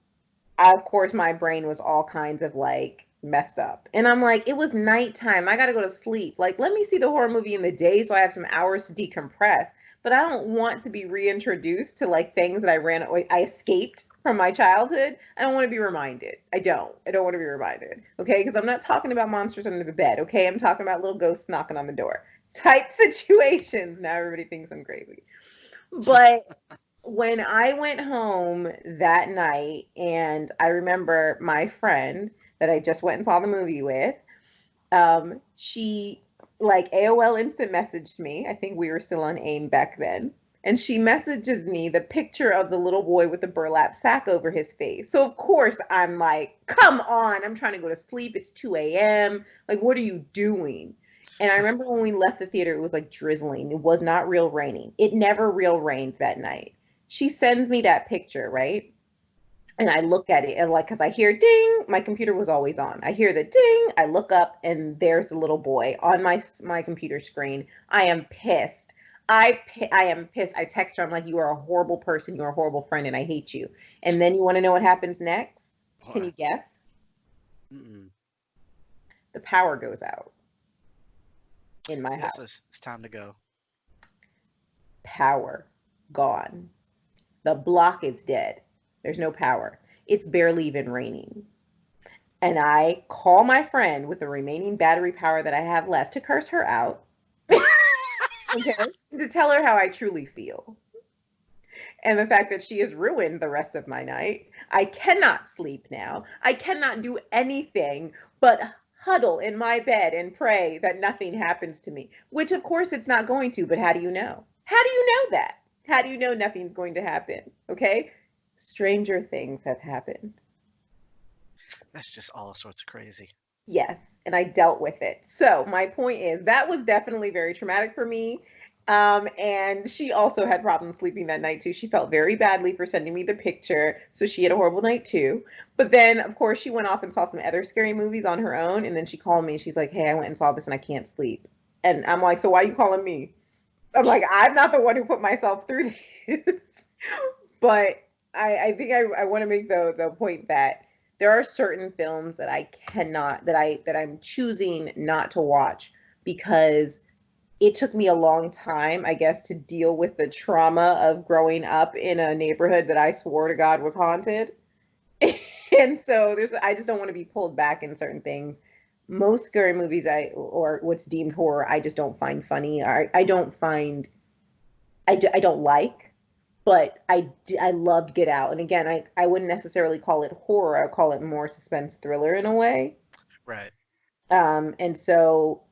[SPEAKER 2] of course my brain was all kinds of like messed up. And I'm like, it was nighttime. I gotta go to sleep. Like, let me see the horror movie in the day so I have some hours to decompress. But I don't want to be reintroduced to like things that I escaped from my childhood. I don't want to be reminded. I don't want to be reminded. Okay, because I'm not talking about monsters under the bed. Okay, I'm talking about little ghosts knocking on the door type situations. Now everybody thinks I'm crazy. But when I went home that night, and I remember my friend that I just went and saw the movie with, she like AOL instant messaged me. I think we were still on AIM back then. And she messages me the picture of the little boy with the burlap sack over his face. So, of course, I'm like, come on. I'm trying to go to sleep. It's 2 a.m. Like, what are you doing? And I remember when we left the theater, it was like drizzling. It was not real raining. It never real rained that night. She sends me that picture, right? And I look at it and like, cause I hear ding, my computer was always on. I hear the ding, I look up and there's the little boy on my computer screen. I am pissed. I am pissed. I text her. I'm like, you are a horrible person. You're a horrible friend, and I hate you. And then you want to know what happens next? Can you
[SPEAKER 1] What?
[SPEAKER 2] guess?
[SPEAKER 1] Mm-mm.
[SPEAKER 2] The power goes out in my
[SPEAKER 1] Yeah,
[SPEAKER 2] house.
[SPEAKER 1] so it's time to go.
[SPEAKER 2] Power gone. The block is dead. There's no power. It's barely even raining. And I call my friend with the remaining battery power that I have left to curse her out, okay, to tell her how I truly feel and the fact that she has ruined the rest of my night. I cannot sleep now. I cannot do anything but huddle in my bed and pray that nothing happens to me, which of course it's not going to, but how do you know? How do you know that? How do you know nothing's going to happen? Okay? Stranger things have happened.
[SPEAKER 1] That's just all sorts of crazy.
[SPEAKER 2] Yes, and I dealt with it. So my point is that was definitely very traumatic for me. And she also had problems sleeping that night too. She felt very badly for sending me the picture, so she had a horrible night too. But then, of course, she went off and saw some other scary movies on her own, and then she called me. She's like, "Hey, I went and saw this, and I can't sleep." And I'm like, "So why are you calling me?" I'm like, "I'm not the one who put myself through this." But I think I want to make the point that there are certain films that I cannot that I'm choosing not to watch because it took me a long time, I guess, to deal with the trauma of growing up in a neighborhood that I swore to God was haunted. And so I just don't want to be pulled back in certain things. Most scary movies or what's deemed horror, I just don't find funny. I don't find, I don't like, but I loved Get Out. And again, I wouldn't necessarily call it horror. I call it more suspense thriller in a way.
[SPEAKER 1] Right.
[SPEAKER 2] And so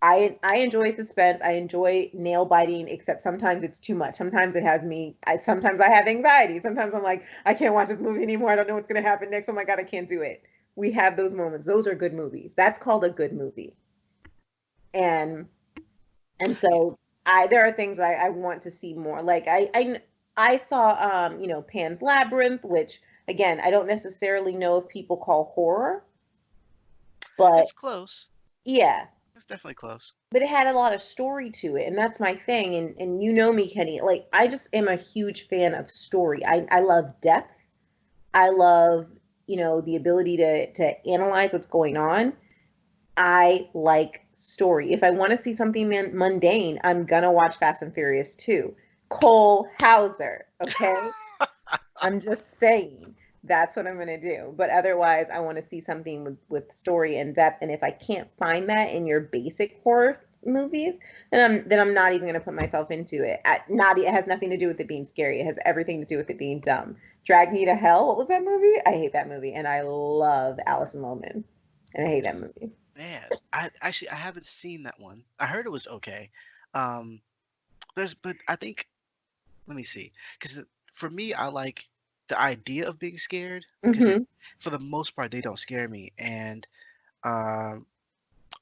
[SPEAKER 2] I enjoy suspense. I enjoy nail biting, except sometimes it's too much. Sometimes it has me. Sometimes I have anxiety. Sometimes I'm like, I can't watch this movie anymore. I don't know what's gonna happen next. Oh my god, I can't do it. We have those moments. Those are good movies. That's called a good movie. And
[SPEAKER 1] Yeah.
[SPEAKER 2] so there are things I want to see more. Like I saw Pan's Labyrinth, which again I don't necessarily know if people call horror, but
[SPEAKER 1] It's close.
[SPEAKER 2] yeah,
[SPEAKER 1] It's definitely close.
[SPEAKER 2] but it had a lot of story to it, and that's my thing. And you know me, Kenny, like I just am a huge fan of story. I love depth. I love, the ability to analyze what's going on. I like story. If I want to see something mundane, I'm gonna watch Fast and Furious 2. Cole Hauser, okay? I'm just saying that's what I'm gonna do. But otherwise, I want to see something with story and depth. And if I can't find that in your basic horror movies, then I'm not even gonna put myself into it. It has nothing to do with it being scary. It has everything to do with it being dumb. Drag Me to Hell. What was that movie? I hate that movie, and I love Alison Lohman, and I hate that movie.
[SPEAKER 1] Man, I haven't seen that one. I heard it was okay. Um, but I think let me see, because for me, I like the idea of being scared, because
[SPEAKER 2] Mm-hmm.
[SPEAKER 1] for the most part, they don't scare me, and um,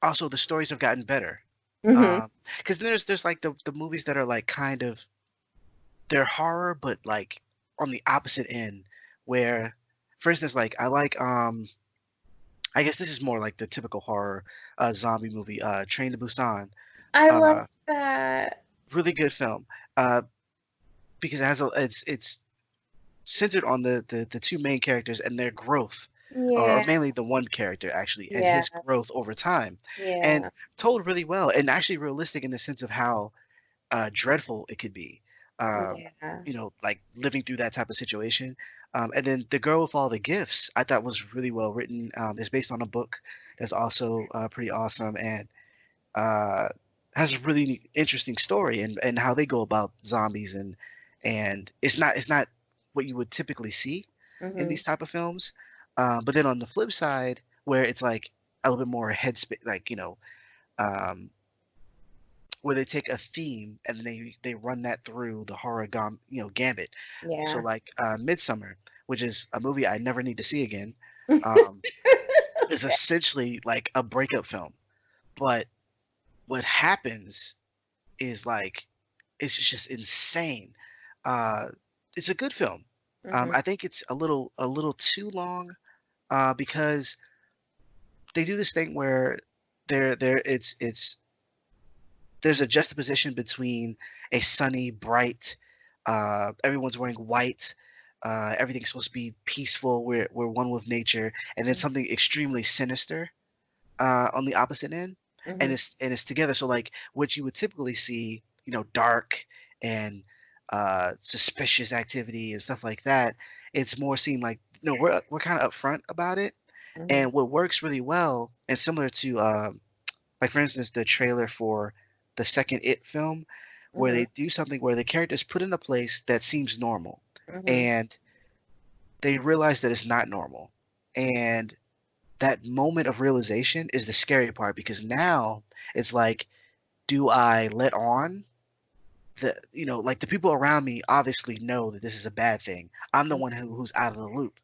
[SPEAKER 1] also the stories have gotten better.
[SPEAKER 2] Mm-hmm.
[SPEAKER 1] Because there's like the movies that are like kind of they're horror, but like on the opposite end, where, for instance, like I like I guess this is more like the typical horror zombie movie, Train to Busan.
[SPEAKER 2] I love
[SPEAKER 1] Uh,
[SPEAKER 2] that.
[SPEAKER 1] really good film. Uh, because it has it's centered on the two main characters and their growth, or
[SPEAKER 2] Yeah.
[SPEAKER 1] mainly the one character actually, and
[SPEAKER 2] Yeah.
[SPEAKER 1] his growth over time, and
[SPEAKER 2] Yeah.
[SPEAKER 1] told really well and actually realistic in the sense of how dreadful it could be. Um,
[SPEAKER 2] Yeah.
[SPEAKER 1] like living through that type of situation. And then The Girl with All the Gifts, I thought was really well written. It's based on a book that's also pretty awesome and uh, has a really interesting story and how they go about zombies and it's not what you would typically see in
[SPEAKER 2] Mm-hmm.
[SPEAKER 1] these type of films. But then on the flip side, where it's like a little bit more headspace, like um, where they take a theme and then they run that through the gambit. So
[SPEAKER 2] Yeah.
[SPEAKER 1] like Midsummer, which is a movie I never need to see again, um, is essentially like a breakup film. But what happens is like it's just insane. Uh, it's a good film.
[SPEAKER 2] Mm-hmm.
[SPEAKER 1] I think it's a little too long because they do this thing where it's there's a juxtaposition between a sunny, bright, everyone's wearing white, everything's supposed to be peaceful, we're one with nature, and then something extremely sinister on the opposite end, and
[SPEAKER 2] Mm-hmm.
[SPEAKER 1] it's together. So like what you would typically see, dark and suspicious activity and stuff like that. It's more seen like no, we're kind of upfront about it,
[SPEAKER 2] Mm-hmm.
[SPEAKER 1] and what works really well and similar to like for instance the trailer for the second It film, where
[SPEAKER 2] Mm-hmm.
[SPEAKER 1] they do something where the characters put in a place that seems normal,
[SPEAKER 2] Mm-hmm.
[SPEAKER 1] and they realize that it's not normal, and that moment of realization is the scary part because now it's like, do I let on like the people around me obviously know that this is a bad thing. I'm the one who's out of the loop.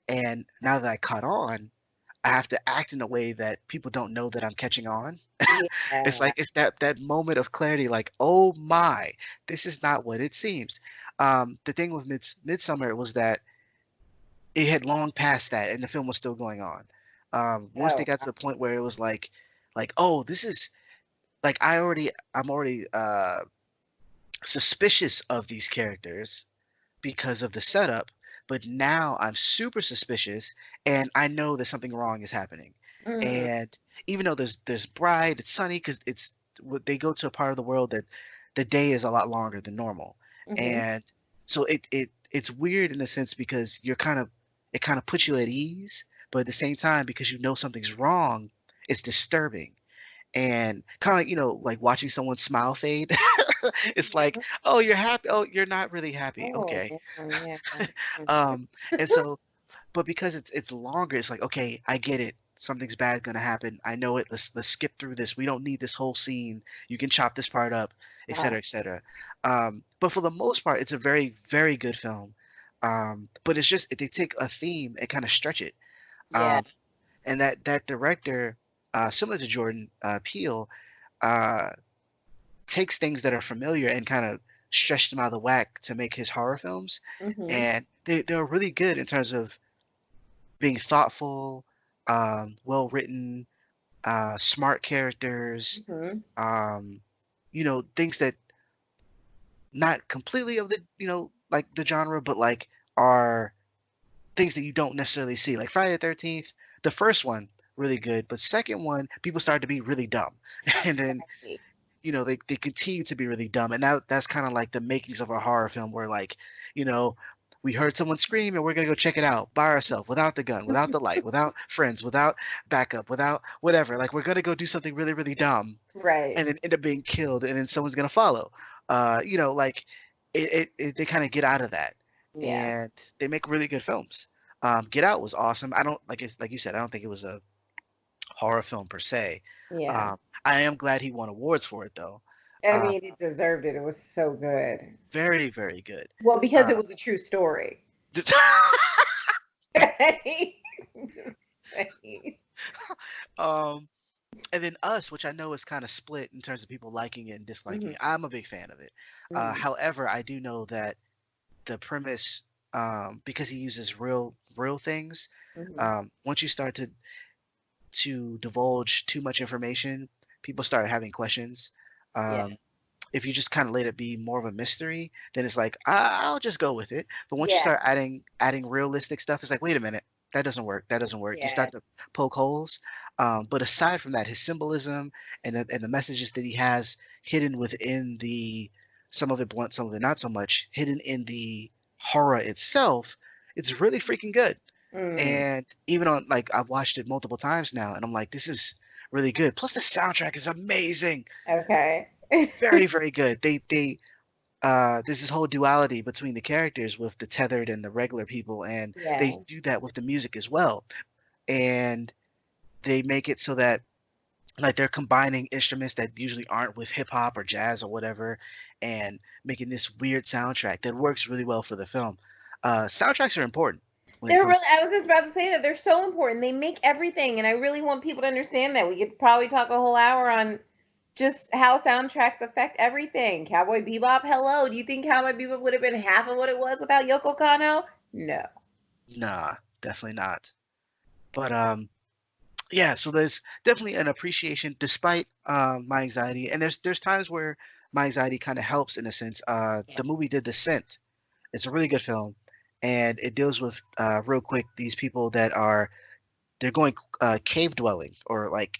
[SPEAKER 1] And now that I caught on, I have to act in a way that people don't know that I'm catching on. It's
[SPEAKER 2] Yeah.
[SPEAKER 1] like it's that moment of clarity, like, oh my, this is not what it seems. The thing with Midsummer was that it had long passed that, and the film was still going on. Once they
[SPEAKER 2] Oh.
[SPEAKER 1] got to the point where it was like, oh, this is like I'm already suspicious of these characters because of the setup, but now I'm super suspicious, and I know that something wrong is happening.
[SPEAKER 2] Mm-hmm.
[SPEAKER 1] And even though there's bright, it's sunny because they go to a part of the world that the day is a lot longer than normal,
[SPEAKER 2] Mm-hmm.
[SPEAKER 1] and so it's weird in a sense because you're kind of it kind of puts you at ease, but at the same time, because you know something's wrong, it's disturbing. And kind of like, like watching someone smile fade. It's like,
[SPEAKER 2] Mhm.
[SPEAKER 1] oh, you're happy. Oh, you're not really happy.
[SPEAKER 2] Oh,
[SPEAKER 1] Okay.
[SPEAKER 2] yeah. Mhm.
[SPEAKER 1] Um, and so, but because it's longer, it's like, okay, I get it. Something's bad gonna happen. I know it. Let's skip through this. We don't need this whole scene. You can chop this part up, et
[SPEAKER 2] Ah,
[SPEAKER 1] cetera, et cetera. But for the most part, it's a very, very good film. But it's just they take a theme and kind of stretch it.
[SPEAKER 2] yeah.
[SPEAKER 1] Um, and that director, similar to Jordan Peele, uh, takes things that are familiar and kind of stretch them out of the whack to make his horror films.
[SPEAKER 2] Mhm.
[SPEAKER 1] And they're really good in terms of being thoughtful, well written, smart characters,
[SPEAKER 2] Mhm.
[SPEAKER 1] um, things that not completely of the, like the genre, but like are things that you don't necessarily see. Like Friday the 13th, the first one, really good, but second one, people started to be really dumb. And then
[SPEAKER 2] Right.
[SPEAKER 1] they continue to be really dumb, and that's kind of like the makings of a horror film, where like, you know, we heard someone scream and we're gonna go check it out by ourselves, without the gun, without the light, without friends, without backup, without whatever. Like we're gonna go do something really really dumb,
[SPEAKER 2] Right.
[SPEAKER 1] and then end up being killed, and then someone's gonna follow. Like they kind of get out of that,
[SPEAKER 2] Yeah.
[SPEAKER 1] and they make really good films. Get Out was awesome. I don't like it's like you said. I don't think it was a horror film per se.
[SPEAKER 2] Yeah.
[SPEAKER 1] Um, I am glad he won awards for it though.
[SPEAKER 2] I
[SPEAKER 1] Uh,
[SPEAKER 2] mean, it deserved it. It was so good.
[SPEAKER 1] Very, very good.
[SPEAKER 2] Well, because
[SPEAKER 1] Uh,
[SPEAKER 2] it was a true story. Right? Right.
[SPEAKER 1] um, and then Us, which I know is kind of split in terms of people liking it and disliking
[SPEAKER 2] Mhm.
[SPEAKER 1] it. I'm a big fan of it.
[SPEAKER 2] Mhm.
[SPEAKER 1] However, I do know that the premise, because he uses real things,
[SPEAKER 2] Mhm.
[SPEAKER 1] once you start to divulge too much information, people start having questions.
[SPEAKER 2] Yeah.
[SPEAKER 1] Um, if you just kind of let it be more of a mystery, then it's like I'll just go with it. But once you
[SPEAKER 2] Yeah.
[SPEAKER 1] start adding realistic stuff, it's like, wait a minute, that doesn't work. That doesn't work. You
[SPEAKER 2] Yeah.
[SPEAKER 1] start to poke holes. But aside from that, his symbolism and the messages that he has hidden within the, some of it blunt, some of it not so much, hidden in the horror itself, it's really freaking good.
[SPEAKER 2] Mm.
[SPEAKER 1] And even on, like, I've watched it multiple times now, and I'm like, this is really good. Plus the soundtrack is amazing.
[SPEAKER 2] Okay.
[SPEAKER 1] Very, very good. There's this whole duality between the characters with the tethered and the regular people, and they
[SPEAKER 2] Yeah.
[SPEAKER 1] do that with the music as well. And they make it so that, like, they're combining instruments that usually aren't with hip hop or jazz or whatever, and making this weird soundtrack that works really well for the film. Soundtracks are important when it
[SPEAKER 2] They're
[SPEAKER 1] comes
[SPEAKER 2] really,
[SPEAKER 1] to,
[SPEAKER 2] I was just about to say that they're so important. They make everything, and I really want people to understand that. We could probably talk a whole hour on just how soundtracks affect everything. Cowboy Bebop, hello. Do you think Cowboy Bebop would have been half of what it was without Yoko Kanno? No.
[SPEAKER 1] nah, definitely not. But yeah, so there's definitely an appreciation despite my anxiety, and there's times where my anxiety kind of helps in a sense.
[SPEAKER 2] Yeah.
[SPEAKER 1] The movie The Descent, it's a really good film, and it deals with, real quick, these people that are, they're going cave dwelling, or like,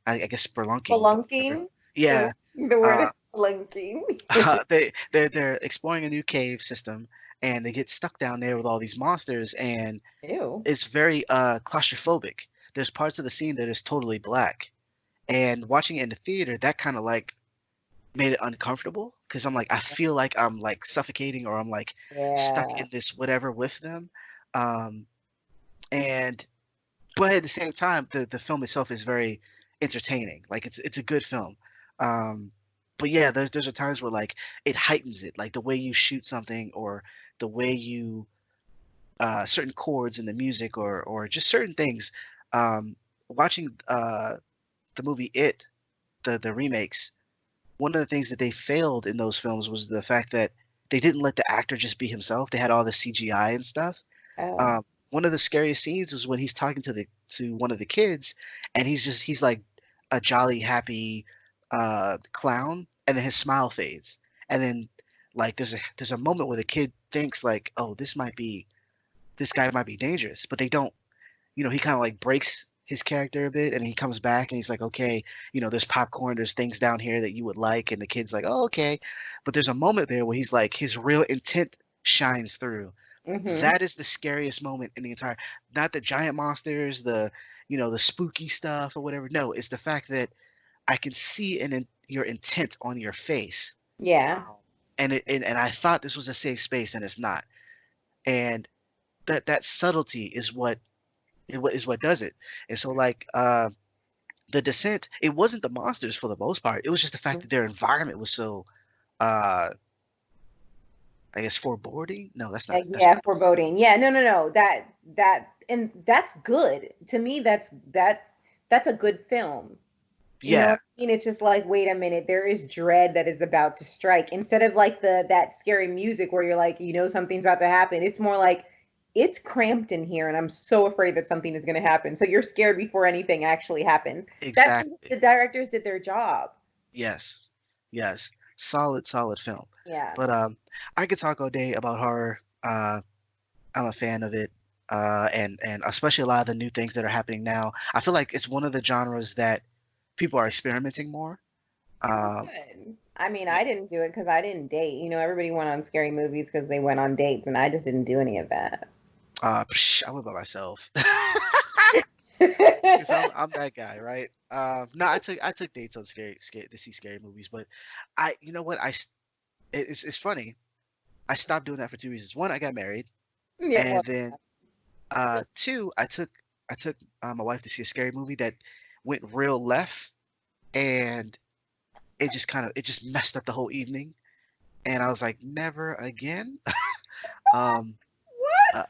[SPEAKER 1] I guess spelunking or whatever.
[SPEAKER 2] Spelunking.
[SPEAKER 1] Yeah,
[SPEAKER 2] The word
[SPEAKER 1] uh,
[SPEAKER 2] is spelunking.
[SPEAKER 1] they're exploring a new cave system, and they get stuck down there with all these monsters, and
[SPEAKER 2] Ew.
[SPEAKER 1] it's very claustrophobic. There's parts of the scene that is totally black, and watching it in the theater, that kind of like made it uncomfortable, because I'm like, I feel like I'm like suffocating, or I'm like stuck
[SPEAKER 2] Yeah.
[SPEAKER 1] in this whatever with them. Um, and but at the same time, the film itself is very entertaining. Like it's a good film. Um, but yeah, there's are times where like it heightens it, like the way you shoot something, or the way you, certain chords in the music, or just certain things. Watching the movie It, the remakes, one of the things that they failed in those films was the fact that they didn't let the actor just be himself. They had all the CGI and stuff.
[SPEAKER 2] Oh.
[SPEAKER 1] Um, One of the scariest scenes was when he's talking to one of the kids, and he's like a jolly, happy clown, and then his smile fades, and then like there's a moment where the kid thinks like, oh, this guy might be dangerous, but they don't. He kind of like breaks his character a bit, and he comes back and he's like, okay, there's popcorn, there's things down here that you would like, and the kid's like, oh, okay. But there's a moment there where he's like, his real intent shines through,
[SPEAKER 2] Mhm.
[SPEAKER 1] That is the scariest moment in the entire. Not the giant monsters, the the spooky stuff or whatever. No, it's the fact that I can see your intent on your face,
[SPEAKER 2] Yeah.
[SPEAKER 1] and I thought this was a safe space, and it's not. And that subtlety is what does it. And so like the descent, it wasn't the monsters for the most part. It was just the fact that their environment was so uh I guess foreboding. No, that's
[SPEAKER 2] Yeah,
[SPEAKER 1] not the word.
[SPEAKER 2] foreboding. Yeah, no, no, no. And that's good. To me, that's a good film. You know
[SPEAKER 1] Yeah,
[SPEAKER 2] what I mean? It's just like, wait a minute, there is dread that is about to strike. Instead of like the that scary music where you're like, something's about to happen. It's more like it's cramped in here and I'm so afraid that something is going to happen. So you're scared before anything actually happens. That's
[SPEAKER 1] exactly.
[SPEAKER 2] the directors did their job.
[SPEAKER 1] Yes. Yes. Solid film.
[SPEAKER 2] Yeah.
[SPEAKER 1] But I could talk all day about horror. I'm a fan of it. And especially a lot of the new things that are happening now. I feel like it's one of the genres that people are experimenting more.
[SPEAKER 2] Well,
[SPEAKER 1] Um,
[SPEAKER 2] good. I mean,
[SPEAKER 1] y-
[SPEAKER 2] I didn't do it because I didn't date. Everybody went on scary movies because they went on dates, and I just didn't do any of that.
[SPEAKER 1] I went by myself. Because I'm that guy, right? No, I took dates on scary to see scary movies, but you know what it's funny. I stopped doing that for two reasons. One, I got married,
[SPEAKER 2] Yeah, well,
[SPEAKER 1] and then two, I took my wife to see a scary movie that went real left, and it just messed up the whole evening. And I was like, never again. Um, uh,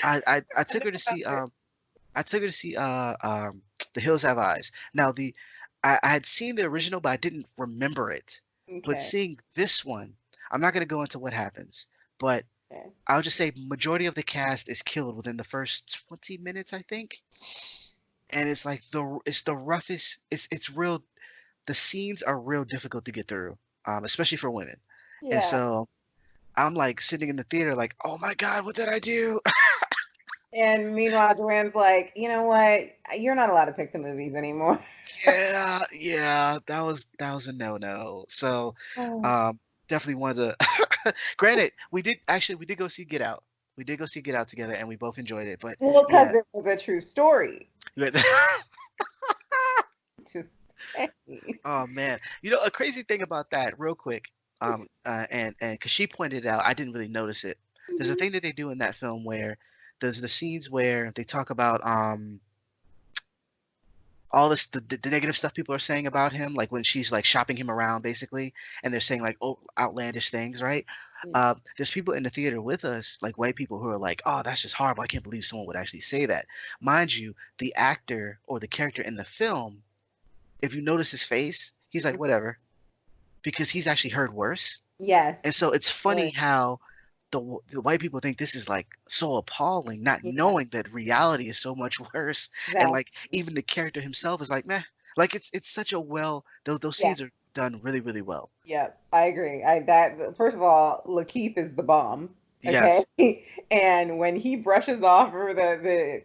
[SPEAKER 1] I took her to see I took her to see The Hills Have Eyes. Now I had seen the original, but I didn't remember it. But
[SPEAKER 2] okay.
[SPEAKER 1] seeing this one, I'm not gonna go into what happens, but
[SPEAKER 2] Okay.
[SPEAKER 1] I'll just say majority of the cast is killed within the first 20 minutes, I think. And it's like it's the roughest. It's real. The scenes are real difficult to get through, especially for women. And
[SPEAKER 2] Yeah.
[SPEAKER 1] so I'm like sitting in the theater, like, oh my god, what did I do?
[SPEAKER 2] And meanwhile, Joanne's like, you know what? You're not allowed to pick the movies anymore.
[SPEAKER 1] Yeah, yeah, that was a no-no. So,
[SPEAKER 2] Oh.
[SPEAKER 1] um, definitely wanted to. Granted, we did go see Get Out. We did go see Get Out together, and we both enjoyed it. But
[SPEAKER 2] Well, because
[SPEAKER 1] yeah,
[SPEAKER 2] it was a true story.
[SPEAKER 1] you had-
[SPEAKER 2] Just saying.
[SPEAKER 1] oh man, a crazy thing about that, real quick, and because she pointed it out, I didn't really notice it. There's a
[SPEAKER 2] Mhm.
[SPEAKER 1] thing that they do in that film where there's the scenes where they talk about all this the negative stuff people are saying about him, like when she's like shopping him around basically, and they're saying like oh outlandish things, right? There's people in the theater with us, like white people, who are like, "Oh, that's just horrible. I can't believe someone would actually say that." Mind you, the actor or the character in the film, if you notice his face, he's like, "Whatever," because he's actually heard worse.
[SPEAKER 2] Yes.
[SPEAKER 1] And so it's funny
[SPEAKER 2] Good.
[SPEAKER 1] how the white people think this is like so appalling, not
[SPEAKER 2] Yeah.
[SPEAKER 1] knowing that reality is so much worse. And
[SPEAKER 2] Exactly.
[SPEAKER 1] like even the character himself is like, meh. Like it's such a those
[SPEAKER 2] Yeah.
[SPEAKER 1] scenes are done really, really well.
[SPEAKER 2] Yep, I agree. I that First of all, Lakeith is the bomb. Okay,
[SPEAKER 1] Yes.
[SPEAKER 2] and when he brushes off, or I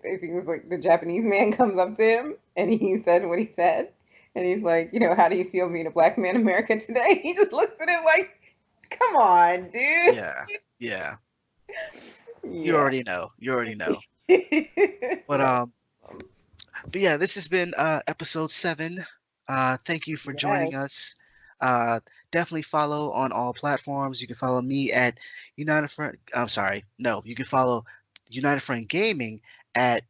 [SPEAKER 2] think it was like the Japanese man comes up to him and he said what he said, and he's like, how do you feel being a black man in America today? He just looks at him like, come on, dude.
[SPEAKER 1] Yeah. Yeah. You
[SPEAKER 2] Yeah.
[SPEAKER 1] already know. You already know. But
[SPEAKER 2] No.
[SPEAKER 1] yeah, this has been episode 7. Thank you for
[SPEAKER 2] Yes.
[SPEAKER 1] joining us. Uh, definitely follow on all platforms. You can follow me at United Front. I'm sorry, no, you can follow United Front Gaming at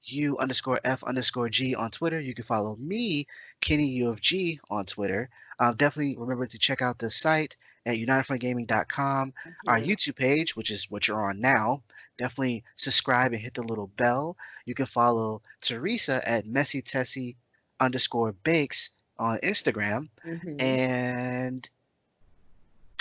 [SPEAKER 1] U_F_G on Twitter. You can follow me, Kenny U of G, on Twitter. Definitely remember to check out the site at UnitedFrontGaming.com. Our
[SPEAKER 2] Mhm.
[SPEAKER 1] YouTube page, which is what you're on now. Definitely subscribe and hit the little bell. You can follow Teresa at MessyTessie_bakes on Instagram.
[SPEAKER 2] Mhm.
[SPEAKER 1] And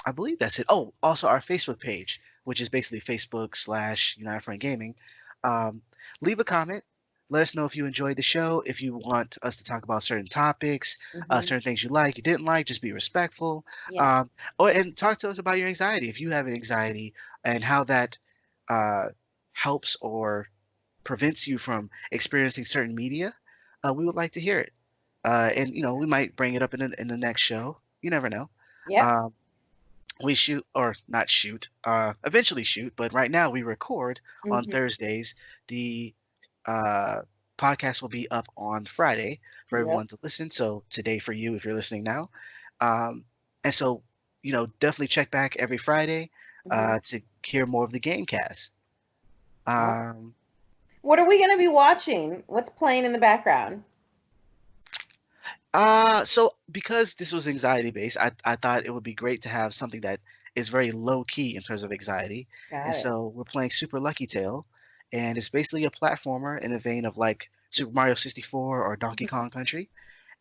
[SPEAKER 1] I believe that's it. Oh, also our Facebook page, which is basically Facebook/United Front Gaming. Um, leave a comment. Let us know if you enjoyed the show. If you want us to talk about certain topics,
[SPEAKER 2] Mhm.
[SPEAKER 1] certain things you like, you didn't like, just be respectful.
[SPEAKER 2] Yeah.
[SPEAKER 1] Um, and talk to us about your anxiety. If you have an anxiety and how that uh, helps or prevents you from experiencing certain media, we would like to hear it. And we might bring it up in the next show. You never know.
[SPEAKER 2] Yep.
[SPEAKER 1] Um, we shoot or not shoot, eventually shoot, but right now we record on
[SPEAKER 2] Mm-hmm.
[SPEAKER 1] Thursdays. The uh, podcast will be up on Friday for
[SPEAKER 2] Yep.
[SPEAKER 1] everyone to listen. So today for you, if you're listening now, um, and so definitely check back every Friday
[SPEAKER 2] Mm-hmm.
[SPEAKER 1] to hear more of the Gamecast.
[SPEAKER 2] All right.
[SPEAKER 1] Um,
[SPEAKER 2] What are we going to be watching? What's playing in the background?
[SPEAKER 1] so because this was anxiety based, I thought it would be great to have something that is very low key in terms of anxiety. And
[SPEAKER 2] Got it.
[SPEAKER 1] so we're playing Super Lucky Tail, and it's basically a platformer in the vein of like Super Mario 64 or Donkey Kong Country.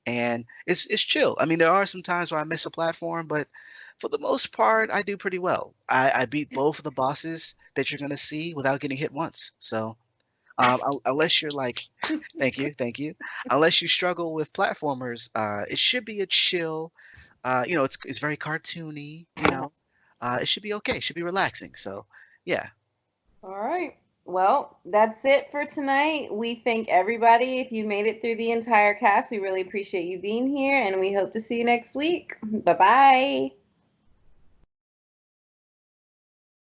[SPEAKER 1] And it's chill. I mean, there are some times where I miss a platform, but for the most part, I do pretty well. I beat both of the bosses that you're gonna see without getting hit once. So unless you're like, thank you, thank you. Unless you struggle with platformers, it should be a chill. It's very cartoony. It should be okay. It should be relaxing. So, yeah.
[SPEAKER 2] All right. Well, that's it for tonight. We thank everybody. If you made it through the entire cast, we really appreciate you being here, and we hope to see you next week. Bye bye.